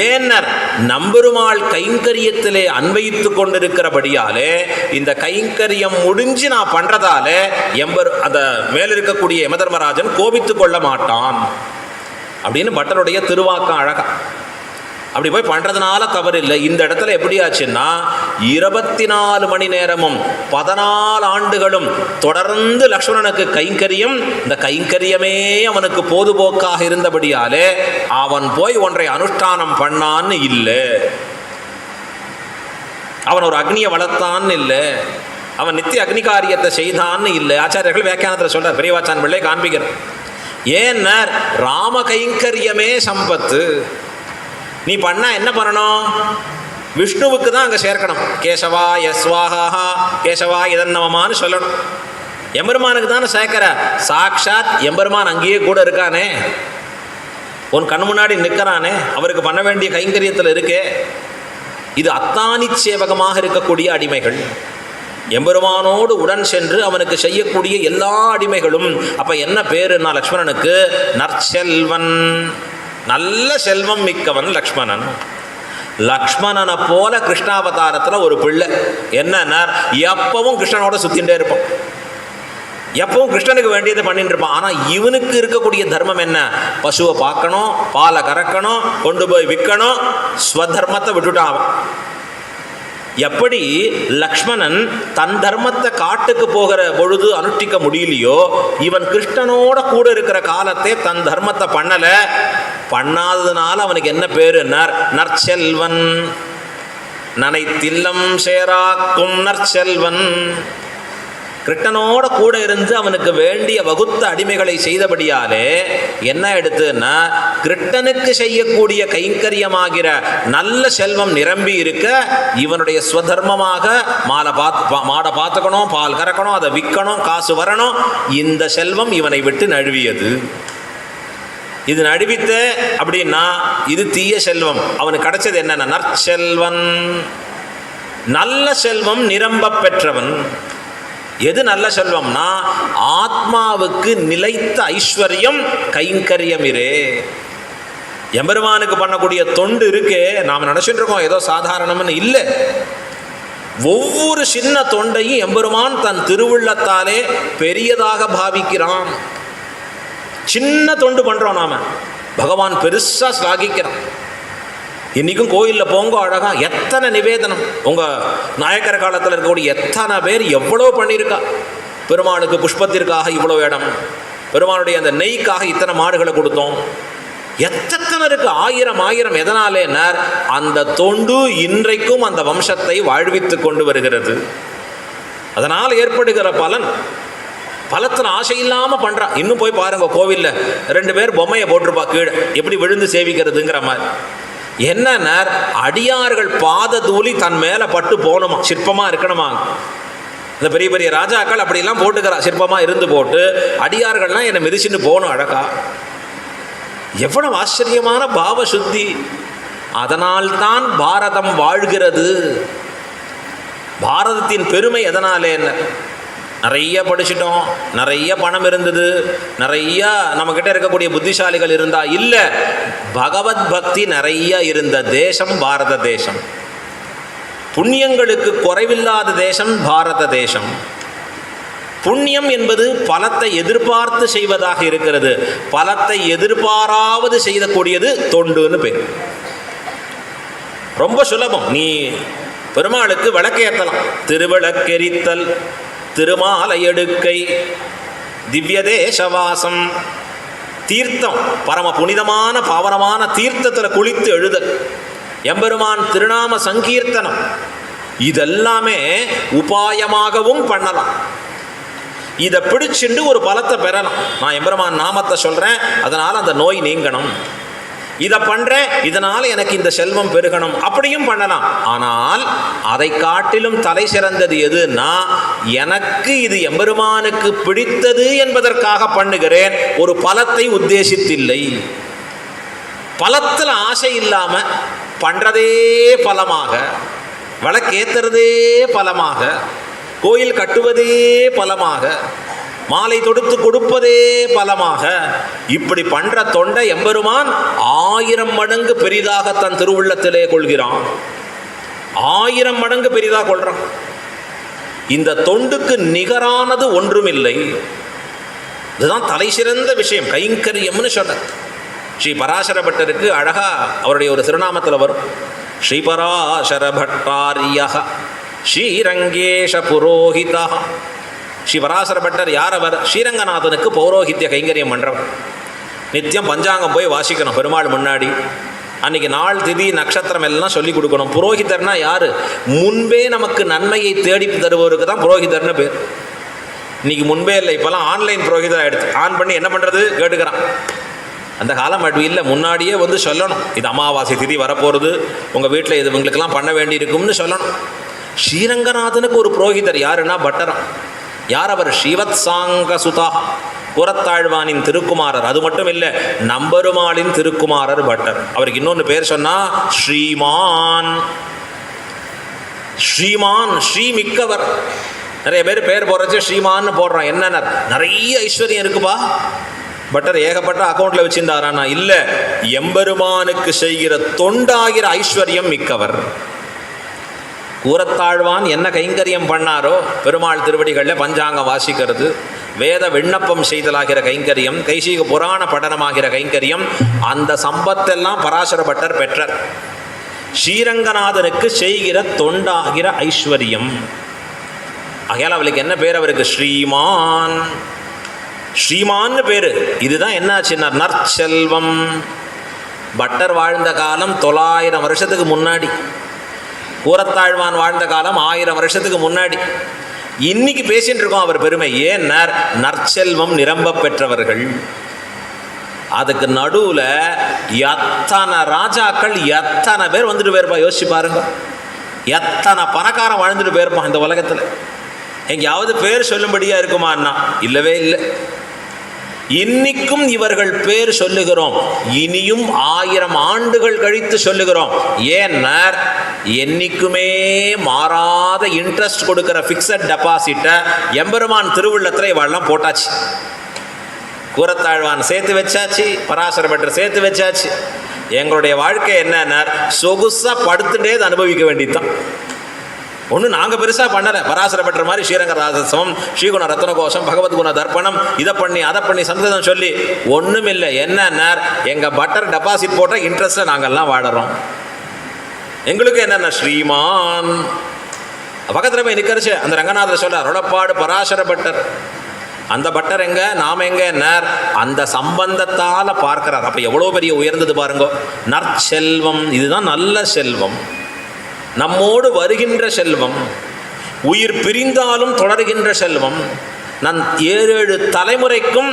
ஏன்னர், நம்பெருமாள் கைங்கரியத்திலே அன்வைத்து கொண்டிருக்கிறபடியாலே இந்த கைங்கரியம் முடிஞ்சு நான் பண்றதால அந்த மேல இருக்கக்கூடிய யம தர்மராஜன் கோபித்து கொள்ள மாட்டான் அப்படின்னு பட்டருடைய திருவாக்கம். அழகா அப்படி போய் பண்ணுறதுனால தவறு இல்லை. இந்த இடத்துல எப்படி ஆச்சுன்னா 24 மணி நேரமும் 14 ஆண்டுகளும் தொடர்ந்து லக்ஷ்மணனுக்கு கைங்கரியம். இந்த கைங்கரியமே அவனுக்கு பொதுபோக்காக இருந்தபடியாலே அவன் போய் ஒன்றை அனுஷ்டானம் பண்ணான்னு இல்லை, அவன் ஒரு அக்னியை வளர்த்தான்னு இல்லை, அவன் நித்திய அக்னி காரியத்தை செய்தான்னு இல்லை. ஆச்சாரியர்கள் வியாக்கியானத்தில் சொல்றார், பெரியவாச்சான் பிள்ளை காண்பிக்கிறார். ஏன்னா ராம கைங்கரியமே சம்பத்து. நீ பண்ணா என்ன பண்ணணும்? விஷ்ணுவுக்கு தான் அங்கே சேர்க்கணும். கேசவா யஸ்வாஹா கேசவா இதன்னவமானு சொல்லணும். எம்பெருமானுக்கு தானே சேர்க்கிற. சாக்ஷாத் எம்பெருமான் அங்கேயே கூட இருக்கானே, உன் கண் முன்னாடி நிற்கிறானே, அவருக்கு பண்ண வேண்டிய கைங்கரியத்தில் இருக்கே. இது அத்தானி சேவகமாக இருக்கக்கூடிய அடிமைகள். எம்பெருமானோடு உடன் சென்று அவனுக்கு செய்யக்கூடிய எல்லா அடிமைகளும். அப்போ என்ன பேருன்னா லக்ஷ்மணனுக்கு நற்செல்வன், நல்ல செல்வம் மிக்கவன் லக்ஷ்மணன். லக்ஷ்மணனை போல கிருஷ்ணாவதாரத்தில் ஒரு பிள்ளை என்னன்னா எப்பவும் கிருஷ்ணனோட சுத்தின்ண்டே இருப்பான், எப்பவும் கிருஷ்ணனுக்கு வேண்டியதை பண்ணிட்டு இருப்பான். ஆனால் இவனுக்கு இருக்கக்கூடிய தர்மம் என்ன? பசுவை பார்க்கணும், பாலை கறக்கணும், கொண்டு போய் விற்கணும். ஸ்வதர்மத்தை விட்டுட்டான் அவன். எப்படி லக்ஷ்மணன் தன் தர்மத்தை காட்டுக்கு போகிற பொழுது அனுஷ்டிக்க முடியலையோ, இவன் கிருஷ்ணனோட கூட இருக்கிற காலத்தை தன் தர்மத்தை பண்ணாததுனால அவனுக்கு என்ன பேரு? நற்செல்வன், நனைத்தில்லம் சேராக்கும் நற்செல்வன். கிருஷ்ணனோட கூட இருந்து அவனுக்கு வேண்டிய வகுத்த அடிமைகளை செய்தபடியாலே என்ன எடுத்துன்னா, கிருஷ்ணனுக்கு செய்யக்கூடிய கைங்கரியமாகிற நல்ல செல்வம் நிரம்பி இருக்க, இவனுடைய ஸ்வதர்மமாக மாடை பார்த்துக்கணும், பால் கறக்கணும், அதை விற்கணும், காசு வரணும், இந்த செல்வம் இவனை விட்டு நழுவியது. இது நழுவித்த அப்படின்னா இது தீய செல்வம். அவனுக்கு கிடைச்சது என்னன்னா நற்செல்வன், நல்ல செல்வம் நிரம்ப பெற்றவன். எது நல்ல செல்வம்னா ஆத்மாவுக்கு நிலைத்த ஐஸ்வர்யம் கைங்கரியம் இரே. எம்பெருமானுக்கு பண்ணக்கூடிய தொண்டு இருக்கே, நாம் நினைச்சுட்டு இருக்கோம் ஏதோ சாதாரணம்னு இல்லை. ஒவ்வொரு சின்ன தொண்டையும் எம்பெருமான் தன் திருவுள்ளத்தாலே பெரியதாக பாவிக்கிறான். சின்ன தொண்டு பண்றோம் நாம, பகவான் பெருசா ஸ்லாகிக்கிறான். இன்னைக்கும் கோயிலில் போங்க, அழகா எத்தனை நிவேதனம். உங்கள் நாயக்கர காலத்தில் இருக்கக்கூடிய எத்தனை பேர் எவ்வளோ பண்ணியிருக்கா. பெருமாளுக்கு புஷ்பத்திற்காக இவ்வளோ இடம், பெருமாளுடைய அந்த நெய்க்காக இத்தனை மாடுகளை கொடுத்தோம், எத்தனை இருக்கு, ஆயிரம். எதனாலேனார் அந்த தொண்டு இன்றைக்கும் அந்த வம்சத்தை வாழ்வித்து கொண்டு வருகிறது. அதனால் ஏற்படுகிற பலத்தில் ஆசை இல்லாமல் பண்ணுறான். இன்னும் போய் பாருங்க, கோவிலில் 2 பேர் பொம்மையை போட்டிருப்பா கீழே, எப்படி விழுந்து சேவிக்கிறதுங்கிற மாதிரி. என்னன்னா அடியார்கள் பாத தூளி தன் மேலே பட்டு போகணுமா, சிற்பமாக இருக்கணுமா. இந்த பெரிய பெரிய ராஜாக்கள் அப்படிலாம் போட்டுக்கிறா, சிற்பமாக இருந்து போட்டு அடியார்கள்லாம் என்னை மிதிச்சுட்டு போகணும் அழகா. எவ்வளவு ஆச்சரியமான பாவ சுத்தி. அதனால்தான் பாரதம் வாழ்கிறது. பாரதத்தின் பெருமை எதனாலே? நிறைய படிச்சிட்டோம், நிறைய பணம் இருந்தது, நிறைய நம்மக்கிட்ட இருக்கக்கூடிய புத்திசாலிகள் இருந்தா இல்லை, பகவத் பக்தி நிறைய இருந்த தேசம் பாரத தேசம். புண்ணியங்களுக்கு குறைவில்லாத தேசம் பாரத தேசம். புண்ணியம் என்பது பலத்தை எதிர்பார்த்து செய்வதாக இருக்கிறது. பலத்தை எதிர்பாராவது செய்யக்கூடியது தொண்டுன்னு பேர். ரொம்ப சுலபம். நீ பெருமாளுக்கு விளக்கேற்றலாம். திருவிளக்கெரித்தல், திருமாலை எடுக்கை, திவ்ய தேசவாசம், தீர்த்தம், பரம புனிதமான பாவனமான தீர்த்தத்தில் குளித்து எழுதல், எம்பெருமான் திருநாம சங்கீர்த்தனம், இதெல்லாமே உபாயமாகவும் பண்ணலாம். இதை பிடிச்சிண்டு ஒரு பலத்தை பெறலாம். நான் எம்பெருமான் நாமத்தை சொல்கிறேன், அதனால் அந்த நோய் நீங்கணும், இதை பண்ணுறேன், இதனால் எனக்கு இந்த செல்வம் பெருகணும், அப்படியும் பண்ணலாம். ஆனால் அதை காட்டிலும் தலை சிறந்தது எதுன்னா, எனக்கு இது எம்பெருமானுக்கு பிடித்தது என்பதற்காக பண்ணுகிறேன், ஒரு பலத்தை உத்தேசித்தில்லை. பலத்தில் ஆசை இல்லாமல் பண்ணுறதே பலமாக, விளக்கேற்றுறதே பலமாக, கோயில் கட்டுவதே பலமாக, மாலை தொடுத்து கொடுப்பதே பலமாக, இப்படி பண்ற தொண்டை எம்பெருமான் 1000 மடங்கு பெரிதாக தன் திருவுள்ளத்திலே கொள்கிறான். 1000 மடங்கு பெரிதாக கொள்றான். இந்த தொண்டுக்கு நிகரானது ஒன்றுமில்லை. இதுதான் தலை சிறந்த விஷயம், கைங்கரியம்னு சொல்ற. ஸ்ரீ பராசர பட்டருக்கு அழகா அவருடைய ஒரு திருநாமத்தில் வரும், ஸ்ரீ பராசர பட்டாரிய ஸ்ரீரங்கேஷ புரோஹிதா. ஸ்ரீ பராசர பட்டர் யார்? அவர் ஸ்ரீரங்கநாதனுக்கு பௌரோஹித்ய கைங்கரியம் பண்ணுறவர். நித்தியம் பஞ்சாங்கம் போய் வாசிக்கணும் பெருமாள் முன்னாடி. அன்றைக்கி நாள் திதி நட்சத்திரம் எல்லாம் சொல்லி கொடுக்கணும். புரோஹிதர்னா யார்? முன்பே நமக்கு நன்மையை தேடி தருபவருக்கு தான் புரோஹிதர்னு பேர். இன்றைக்கி முன்பே இல்லை, இப்போல்லாம் ஆன்லைன் புரோஹிதர் ஆகிடுது. ஆன் பண்ணி என்ன பண்ணுறது கேட்டுக்கிறான். அந்த காலம் அப்படி இல்லை, முன்னாடியே வந்து சொல்லணும், இது அமாவாசை திதி வரப்போகிறது, உங்கள் வீட்டில் இது உங்களுக்கெல்லாம் பண்ண வேண்டி இருக்கும்னு சொல்லணும். ஸ்ரீரங்கநாதனுக்கு ஒரு புரோஹிதர் யாருன்னா பட்டரம். யார் அவர்? ஸ்ரீவத் சாங்க சுதா, புறத்தாழ்வானின் திருக்குமாரர். அது மட்டும் இல்லை, நம்பெருமாளின் திருக்குமாரர் பட்டர். அவருக்கு இன்னொன்று பேர் சொன்னால் ஸ்ரீமான். ஸ்ரீமான், ஸ்ரீமிக்கவர். நிறைய பேர் பேர் போடுறச்சு ஸ்ரீமான்னு போடுறான். என்னென்ன நிறைய ஐஸ்வர்யம் இருக்குப்பா. பட்டர் ஏகப்பட்ட அக்கௌண்ட்டில் வச்சுருந்தாரானா? இல்லை, எம்பெருமானுக்கு செய்கிற தொண்டாகிற ஐஸ்வர்யம் மிக்கவர். கூறத்தாழ்வான் என்ன கைங்கரியம் பண்ணாரோ, பெருமாள் திருவடிகளில் பஞ்சாங்கம் வாசிக்கிறது, வேத விண்ணப்பம் செய்தலாகிற கைங்கரியம், கைசீக புராண படனமாகிற கைங்கரியம், அந்த சம்பத்தெல்லாம் பராசர பட்டர் பெற்றார். ஸ்ரீரங்கநாதனுக்கு செய்கிற தொண்டாகிற ஐஸ்வர்யம். ஆகையால் அவளுக்கு என்ன பேர்? அவருக்கு ஸ்ரீமான். ஸ்ரீமான்னு பேர். இதுதான் என்னாச்சுன்னா நற்செல்வம். பட்டர் வாழ்ந்த காலம் 900 வருஷத்துக்கு முன்னாடி, கூரத்தாழ்வான் வாழ்ந்த காலம் 1000 வருஷத்துக்கு முன்னாடி. இன்னைக்கு பேசிட்டு இருக்கோம் அவர் பெருமை. ஏன்? நற்செல்வம் நிரம்ப பெற்றவர்கள். அதுக்கு நடுவில் எத்தனை ராஜாக்கள், எத்தனை பேர் வந்துட்டு போயிருப்பா. யோசிச்சு பாருங்க, எத்தனை பணக்காரன் வாழ்ந்துட்டு போயிருப்பான் இந்த உலகத்தில். எங்கேயாவது பேர் சொல்லும்படியா இருக்குமான்னா இல்லவே இல்லை. இன்னைக்கும் இவர்கள் பேர் சொல்லுகிறோம், இனியும் 1000 ஆண்டுகள் கழித்து சொல்லுகிறோம். ஏன்னா என்னைக்குமே மாறாத இன்ட்ரெஸ்ட் கொடுக்கிற ஃபிக்ஸட் டெபாசிட்டை எம்பெருமான் திருவுள்ளத்தில் இவாள்லாம் போட்டாச்சு. கூரத்தாழ்வான் சேர்த்து வச்சாச்சு, பராசர பட்டர் சேர்த்து வச்சாச்சு. எங்களுடைய வாழ்க்கை என்னன்னா சொகுசாக படுத்துட்டே அனுபவிக்க வேண்டியதுதான். ஒன்றும் நாங்கள் பெருசாக பண்ணலை. பராசர பட்டர் மாதிரி ஸ்ரீரங்கராஜசவம், ஸ்ரீகுண ரத்னகோஷம், பகவத்குண தர்ப்பணம், இதை பண்ணி அதை பண்ணி சந்ததம் சொல்லி ஒன்றும் இல்லை. என்னன்னா எங்கள் பட்டர் டெபாசிட் போட்ட இன்ட்ரெஸ்ட்டில் நாங்கள்லாம் வாழறோம். எங்களுக்கு என்னென்ன ஸ்ரீமான் பக்கத்தில் போய் நிற்கிறச்சு. அந்த ரங்கநாதர் சொல்கிறார், ரொடப்பாடு பராசர பட்டர். அந்த பட்டர் எங்க, நாம் எங்க? அந்த சம்பந்தத்தால் பார்க்கிறார். அப்போ எவ்வளோ பெரிய உயர்ந்தது பாருங்க. நற்செல்வம், இதுதான் நல்ல செல்வம். நம்மோடு வருகின்ற செல்வம், உயிர் பிரிந்தாலும் தொடர்கின்ற செல்வம், நான் 7 தலைமுறைக்கும்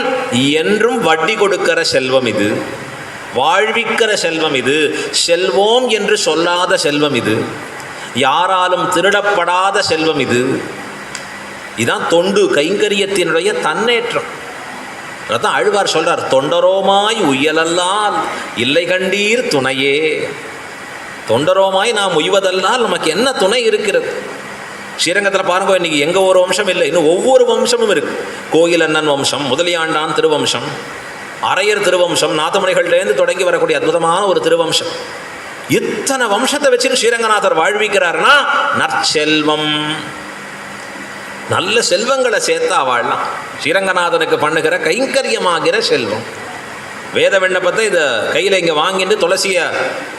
என்றும் வட்டி கொடுக்கிற செல்வம் இது, வாழ்விக்கிற செல்வம் இது, செல்வோம் என்று சொல்லாத செல்வம் இது, யாராலும் திருடப்படாத செல்வம் இது. இதுதான் தொண்டு கைங்கரியத்தினுடைய தன்னேற்றம். அதான் ஆழ்வார் சொல்றார், தொண்டரோமாய் உய்யலல்லால் இல்லை கண்டீர் துணையே. தொண்டரோமாய் நாம் உய்வதல்லால் நமக்கு என்ன துணை இருக்கிறது? ஸ்ரீரங்கத்தில் பாருங்க, இன்னைக்கு எங்கள் ஒரு வம்சம் இல்லை, இன்னும் ஒவ்வொரு வம்சமும் இருக்குது. கோயில் அண்ணன் வம்சம், முதலியாண்டான் திருவம்சம், அரையர் திருவம்சம், நாதமுனிகள்லேருந்து தொடங்கி வரக்கூடிய அற்புதமான ஒரு திருவம்சம். இத்தனை வம்சத்தை வச்சுன்னு ஸ்ரீரங்கநாதர் வாழ்விக்கிறார்னா நற்செல்வம். நல்ல செல்வங்களை சேர்த்தா வாழலாம். ஸ்ரீரங்கநாதனுக்கு பண்ணுகிற கைங்கரியமாகிற செல்வம். வேத விண்ணப்பத்தை இதை கையில் இங்கே வாங்கிட்டு துளசியை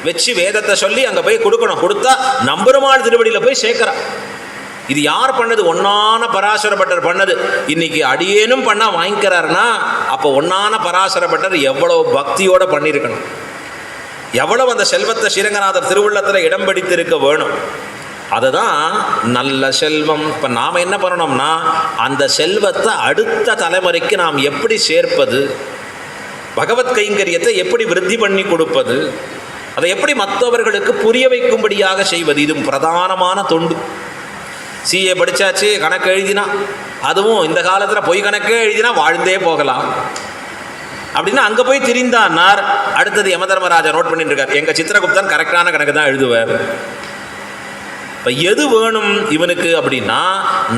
வச்சு வேதத்தை சொல்லி அங்கே போய் கொடுக்கணும். கொடுத்தா நம்பெருமாள் திருவடியில் போய் சேர்க்குறான். இது யார் பண்ணது? ஒன்னான பராசர பட்டர் பண்ணது. இன்னைக்கு அடியேனும் பண்ணால் வாங்கிக்கிறாருன்னா அப்போ ஒன்னான பராசர பட்டர் எவ்வளோ பக்தியோடு பண்ணியிருக்கணும், எவ்வளவு அந்த செல்வத்தை ஸ்ரீரங்கநாதர் திருவுள்ளத்தில் இடம் பிடித்திருக்க வேணும். அதுதான் நல்ல செல்வம். இப்போ நாம் என்ன பண்ணணும்னா அந்த செல்வத்தை அடுத்த தலைமுறைக்கு நாம் எப்படி சேர்ப்பது, பகவத் கைங்கரியத்தை எப்படி விருத்தி பண்ணி கொடுப்பது, அதை எப்படி மற்றவர்களுக்கு புரிய வைக்கும்படியாக செய்வது, இது பிரதானமான தொண்டு. சிஏ படித்தாச்சு, கணக்கு எழுதினா, அதுவும் இந்த காலத்தில் பொய் கணக்கே எழுதினா வாழ்ந்தே போகலாம். அப்படின்னா அங்கே போய் திரிந்தான்னார். அடுத்தது யமதர்மராஜா நோட் பண்ணிட்டு இருக்கார், எங்கள் சித்திரகுப்தன் கரெக்டான கணக்கு தான் எழுதுவார். இப்போ எது வேணும் இவனுக்கு அப்படின்னா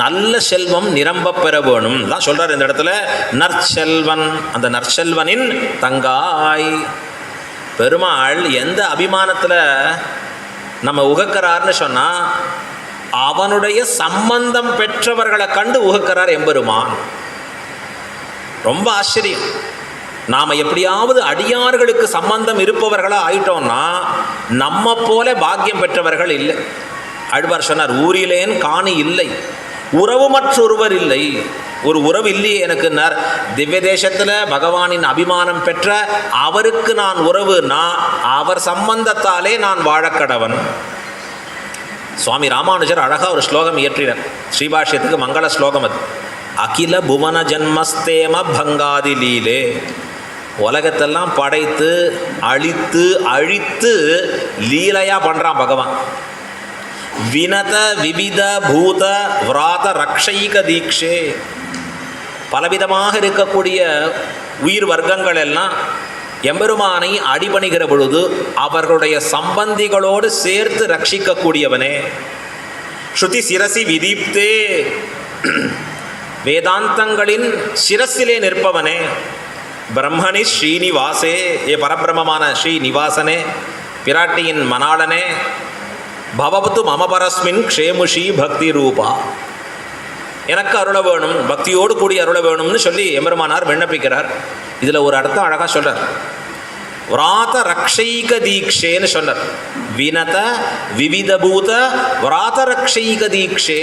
நல்ல செல்வம் நிரம்ப பெற வேணும் தான் சொல்கிறார் இந்த இடத்துல. நற்செல்வன், அந்த நற்செல்வனின் தங்காய். பெருமாள் எந்த அபிமானத்தில் நம்ம உகக்கிறார்னு சொன்னால் அவனுடைய சம்பந்தம் பெற்றவர்களை கண்டு உகக்கிறார் எம்பெருமான். ரொம்ப ஆச்சரியம். நாம் எப்படியாவது அடியார்களுக்கு சம்பந்தம் இருப்பவர்களாக ஆயிட்டோம்னா நம்ம போல பாக்கியம் பெற்றவர்கள் இல்லை. ஆழ்வார் சொன்னார், ஊரிலேன் காணி இல்லை, உறவு மற்றொருவர் இல்லை. ஒரு உறவு இல்லையே எனக்கு. திவ்ய தேசத்தில் பகவானின் அபிமானம் பெற்ற அவருக்கு நான் உறவுனா அவர் சம்பந்தத்தாலே நான் வாழக்கடவன். சுவாமி ராமானுஜர் அழகாக ஒரு ஸ்லோகம் இயற்றினார், ஸ்ரீபாஷ்யத்துக்கு மங்கள ஸ்லோகம் அது. அகில புவன ஜன்மஸ்தேம பங்காதி லீலே. உலகத்தெல்லாம் படைத்து அழித்து அழித்து லீலையாக பண்ணுறான் பகவான். வினத விவித பூத விராத ரக்ஷைக தீட்சே. பலவிதமாக இருக்கக்கூடிய உயிர் வர்க்கங்கள் எல்லாம் எம்பெருமானை அடிபணிகிற பொழுது அவர்களுடைய சம்பந்திகளோடு சேர்த்து ரட்சிக்கக்கூடியவனே. ஸ்ருதி சிரசி விதீப்தே. வேதாந்தங்களின் சிரசிலே நிற்பவனே. பிரம்மணி ஸ்ரீனிவாசே. ஏ பரபிரமமான ஸ்ரீனிவாசனே, பிராட்டியின் மணாளனே. பவபத்து மமபரஸ்மின் க்ஷேமுஷி பக்தி ரூபா. எனக்கு அருள வேணும், பக்தியோடு கூடி அருள வேணும்னு சொல்லி எம்பெருமானார் விண்ணப்பிக்கிறார். இதில் ஒரு அர்த்தம் அழகாக சொல்கிறார். விராத ரக்ஷைக தீக்ஷேன்னு சொன்னார். வினத விவிதபூத விராத ரக்ஷைக தீக்ஷே.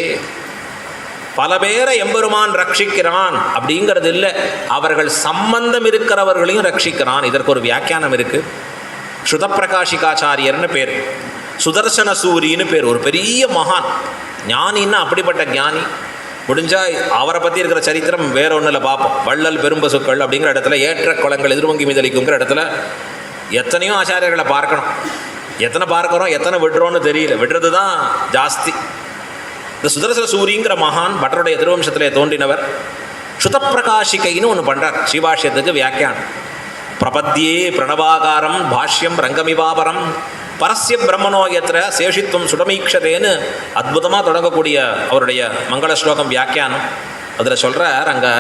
பல பேரை எம்பெருமான் ரட்சிக்கிறான் அப்படிங்கிறது இல்லை, அவர்கள் சம்பந்தம் இருக்கிறவர்களையும் ரட்சிக்கிறான். இதற்கு ஒரு வியாக்கியானம் இருக்கு. ஸ்ருதப்பிரகாஷிகாச்சாரியர்னு பேர், சுதர்சன சூரின்னு பேர். ஒரு பெரிய மகான் ஞானின்னா அப்படிப்பட்ட ஞானி. முடிஞ்சால் அவரை பற்றி இருக்கிற சரித்திரம் வேற ஒன்றில் பார்ப்போம். வள்ளல் பெரும்பசுக்கள் அப்படிங்கிற இடத்துல ஏற்ற குளங்கள் எதிர்வங்கி மீதளிக்குங்கிற இடத்துல எத்தனையோ ஆச்சாரியர்களை பார்க்கணும். எத்தனை பார்க்குறோம் எத்தனை விடுறோன்னு தெரியல, விடுறது தான் ஜாஸ்தி. இந்த சுதர்சன சூரிங்கிற மகான் பட்டருடைய திருவம்சத்திலே தோன்றினவர். ஸ்ருதப்பிரகாஷிகைன்னு ஒன்று பண்ணுறார் ஸ்ரீபாஷ்யத்துக்கு வியாக்கியானம். பிரபத்தியே பிரணவாகாரம் பாஷ்யம் ரங்கமிவாபரம் பரஸ்ய பிரம்மனோ யத்ர சேஷித்துவம் சுடமீக்ஷதேன்னு அற்புதமாக தொடங்கக்கூடிய அவருடைய மங்கள ஸ்லோகம் வியாக்கியானம். அதில் சொல்கிறார், அங்கே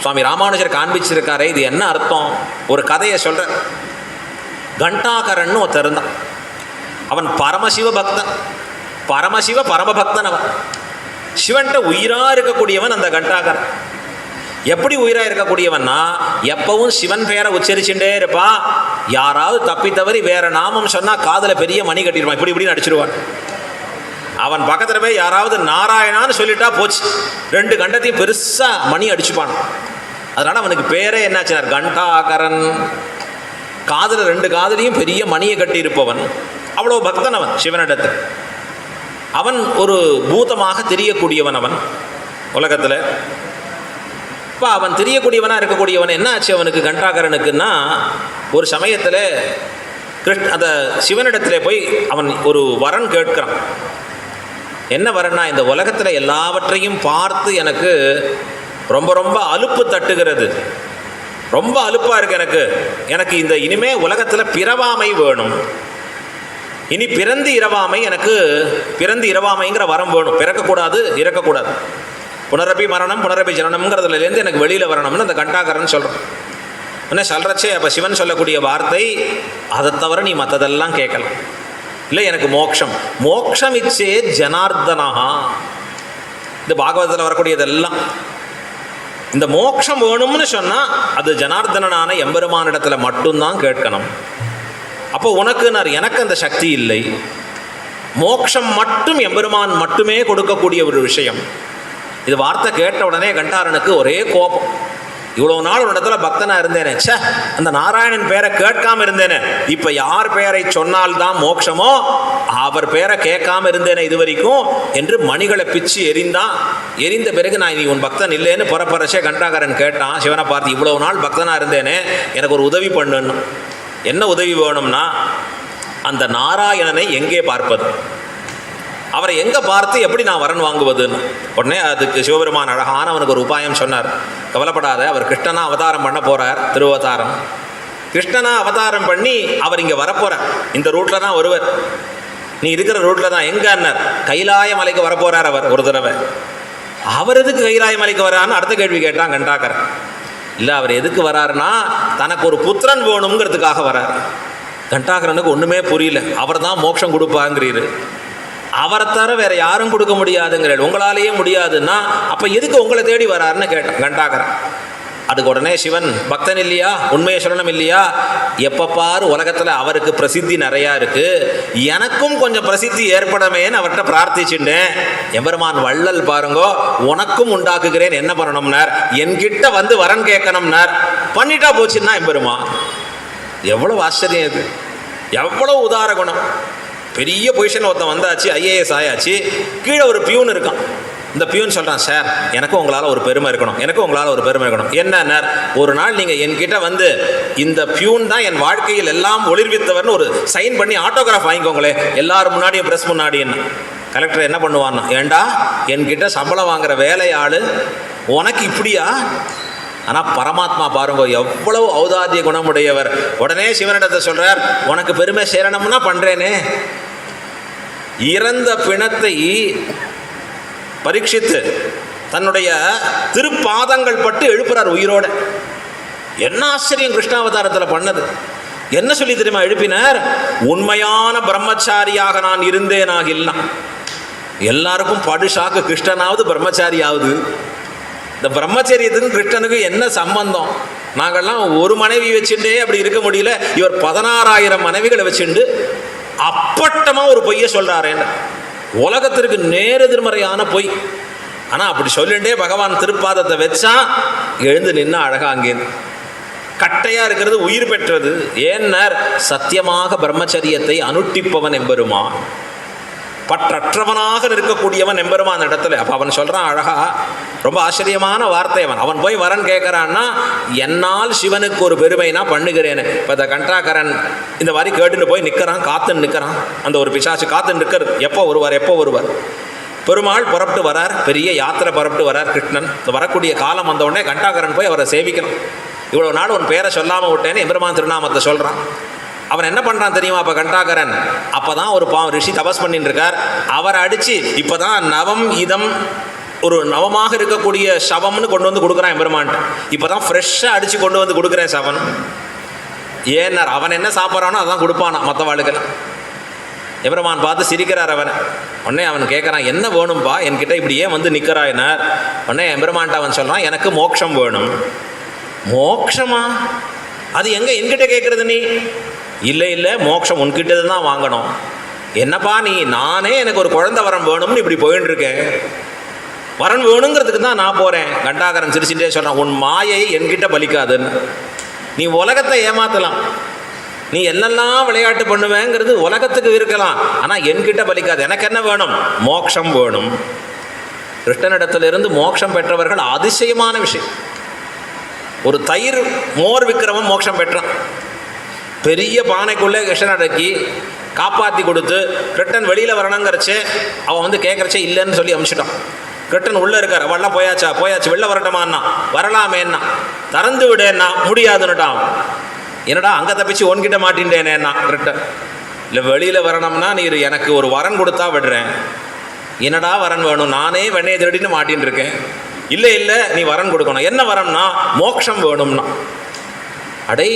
சுவாமி ராமானுஜர் காண்பிச்சிருக்காரே இது என்ன அர்த்தம். ஒரு கதையை சொல்கிற. கண்டாகரன்னு ஒருத்தர் இருந்தான். அவன் பரமசிவ பக்தன், பரமசிவ பரமபக்தன். அவன் சிவன்கிட்ட உயிராக இருக்கக்கூடியவன். அந்த கண்டாகரன் எப்படி உயிராக இருக்கக்கூடியவன்னா, எப்பவும் சிவன் பேரை உச்சரிச்சுட்டே இருப்பான். யாராவது தப்பி தவறி வேற நாமம் சொன்னால் காதில் பெரிய மணி கட்டிடுவான், இப்படி இப்படி நடிச்சிடுவான். அவன் பக்கத்தில் போய் யாராவது நாராயணான்னு சொல்லிட்டா போச்சு, 2 கண்டத்தையும் பெருசாக மணி அடிச்சுப்பான். அதனால் அவனுக்கு பேரே என்னாச்சினார், கண்டாகரன். காதில் 2 காதலையும் பெரிய மணியை கட்டி இருப்பவன். அவ்வளோ பக்தன் அவன் சிவனிடத்தில். அவன் ஒரு பூதமாக தெரியக்கூடியவன் அவன் உலகத்தில். இப்போ அவன் தெரியக்கூடியவனாக இருக்கக்கூடியவன் என்ன ஆச்சு அவனுக்கு கண்டாகரனுக்குன்னா, ஒரு சமயத்தில் அந்த சிவனிடத்தில் போய் அவன் ஒரு வரன் கேட்கிறான். என்ன வரன்னா, இந்த உலகத்தில் எல்லாவற்றையும் பார்த்து எனக்கு ரொம்ப ரொம்ப அலுப்பு தட்டுகிறது, ரொம்ப அலுப்பாக இருக்கு எனக்கு இந்த இனிமே உலகத்தில் பிறவாமை வேணும், இனி பிறந்து இரவாமை, எனக்கு பிறந்து இரவாமைங்கிற வரம் வேணும், பிறக்கக்கூடாது இறக்கக்கூடாது, புனரபி மரணம் புனரபி ஜனனம்ங்கிறதுலேருந்து எனக்கு வெளியில் வரணும்னு அந்த கண்டாகரன் சொல்கிறான். என்ன சொல்கிறச்சே அப்போ சிவன் சொல்லக்கூடிய வார்த்தை, அதை தவிர நீ மற்றதெல்லாம் கேட்கலாம். இல்லை எனக்கு மோட்சம், மோட்சம் இச்சே ஜனார்தனஹா. இந்த பாகவதத்தில் வரக்கூடியதெல்லாம் இந்த மோட்சம் வேணும்னு சொன்னால் அது ஜனார்தனனான எம்பெருமானிடத்தில் மட்டும்தான் கேட்கணும். அப்போ உனக்கு எனக்கு அந்த சக்தி இல்லை. மோட்சம் மட்டும் எம்பெருமான் மட்டுமே கொடுக்கக்கூடிய ஒரு விஷயம். இது வார்த்தை கேட்ட உடனே கண்டாரனுக்கு ஒரே கோபம். இவ்வளோ நாள் ஒரு இடத்துல பக்தனாக இருந்தேனே, சே அந்த நாராயணன் பேரை கேட்காம இருந்தேனே, இப்போ யார் பெயரை சொன்னால்தான் மோட்சமோ அவர் பேரை கேட்காம இருந்தேனே இது வரைக்கும் என்று மணிகளை பிச்சு எரிந்தான். எரிந்த பிறகு நான் நீ உன் பக்தன் இல்லைன்னு புறப்பறச்சே கண்டாகரன் கேட்டான் சிவனை பார்த்து, இவ்வளோ நாள் பக்தனாக இருந்தேனே எனக்கு ஒரு உதவி பண்ணுன்னு. என்ன உதவி வேணும்னா, அந்த நாராயணனை எங்கே பார்ப்பது, அவரை எங்கே பார்த்து எப்படி நான் வரன் வாங்குவதுன்னு. உடனே அதுக்கு சிவபெருமான் அழகான அவனுக்கு ஒரு உபாயம் சொன்னார். கவலைப்படாத, அவர் கிருஷ்ணனா அவதாரம் பண்ண போகிறார், திருவதாரம். கிருஷ்ணனா அவதாரம் பண்ணி அவர் இங்கே வரப்போகிறார், இந்த ரூட்டில் தான் வருவர், நீ இருக்கிற ரூட்டில் தான். எங்கன்னார், கைலாய மலைக்கு வரப்போகிறார் அவர் ஒரு தடவை. அவர் எதுக்கு கைலாய மலைக்கு வரான்னு அடுத்த கேள்வி கேட்டான் கண்டாகரன். இல்லை, அவர் எதுக்கு வராருன்னா தனக்கு ஒரு புத்திரன் வேணுங்கிறதுக்காக வரார். கண்டாகரனுக்கு ஒன்றுமே புரியல. அவர் தான் மோட்சம் கொடுப்பாங்கிறீரு, அவரை தவிர வேற யாரும் கொடுக்க முடியாதுங்கிறார், உங்களாலேயே முடியாதுன்னா அப்போ எதுக்கு உங்களை தேடி வராருன்னு கேட்டான் கண்டாகரன். அதுக்கு உடனே சிவன் பக்தன் இல்லையா, உண்மையை சொல்லணும் இல்லையா, எப்போ பாரு உலகத்தில் அவருக்கு பிரசித்தி நிறையா இருக்குது, எனக்கும் கொஞ்சம் பிரசித்தி ஏற்படமேன்னு அவர்கிட்ட பிரார்த்திச்சுட்டேன். எம்பெருமான் வள்ளல் பாருங்கோ, உனக்கும் உண்டாக்குகிறேன், என்ன பண்ணணும்னார், என்கிட்ட வந்து வரன் கேட்கணும்னார். பண்ணிட்டா போச்சுன்னா எம்பெருமான். எவ்வளோ ஆச்சரியம் இது, எவ்வளோ உதார குணம். பெரிய பொசிஷன் ஒருத்தன் வந்தாச்சு, ஐஏஎஸ் ஆயாச்சு, கீழே ஒரு பியூன் இருக்கான். இந்த பியூன் சொல்கிறான், சார் எனக்கும் உங்களால் ஒரு பெருமை இருக்கணும், எனக்கும் உங்களால் ஒரு பெருமை இருக்கணும். என்னன்னா, ஒரு நாள் நீங்கள் என்கிட்ட வந்து இந்த பியூன் தான் என் வாழ்க்கையில் எல்லாம் ஒளிர்வித்தவர்னு ஒரு சைன் பண்ணி ஆட்டோகிராஃப் வாங்கிக்கோங்களே எல்லாரும் முன்னாடியும் ப்ரெஸ் முன்னாடின்னு. கலெக்டர் என்ன பண்ணுவான்னா, ஏண்டா என்கிட்ட சம்பளம் வாங்குற வேலையாள் உனக்கு இப்படியா? ஆனால் பரமாத்மா பாருங்க எவ்வளவு ஔதாரிய குணமுடையவர். உடனே சிவனிடத்தை சொல்கிறார், உனக்கு பெருமை சேரணும்னா பண்ணுறேனே. இறந்த பிணத்தை பரீட்சித்து தன்னுடைய திருப்பாதங்கள் பட்டு எழுப்புறார் உயிரோட. என்ன ஆச்சரியம் கிருஷ்ணாவதாரத்தில் பண்ணது. என்ன சொல்லி தெரியுமா எழுப்பினார், உண்மையான பிரம்மச்சாரியாக நான் இருந்தேனாகில்லாம். எல்லாருக்கும் படுஷாக்கு, கிருஷ்ணனாவது பிரம்மச்சாரியாவது. இந்த பிரம்மச்சரியத்துக்கும் கிருஷ்ணனுக்கும் என்ன சம்பந்தம்? நாங்கள்லாம் ஒரு மனைவி வச்சுட்டே அப்படி இருக்க முடியல, இவர் 16,000 மனைவிகளை வச்சுண்டு அப்பட்டமாக ஒரு பொய்யை சொல்கிறாரேன்னு. உலகத்திற்கு நேரெதிர்மறையான பொய். ஆனால் அப்படி சொல்லிண்டே பகவான் திருப்பாதத்தை வச்சா எழுந்து நின்னா அழகா அங்கேருந்து. கட்டையாக இருக்கிறது உயிர் பெற்றது. ஏன்னர் சத்தியமாக பிரம்மச்சரியத்தை அனுட்டிப்பவன் எம்பெருமான், பற்றற்றவனாக இருக்கக்கூடியவன் எம்பெருமான் அந்த இடத்துல. அப்போ அவன் சொல்கிறான் அழகா, ரொம்ப ஆச்சரியமான வார்த்தை. அவன் போய் வரன் கேட்குறான்னா, என்னால் சிவனுக்கு ஒரு பெருமைனா பண்ணுகிறேன்னு. இப்போ இந்த கண்டாகரன் இந்த மாதிரி கேட்டுன்னு போய் நிற்கிறான், காத்துன்னு நிற்கிறான். அந்த ஒரு பிசாசு காத்துன்னு நிற்கிறது, எப்போ வருவார். பெருமாள் புறப்பட்டு வரார், பெரிய யாத்திரை புறப்பட்டு வரார் கிருஷ்ணன். இந்த வரக்கூடிய காலம் வந்த உடனே கண்டாகரன் போய் அவரை சேவிக்கணும். இவ்வளோ நாள் உன் பேரை சொல்லாமல் விட்டேன்னு எம்பெருமான் திருநாமத்தை சொல்கிறான். அவன் என்ன பண்ணுறான் தெரியுமா? அப்போ கண்டாகரன் அப்போ தான் ஒரு ரிஷி தபஸ் பண்ணிட்டு இருக்கார். அவரை அடித்து இப்போ தான் நவம் இதம் ஒரு நவமாக இருக்கக்கூடிய சவம்னு கொண்டு வந்து கொடுக்குறான் எம்பெருமான்ட்டு. இப்போ தான் ஃப்ரெஷ்ஷாக அடித்து கொண்டு வந்து கொடுக்குறேன் சவன். ஏன்னார் அவன் என்ன சாப்பிட்றானோ அதான் கொடுப்பானா மற்ற வாழ்க்கை. எம்பெருமான் பார்த்து சிரிக்கிறார் அவனை. உடனே அவன் கேட்குறான், என்ன வேணும்பா என்கிட்ட இப்படி ஏன் வந்து நிற்கிறாயினார்? உடனே எம்பெருமான்ட்ட அவன் சொல்கிறான், எனக்கு மோட்சம் வேணும். மோட்சமா? அது எங்கே என்கிட்ட கேட்குறது நீ? இல்லை மோட்சம் உன்கிட்ட தான் வாங்கணும். என்னப்பா நீ? நானே எனக்கு ஒரு குழந்தை வரம் வேணும்னு இப்படி போயின்னு இருக்கேன். வரன் வேணுங்கிறதுக்கு தான் நான் போகிறேன். கண்டாகரன் சிரிச்சுட்டே சொல்கிறான், உன் மாயை என்கிட்ட பலிக்காதுன்னு. நீ உலகத்தை ஏமாற்றலாம், நீ என்னெல்லாம் விளையாட்டு பண்ணுவேங்கிறது உலகத்துக்கு இருக்கலாம், ஆனால் என்கிட்ட பலிக்காது. எனக்கு என்ன வேணும்? மோட்சம் வேணும். கிருஷ்ணனிடத்திலிருந்து மோட்சம் பெற்றவர்கள் அதிசயமான விஷயம். ஒரு தயிர் மோர் விற்கிறவன் மோட்சம் பெற்றான். பெரிய பானைக்குள்ளே கிருஷ்ணன் அடக்கி காப்பாற்றி கொடுத்து கிருஷ்ணன் வெளியில் வரணுங்கிறச்சே அவன் வந்து கேட்குறச்சே இல்லைன்னு சொல்லி அனுப்பிச்சிட்டான். கிருஷ்ணன் உள்ளே இருக்கார். அவள்லாம் போயாச்சு வெளில வரட்டமான்னா, வரலாமேன்னா, திறந்து விடேன்னா முடியாதுன்னுட்டான். என்னடா அங்கே தப்பிச்சு ஒன்கிட்ட மாட்டின்றேனேன்னா கிருஷ்ணன். இல்லை வெளியில் வரணும்னா நீ எனக்கு ஒரு வரன் கொடுத்தா விடுறேன். என்னடா வரன் வேணும்? நானே வெண்ணையை திருடின்னு மாட்டின்னு இருக்கேன். இல்லை நீ வரன் கொடுக்கணும். என்ன வரம்னா மோட்சம் வேணும்னா. அடே,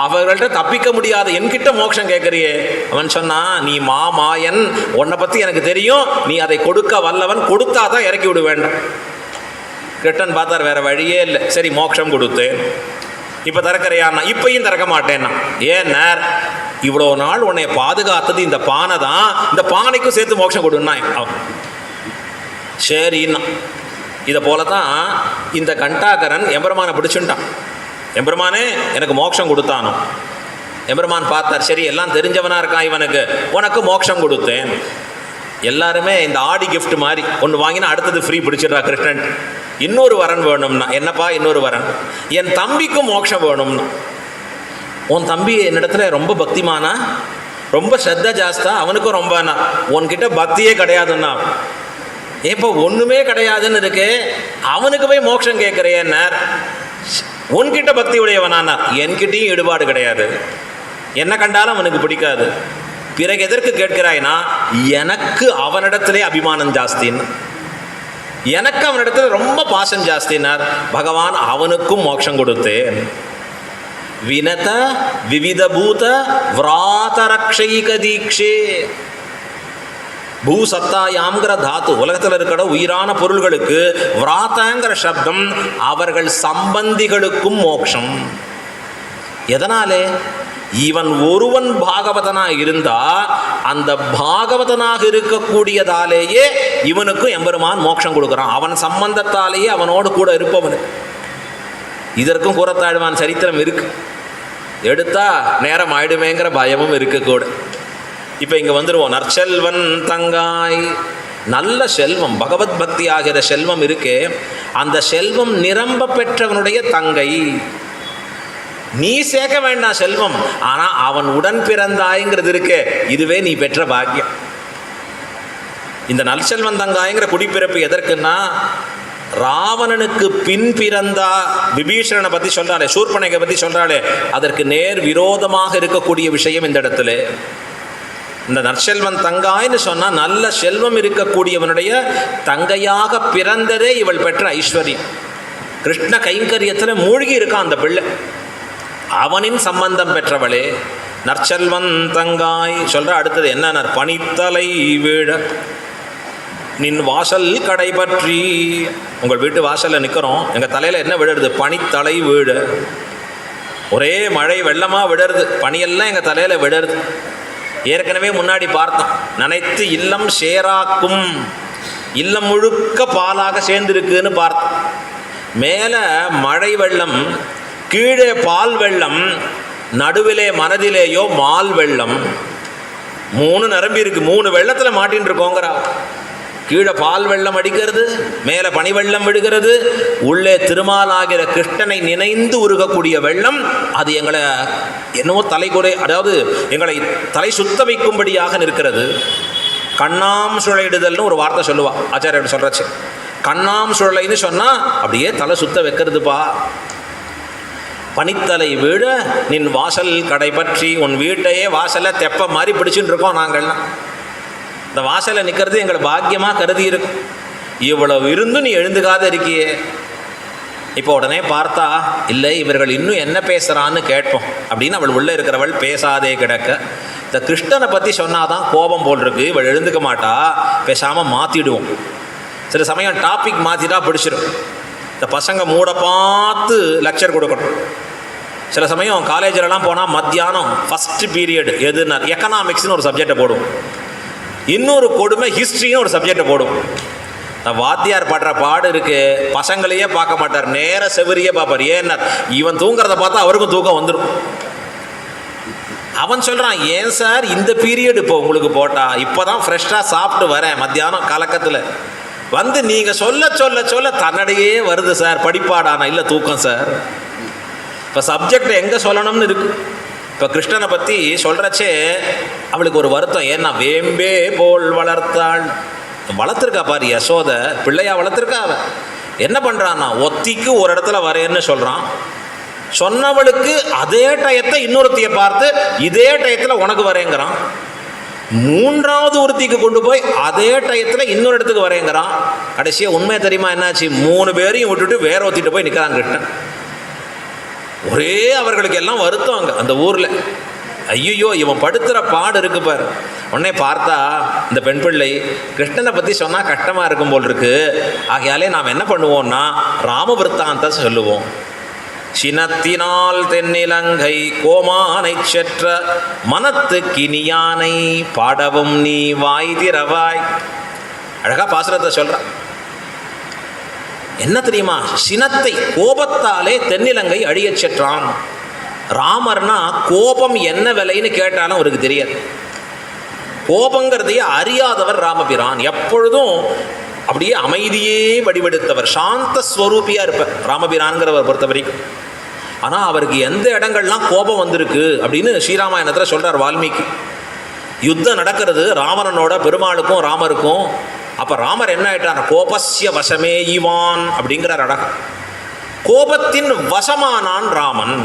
அவர்கள்ட்ட தப்பிக்க முடியாத என்கிட்ட மோட்சம் கேட்குறியே. அவன் சொன்னான், நீ மாயன், உன்னை பற்றி எனக்கு தெரியும், நீ அதை கொடுக்க வல்லவன், கொடுத்தா தான் இறக்கி விட வேண்டும். கிருஷ்ணன் பார்த்தார், வேற வழியே இல்லை. சரி மோட்சம் கொடுத்தேன், இப்போ திறக்கிறையான்னா, இப்பையும் திறக்க மாட்டேன்னா. ஏன்னா இவ்வளோ நாள் உன்னை பாதுகாத்தது இந்த பானை தான், இந்த பானைக்கும் சேர்த்து மோட்சம் கொடுன்னா. சரின்னா இதை போல தான் இந்த கண்டாகரன் எம்பெருமானை பிடிச்சுட்டான். எம்பெருமானே எனக்கு மோட்சம் கொடுத்தானோ. எம்பெருமான் பார்த்தார், சரி எல்லாம் தெரிஞ்சவனாக இருக்கான் இவனுக்கு, உனக்கு மோட்சம் கொடுத்தேன். எல்லாருமே இந்த ஆடி கிஃப்ட் மாதிரி ஒன்று வாங்கினா அடுத்தது ஃப்ரீ பிடிச்சிடுறா கிருஷ்ணன். இன்னொரு வரன் வேணும்னா. என்னப்பா இன்னொரு வரன்? என் தம்பிக்கும் மோட்சம் வேணும்னா. உன் தம்பி என்னிடத்துல ரொம்ப பக்திமானா, ரொம்ப ஸ்ரத்த ஜாஸ்தா, அவனுக்கும் ரொம்பனா. உன்கிட்ட பக்தியே கிடையாதுன்னா. இப்போ ஒன்றுமே கிடையாதுன்னு இருக்கு, அவனுக்கு போய் மோட்சம் கேட்குறேன்னார். உன்கிட்ட பக்தி உடையவனானா? என்கிட்டையும் ஈடுபாடு கிடையாது, என்ன கண்டாலும் அவனுக்கு பிடிக்காது. பிறகு எதற்கு கேட்கிறாய்னா, எனக்கு அவனிடத்திலே அபிமானம் ஜாஸ்தின்னு, எனக்கு அவனிடத்துல ரொம்ப பாசம் ஜாஸ்தினார். பகவான் அவனுக்கும் மோட்சம் கொடுத்தேன். வினத விவிதபூத விராதரக்ஷைக தீட்சே. பூசத்தாயாம்ங்கிற தாத்து, உலகத்தில் இருக்கிற உயிரான பொருள்களுக்கு விராத்தங்கிற சப்தம், அவர்கள் சம்பந்திகளுக்கும் மோட்சம். எதனாலே? இவன் ஒருவன் பாகவதனாக இருந்தா அந்த பாகவதனாக இருக்கக்கூடியதாலேயே இவனுக்கும் எம்பெருமான் மோட்சம் கொடுக்குறான். அவன் சம்பந்தத்தாலேயே அவனோடு கூட இருப்பவனுக்கு. இதற்கும் கூறத்தாழ்வான் சரித்திரம் இருக்கு. எடுத்தா நேரம் ஆயிடுமேங்கிற பயமும் இருக்கக்கூட. இப்போ இங்கே வந்துடுவோம். நற்செல்வன் தங்காய், நல்ல செல்வம், பகவத் பக்தி ஆகிற செல்வம் இருக்கே, அந்த செல்வம் நிரம்ப பெற்றவனுடைய தங்கை. நீ சேர்க்க வேண்டாம் செல்வம், ஆனால் அவன் உடன் பிறந்தாய்ங்கிறது இருக்கே, இதுவே நீ பெற்ற பாக்கியம். இந்த நற்செல்வன் தங்காய்ங்கிற குடிப்பிறப்பு எதற்குன்னா, ராவணனுக்கு பின் பிறந்தா விபீஷணனை பற்றி சொல்கிறாளே, சூர்பனகை பற்றி சொல்கிறாளே, அதற்கு நேர் விரோதமாக இருக்கக்கூடிய விஷயம் இந்த இடத்துல. இந்த நற்செல்வன் தங்காய்னு சொன்னால் நல்ல செல்வம் இருக்கக்கூடியவனுடைய தங்கையாக பிறந்ததே இவள் பெற்ற ஐஸ்வர்யம். கிருஷ்ண கைங்கரியத்தில் மூழ்கி இருக்கான் அந்த பிள்ளை, அவனின் சம்பந்தம் பெற்றவளே நற்செல்வன் தங்காய் சொல்கிற. அடுத்தது என்ன? பனித்தலை வீழ நின் வாசல் கடை பற்றி. உங்கள் வீட்டு வாசலில் நிற்கிறோம், எங்கள் தலையில் என்ன விழுறது? பனித்தலை வீழ. ஒரே மழை வெள்ளமாக விடருது, பனியெல்லாம் எங்கள் தலையில் விடருது. ஏற்கனவே முன்னாடி பார்த்தோம், நனைத்து இல்லம் சேராக்கும், இல்லம் முழுக்க பாலாக சேர்ந்துருக்குன்னு பார்த்தோம். மேலே மழை வெள்ளம், கீழே பால் வெள்ளம், நடுவிலே மனதிலேயோ மால் வெள்ளம். 3 நிரம்பி இருக்கு, 3 வெள்ளத்தில் மாட்டின்னு இருக்கோங்கிறா. கீழே பால் வெள்ளம் அடிக்கிறது, மேலே பனி வெள்ளம் விடுகிறது, உள்ளே திருமாலாகிற கிருஷ்ணனை நினைந்து உருகக்கூடிய வெள்ளம். அது எங்களை என்னவோ தலைக்குறை, அதாவது எங்களை தலை சுத்த வைக்கும்படியாக நிற்கிறது. கண்ணாம் சுழையிடுதல்னு ஒரு வார்த்தை சொல்லுவா ஆச்சாரியர் சொல்கிறச்சு. கண்ணாம் சுழலைன்னு சொன்னால் அப்படியே தலை சுத்த வைக்கிறதுப்பா. பனித்தலை வீழ நின் வாசல் கடை பற்றி, உன் வீட்டையே வாசலை தெப்ப மாதிரி பிடிச்சுட்டு இருக்கோம் நாங்கள்லாம். இந்த வாசலை நிற்கிறது எங்களை பாக்கியமாக கருதி இருக்கும். இவ்வளவு இருந்தும் நீ எழுந்துக்காத இருக்கியே. இப்போ உடனே பார்த்தா, இல்லை இவர்கள் இன்னும் என்ன பேசுகிறான்னு கேட்போம் அப்படின்னு அவள் உள்ளே இருக்கிறவள் பேசாதே கிடக்க. இந்த கிருஷ்ணனை பற்றி சொன்னாதான் கோபம் போல் இருக்கு, இவள் எழுந்துக்க மாட்டா, பேசாமல் மாற்றிடுவோம். சில சமயம் டாபிக் மாற்றிட்டா பிடிச்சிடும். இந்த பசங்க மூட பார்த்து லெக்சர் கொடுக்கணும். சில சமயம் காலேஜிலலாம் போனால் மத்தியானம் ஃபஸ்ட்டு பீரியட் எதுன்னா எக்கனாமிக்ஸ்னு ஒரு சப்ஜெக்டை போடும், இன்னொரு கொடுமை ஹிஸ்ட்ரின்னு ஒரு சப்ஜெக்டை போடும். வாத்தியார் பாடுற பாடு இருக்கு, பசங்களையே பார்க்க மாட்டார், நேர செவரியே பார்ப்பார். ஏன்னா இவன் தூங்குறத பார்த்தா அவருக்கும் தூக்கம் வந்துடும். அவன் சொல்கிறான், ஏன் சார் இந்த பீரியட் இப்போ உங்களுக்கு போட்டா, இப்போ தான் ஃப்ரெஷ்ஷாக சாப்பிட்டு வரேன் மத்தியானம் கலக்கத்தில் வந்து நீங்கள் சொல்ல சொல்ல சொல்ல தன்னடையே வருது சார், படிப்பாடானா இல்லை தூக்கம் சார். இப்போ சப்ஜெக்ட் எங்கே சொல்லணும்னு இருக்கு. இப்போ கிருஷ்ணனை பற்றி சொல்கிறச்சே அவளுக்கு ஒரு வருத்தம். ஏன்னா வேம்பே போல் வளர்த்தாள், வளர்த்துருக்கா பாரு யசோத, பிள்ளையா வளர்த்துருக்கா. அவன் என்ன பண்ணுறான்னா, ஒத்திக்கு ஒரு இடத்துல வரேன்னு சொல்கிறான். சொன்னவளுக்கு அதே டயத்தை இன்னொருத்தியை பார்த்து இதே டயத்தில் உனக்கு வரேங்கிறான். 3வது ஒருத்திக்கு கொண்டு போய் அதே டயத்தில் இன்னொரு இடத்துக்கு வரேங்கிறான். கடைசியாக உண்மை தெரியுமா என்னாச்சு, 3 பேரையும் விட்டுட்டு வேற ஒருத்திட்டு போய் நிற்கிறான் கிருஷ்ணன். ஒரே அவர்களுக்கு எல்லாம் வருத்தம் அங்கே அந்த ஊரில். ஐயோ இவன் படுத்துகிற பாடு இருக்கு பாரு. உடனே பார்த்தா இந்த பெண் பிள்ளை கிருஷ்ணனை பற்றி சொன்னால் கஷ்டமாக இருக்கும் போல் இருக்கு. ஆகையாலே நாம் என்ன பண்ணுவோம்னா ராமவிருத்தாந்த சொல்லுவோம். சினத்தினால் தென்னிலங்கை கோமானை செற்ற மனத்து கினியானை பாடவும் நீ வாய் திறவாய். அழகா பாசுரத்தை சொல்ற. என்ன தெரியுமா, சினத்தை கோபத்தாலே தென்னிலங்கை அழியச் செற்றான். ராமர்னா கோபம் என்ன விலைன்னு கேட்டாலும் அவருக்கு தெரியாது. கோபங்கிறதையே அறியாதவர் ராமபிரான். எப்பொழுதும் அப்படியே அமைதியே வடிவெடுத்தவர், சாந்த ஸ்வரூபியா இருப்பார் ராமபிரான்கிறவர் பொறுத்த வரைக்கும். ஆனால் அவருக்கு எந்த இடங்கள்லாம் கோபம் வந்திருக்கு அப்படின்னு ஸ்ரீராமாயணத்தில் சொல்கிறார் வால்மீகி. யுத்தம் நடக்கிறது ராவணனோட பெருமாளுக்கும் ராமருக்கும். அப்போ ராமர் என்ன ஆயிட்டார், கோபஸ்ய வசமே ஈவான் அப்படிங்கிறார் அழகா. கோபத்தின் வசமானான் ராமன்.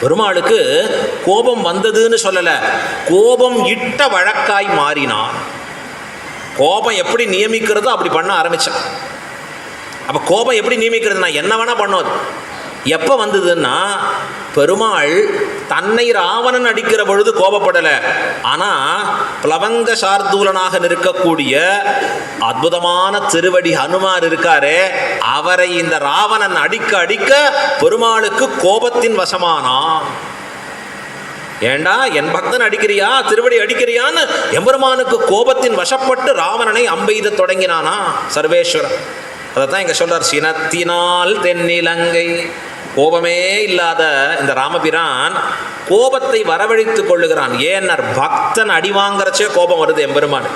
பெருமாளுக்கு கோபம் வந்ததுன்னு சொல்லலை, கோபம் இட்ட வழக்காய் மாறினான். கோபம் எப்படி நியமிக்கிறதோ அப்படி பண்ண ஆரம்பித்தான். அப்போ கோபம் எப்படி நியமிக்கிறதுனா என்ன வேணால் பண்ணோது. எப்போ வந்ததுன்னா, பெருமாள் தன்னை ராவணன் அடிக்கிற பொழுது கோபப்படலை. ஆனால் பிளவங்க சார்தூலனாக நிற்கக்கூடிய அற்புதமான திருவடி ஹனுமார் இருக்காரே, அவரை இந்த ராவணன் அடிக்க அடிக்க பெருமாளுக்கு கோபத்தின் வசமானான். ஏண்டா என் பக்தன் அடிக்கிறியா, திருவடி அடிக்கிறியான்னு எம்பெருமானுக்கு கோபத்தின் வசப்பட்டு ராவணனை அம்பெய்த தொடங்கினானா சர்வேஸ்வரன். அதைத்தான் இங்கே சொல்றார், சினத்தினால் தென்னிலங்கை. கோபமே இல்லாத இந்த ராமபிரான் கோபத்தை வரவழைத்து கொள்ளுகிறான். ஏன்னர் பக்தன் அடி வாங்குறச்சே கோபம் வருது எம்பெருமான்.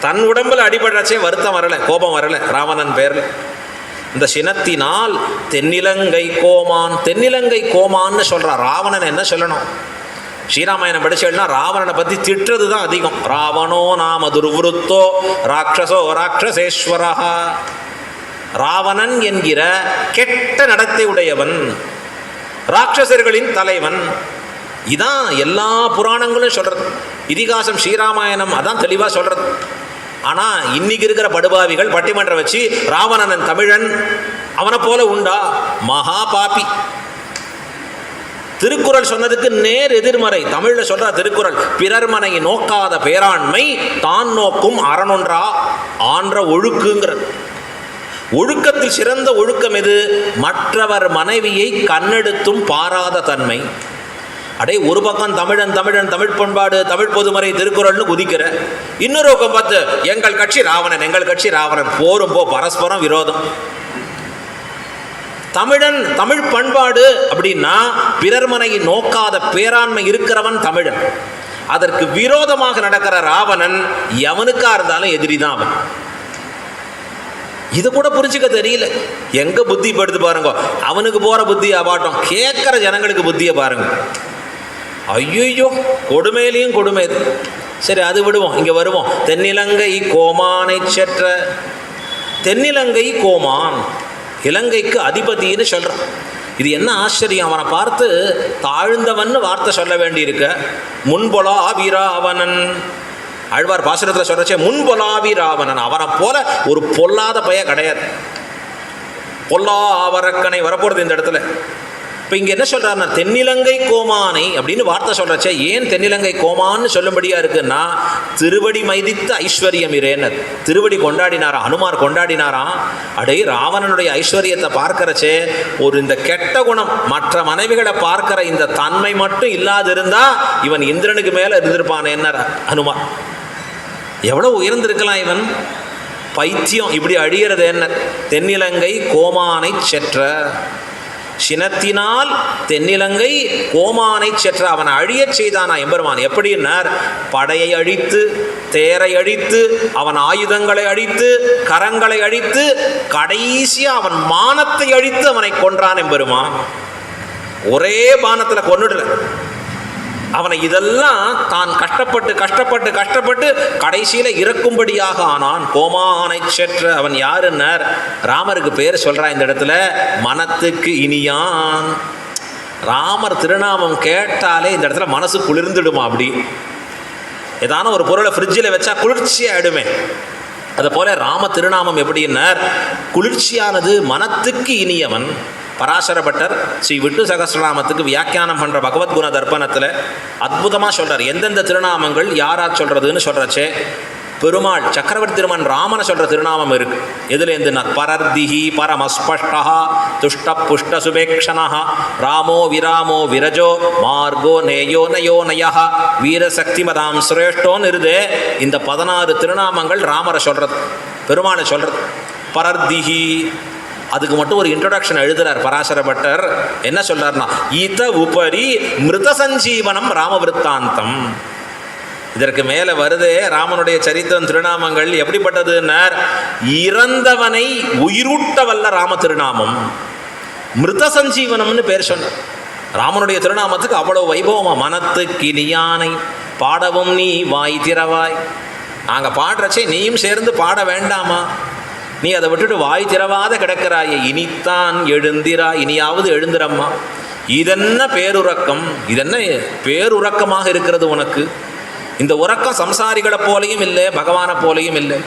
தன் உடம்புல அடிபடுறச்சே வருத்தம் வரலை, கோபம் வரலை ராவணன் பேர்ல. இந்த சினத்தினால் தென்னிலங்கை கோமான். தென்னிலங்கை கோமான்னு சொல்கிறான். ராவணன் என்ன சொல்லணும், ஸ்ரீராமாயணம் படிச்சேன்னா ராவணனை பற்றி திட்டுறது தான் அதிகம். ராவணோ நாம துர்வருத்தோ ராட்சசோ ராட்சசேஸ்வரா. ராவணன் என்கிற கெட்ட நடத்தை உடையவன், ராட்சசர்களின் தலைவன். இதான் எல்லா புராணங்களும் சொல்கிறது. இதிகாசம் ஸ்ரீராமாயணம் அதான் தெளிவாக சொல்கிறது. ஆனால் இன்னைக்கு இருக்கிற படுபாவிகள் பட்டிமன்றம் வச்சு ராவணன் தமிழன், அவனை போல உண்டா, மகா பாப்பி. திருக்குறள் சொன்னதுக்கு நேர் எதிர்மறை தமிழில் சொல்ற திருக்குறள், பிறர்மனை நோக்காத பேராண்மை தான் நோக்கும் அறனொன்றா ஆன்ற ஒழுக்குங்கிற. ஒழுக்கத்தில் சிறந்த ஒழுக்கம் எது? மற்றவர் மனைவியை கண்ணெடுத்தும் பாராத தன்மை. அடே, ஒரு பக்கம் தமிழன் தமிழன் தமிழ் பண்பாடு தமிழ் பொதுமறை திருக்குறள்னு குதிக்கிற, இன்னொரு பக்கம் பார்த்து எங்கள் கட்சி ராவணன் எங்கள் கட்சி ராவணன். போரும் பரஸ்பரம் விரோதம். தமிழன் தமிழ் பண்பாடு அப்படின்னா பிறர் மனையை நோக்காத பேராண்மை இருக்கிறவன் தமிழன். அதற்கு விரோதமாக நடக்கிற ராவணன் எவனுக்கா இருந்தாலும் எதிரி தான் அவன். இது கூட புரிஞ்சுக்க தெரியல. எங்க புத்தி படுத்து பாருங்க. அவனுக்கு போற புத்தியை பாட்டம், கேட்கிற ஜனங்களுக்கு புத்தியை பாருங்க. ஐயோ, கொடுமையிலையும் கொடுமை. சரி, அது விடுவோம், இங்க வருவோம். தென்னிலங்கை கோமானை செற்ற. தென்னிலங்கை கோமான் இலங்கைக்கு அதிபதினு சொல்றான். இது என்ன ஆச்சரியம்! அவனை பார்த்து தாழ்ந்தவன் வார்த்தை சொல்ல வேண்டியிருக்க. முன்பொலா வீராவணன். ஆழ்வார் பாசுரத்தில் சொல்றச்சே முன்பொலாவி ராவணன். அவனை போல ஒரு பொல்லாத பைய கிடையாது. பொல்லா அவரக்கனை வரப்போறது இந்த இடத்துல. இப்போ இங்கே என்ன சொல்றாருன்னா தென்னிலங்கை கோமானை அப்படின்னு வார்த்தை சொல்றச்சே. ஏன் தென்னிலங்கை கோமான்னு சொல்லும்படியா இருக்குன்னா, திருவடி மைதித்த ஐஸ்வர்யம் இரேனர். திருவடி கொண்டாடினாராம், அனுமார் கொண்டாடினாராம். அடே, ராவணனுடைய ஐஸ்வர்யத்தை பார்க்கறச்சே ஒரு இந்த கெட்ட குணம், மற்ற மனைவிகளை பார்க்கிற இந்த தன்மை மட்டும் இல்லாது இருந்தா இவன் இந்திரனுக்கு மேல இருந்திருப்பான். என்ன அனுமார் எவ்வளவு உயர்ந்திருக்கலாம் இவன். பைத்தியம் இப்படி அழிகிறது என்ன? தென்னிலங்கை கோமானை செற்ற. சினத்தினால் தென்னிலங்கை கோமானை செற்ற. அவனை அழியச் செய்தானா எம்பெருமான். எப்படின்னார், படையை அழித்து தேரை அழித்து அவன் ஆயுதங்களை அழித்து கரங்களை அழித்து கடைசியா அவன் மானத்தை அழித்து அவனை கொன்றான் எம்பெருமான். ஒரே பானத்தில் கொன்னுடல அவனை. இதெல்லாம் தான் கஷ்டப்பட்டு கஷ்டப்பட்டு கஷ்டப்பட்டு கடைசியில இறக்கும்படியாக ஆனான். கோமானை செற்ற. அவன் யாருன்னார், ராமருக்கு பேர் சொல்றா இந்த இடத்துல, மனத்துக்கு இனியான். ராமர் திருநாமம் கேட்டாலே இந்த இடத்துல மனசு குளிர்ந்துடுமா. அப்படி ஏதான ஒரு பொருளை ஃப்ரிட்ஜில் வச்சா குளிர்ச்சியாயிடுமே. அது போல ராம திருநாமம் எப்படின்னார், குளிர்ச்சியானது, மனத்துக்கு இனியவன். பராசரப்பட்டர் ஸ்ரீ விட்டு சகஸ்ரநாமத்துக்கு வியாக்கியானம் பண்ற பகவத்குண தர்ப்பணத்தில் அற்புதமாக சொல்றார். எந்தெந்த திருநாமங்கள் யாரா சொல்றதுன்னு சொல்றச்சே, பெருமாள் சக்கரவர்த்தி திருமன் ராமனை சொல்ற திருநாமம் இருக்கு. எதுல இருந்து? பரர்திஹி பரமஸ்பஷ்டா துஷ்ட புஷ்ட சுபேக்ஷணா ராமோ விராமோ விரஜோ மார்கோ நேயோ நயோ நயா வீரசக்திமதாம் சிரேஷ்டோன்னு இருது. இந்த 16 திருநாமங்கள் ராமரை சொல்றது, பெருமாளை சொல்றது. பரர்திஹி அதுக்கு மட்டும் ஒரு இன்ட்ரோடக்ஷன் எழுதுறார் பராசரப்பட்டர். என்ன சொல்றாருன்னா, ஈத உபரி மிருத சஞ்சீவனம் ராமவிருத்தாந்தம். இதற்கு மேலே வருதே ராமனுடைய சரித்திரம் திருநாமங்கள் எப்படிப்பட்டதுன்னார், இறந்தவனை உயிரூட்ட வல்ல ராம திருநாமம். மிருத சஞ்சீவனம்னு பேர் சொன்னார். ராமனுடைய திருநாமத்துக்கு அவ்வளவு வைபவமா. மனத்துக்கு இனியானை பாடவும் நீ வாய் திறவாய். நாங்கள் பாடுறச்சே நீயும் சேர்ந்து பாட வேண்டாமா? நீ அதை விட்டுட்டு வாய் திறவாத கிடக்கிறாயே. இனித்தான் எழுந்திரா, இனியாவது எழுந்திரம்மா. இதென்ன பேருறக்கம், இதென்ன பேருறக்கமாக இருக்கிறது உனக்கு. இந்த உறக்கம் சம்சாரிகளை போலையும் இல்லை, பகவானை போலையும் இல்லை.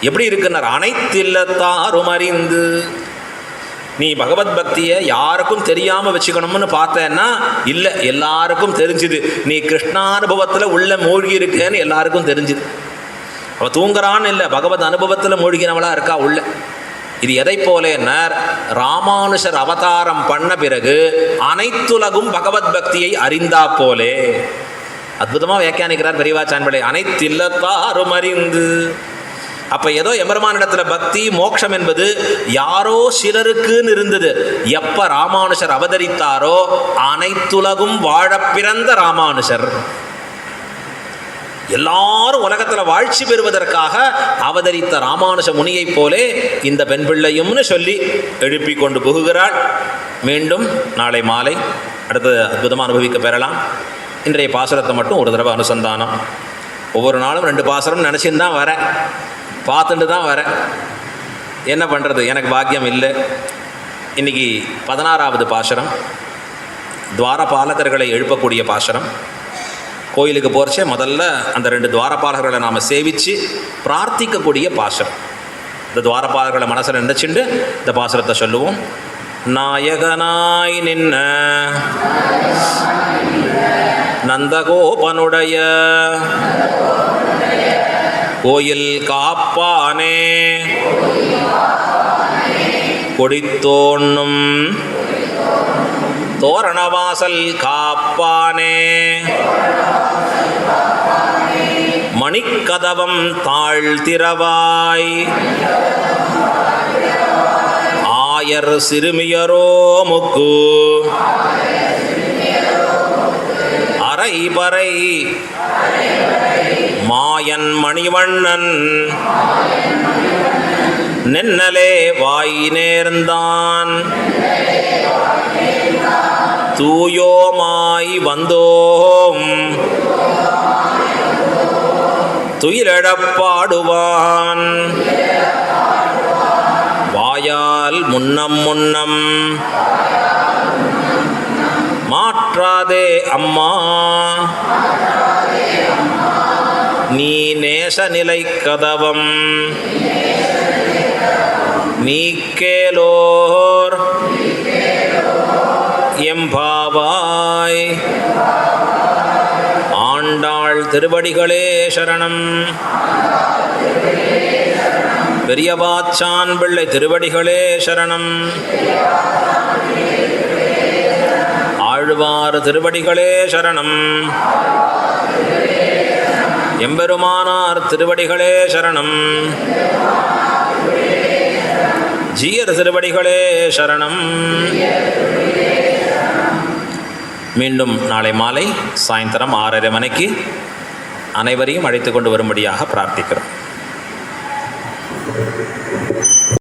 எப்படி இருக்குன்னார், அனைத்தில்லத்தாரும் அறிந்து. நீ பகவத் பக்தியை யாருக்கும் தெரியாமல் வச்சுக்கணும்னு பார்த்தேன்னா இல்லை, எல்லாருக்கும் தெரிஞ்சுது. நீ கிருஷ்ணானுபவத்தில் உள்ள மூழ்கி இருக்கேன்னு எல்லாருக்கும் தெரிஞ்சுது. அவள் தூங்குறான்னு இல்லை, பகவத் அனுபவத்தில் மூழ்கினவளா இருக்கா உள்ள. இது எதை போலேன்னார், ராமானுஷர் அவதாரம் பண்ண பிறகு அனைத்துலகும் பகவத் பக்தியை அறிந்தா போலே. அற்புதமாக வியாக்கியானிக்கிறார் பெரியவாச்சான் பிள்ளை. அனைத்தில்லத்தாரும் அறிந்து. அப்போ ஏதோ எம்பெருமானிடத்தில் பக்தி மோட்சம் என்பது யாரோ சிலருக்குன்னு இருந்தது. எப்போ ராமானுஷர் அவதரித்தாரோ அனைத்துலகும் வாழ பிறந்த ராமானுஷர். எல்லாரும் உலகத்தில் வாழ்ச்சி பெறுவதற்காக அவதரித்த ராமானுஷ முனியைப் போலே இந்த பெண் பிள்ளையும்னு சொல்லி எழுப்பி கொண்டு புகுகிறாள். மீண்டும் நாளை மாலை அடுத்தது அற்புதமாக அனுபவிக்க பெறலாம். இன்றைய பாசுரத்தை மட்டும் ஒரு தடவை அனுசந்தானம். ஒவ்வொரு நாளும் 2 பாசுரம் நினச்சின்னு தான் வரேன், பார்த்துட்டு தான் வரேன். என்ன பண்ணுறது, எனக்கு பாக்கியம் இல்லை. இன்றைக்கி 16வது பாசுரம், துவாரபாலகர்களை எழுப்பக்கூடிய பாசுரம். கோயிலுக்கு போகிறச்சே முதல்ல அந்த 2 துவாரபாலகர்களை நாம் சேவித்து பிரார்த்திக்கக்கூடிய பாசுரம். இந்த துவாரபாலகர்களை மனசில் நினைச்சுண்டு இந்த பாசுரத்தை சொல்லுவோம். நாயகனாய் நின்ன நந்தகோபனுடைய கோயில் காப்பானே கொடித்தோண்ணும் தோரணவாசல் காப்பானே மணிக்கதவம் தாழ்த்திரவாய் ஆயர் சிறுமியரோ முக்கு அரைபறை மாயன் மணிவண்ணன் நென்னலே வாய் நேர்ந்தான் தூயோமாய் வந்தோம் துயிலெழப்பாடுவான் வாயால் முன்னம் முன்னம் மாற்றாதே அம்மா நீ நேசநிலை கதவம் நீக்கேலோர் எம்பாவாய். ஆண்டாள் திருவடிகளே சரணம். பெரியவாச்சான் பிள்ளை திருவடிகளே சரணம். ஆழ்வார் திருவடிகளே சரணம். எம்பெருமானார் திருவடிகளே சரணம். ஜீயர் திருவடிகளே சரணம். மீண்டும் நாளை மாலை சாயந்தரம் 6:30 மணிக்கு அனைவரையும் அழைத்து கொண்டு வரும்படியாக பிரார்த்திக்கிறோம்.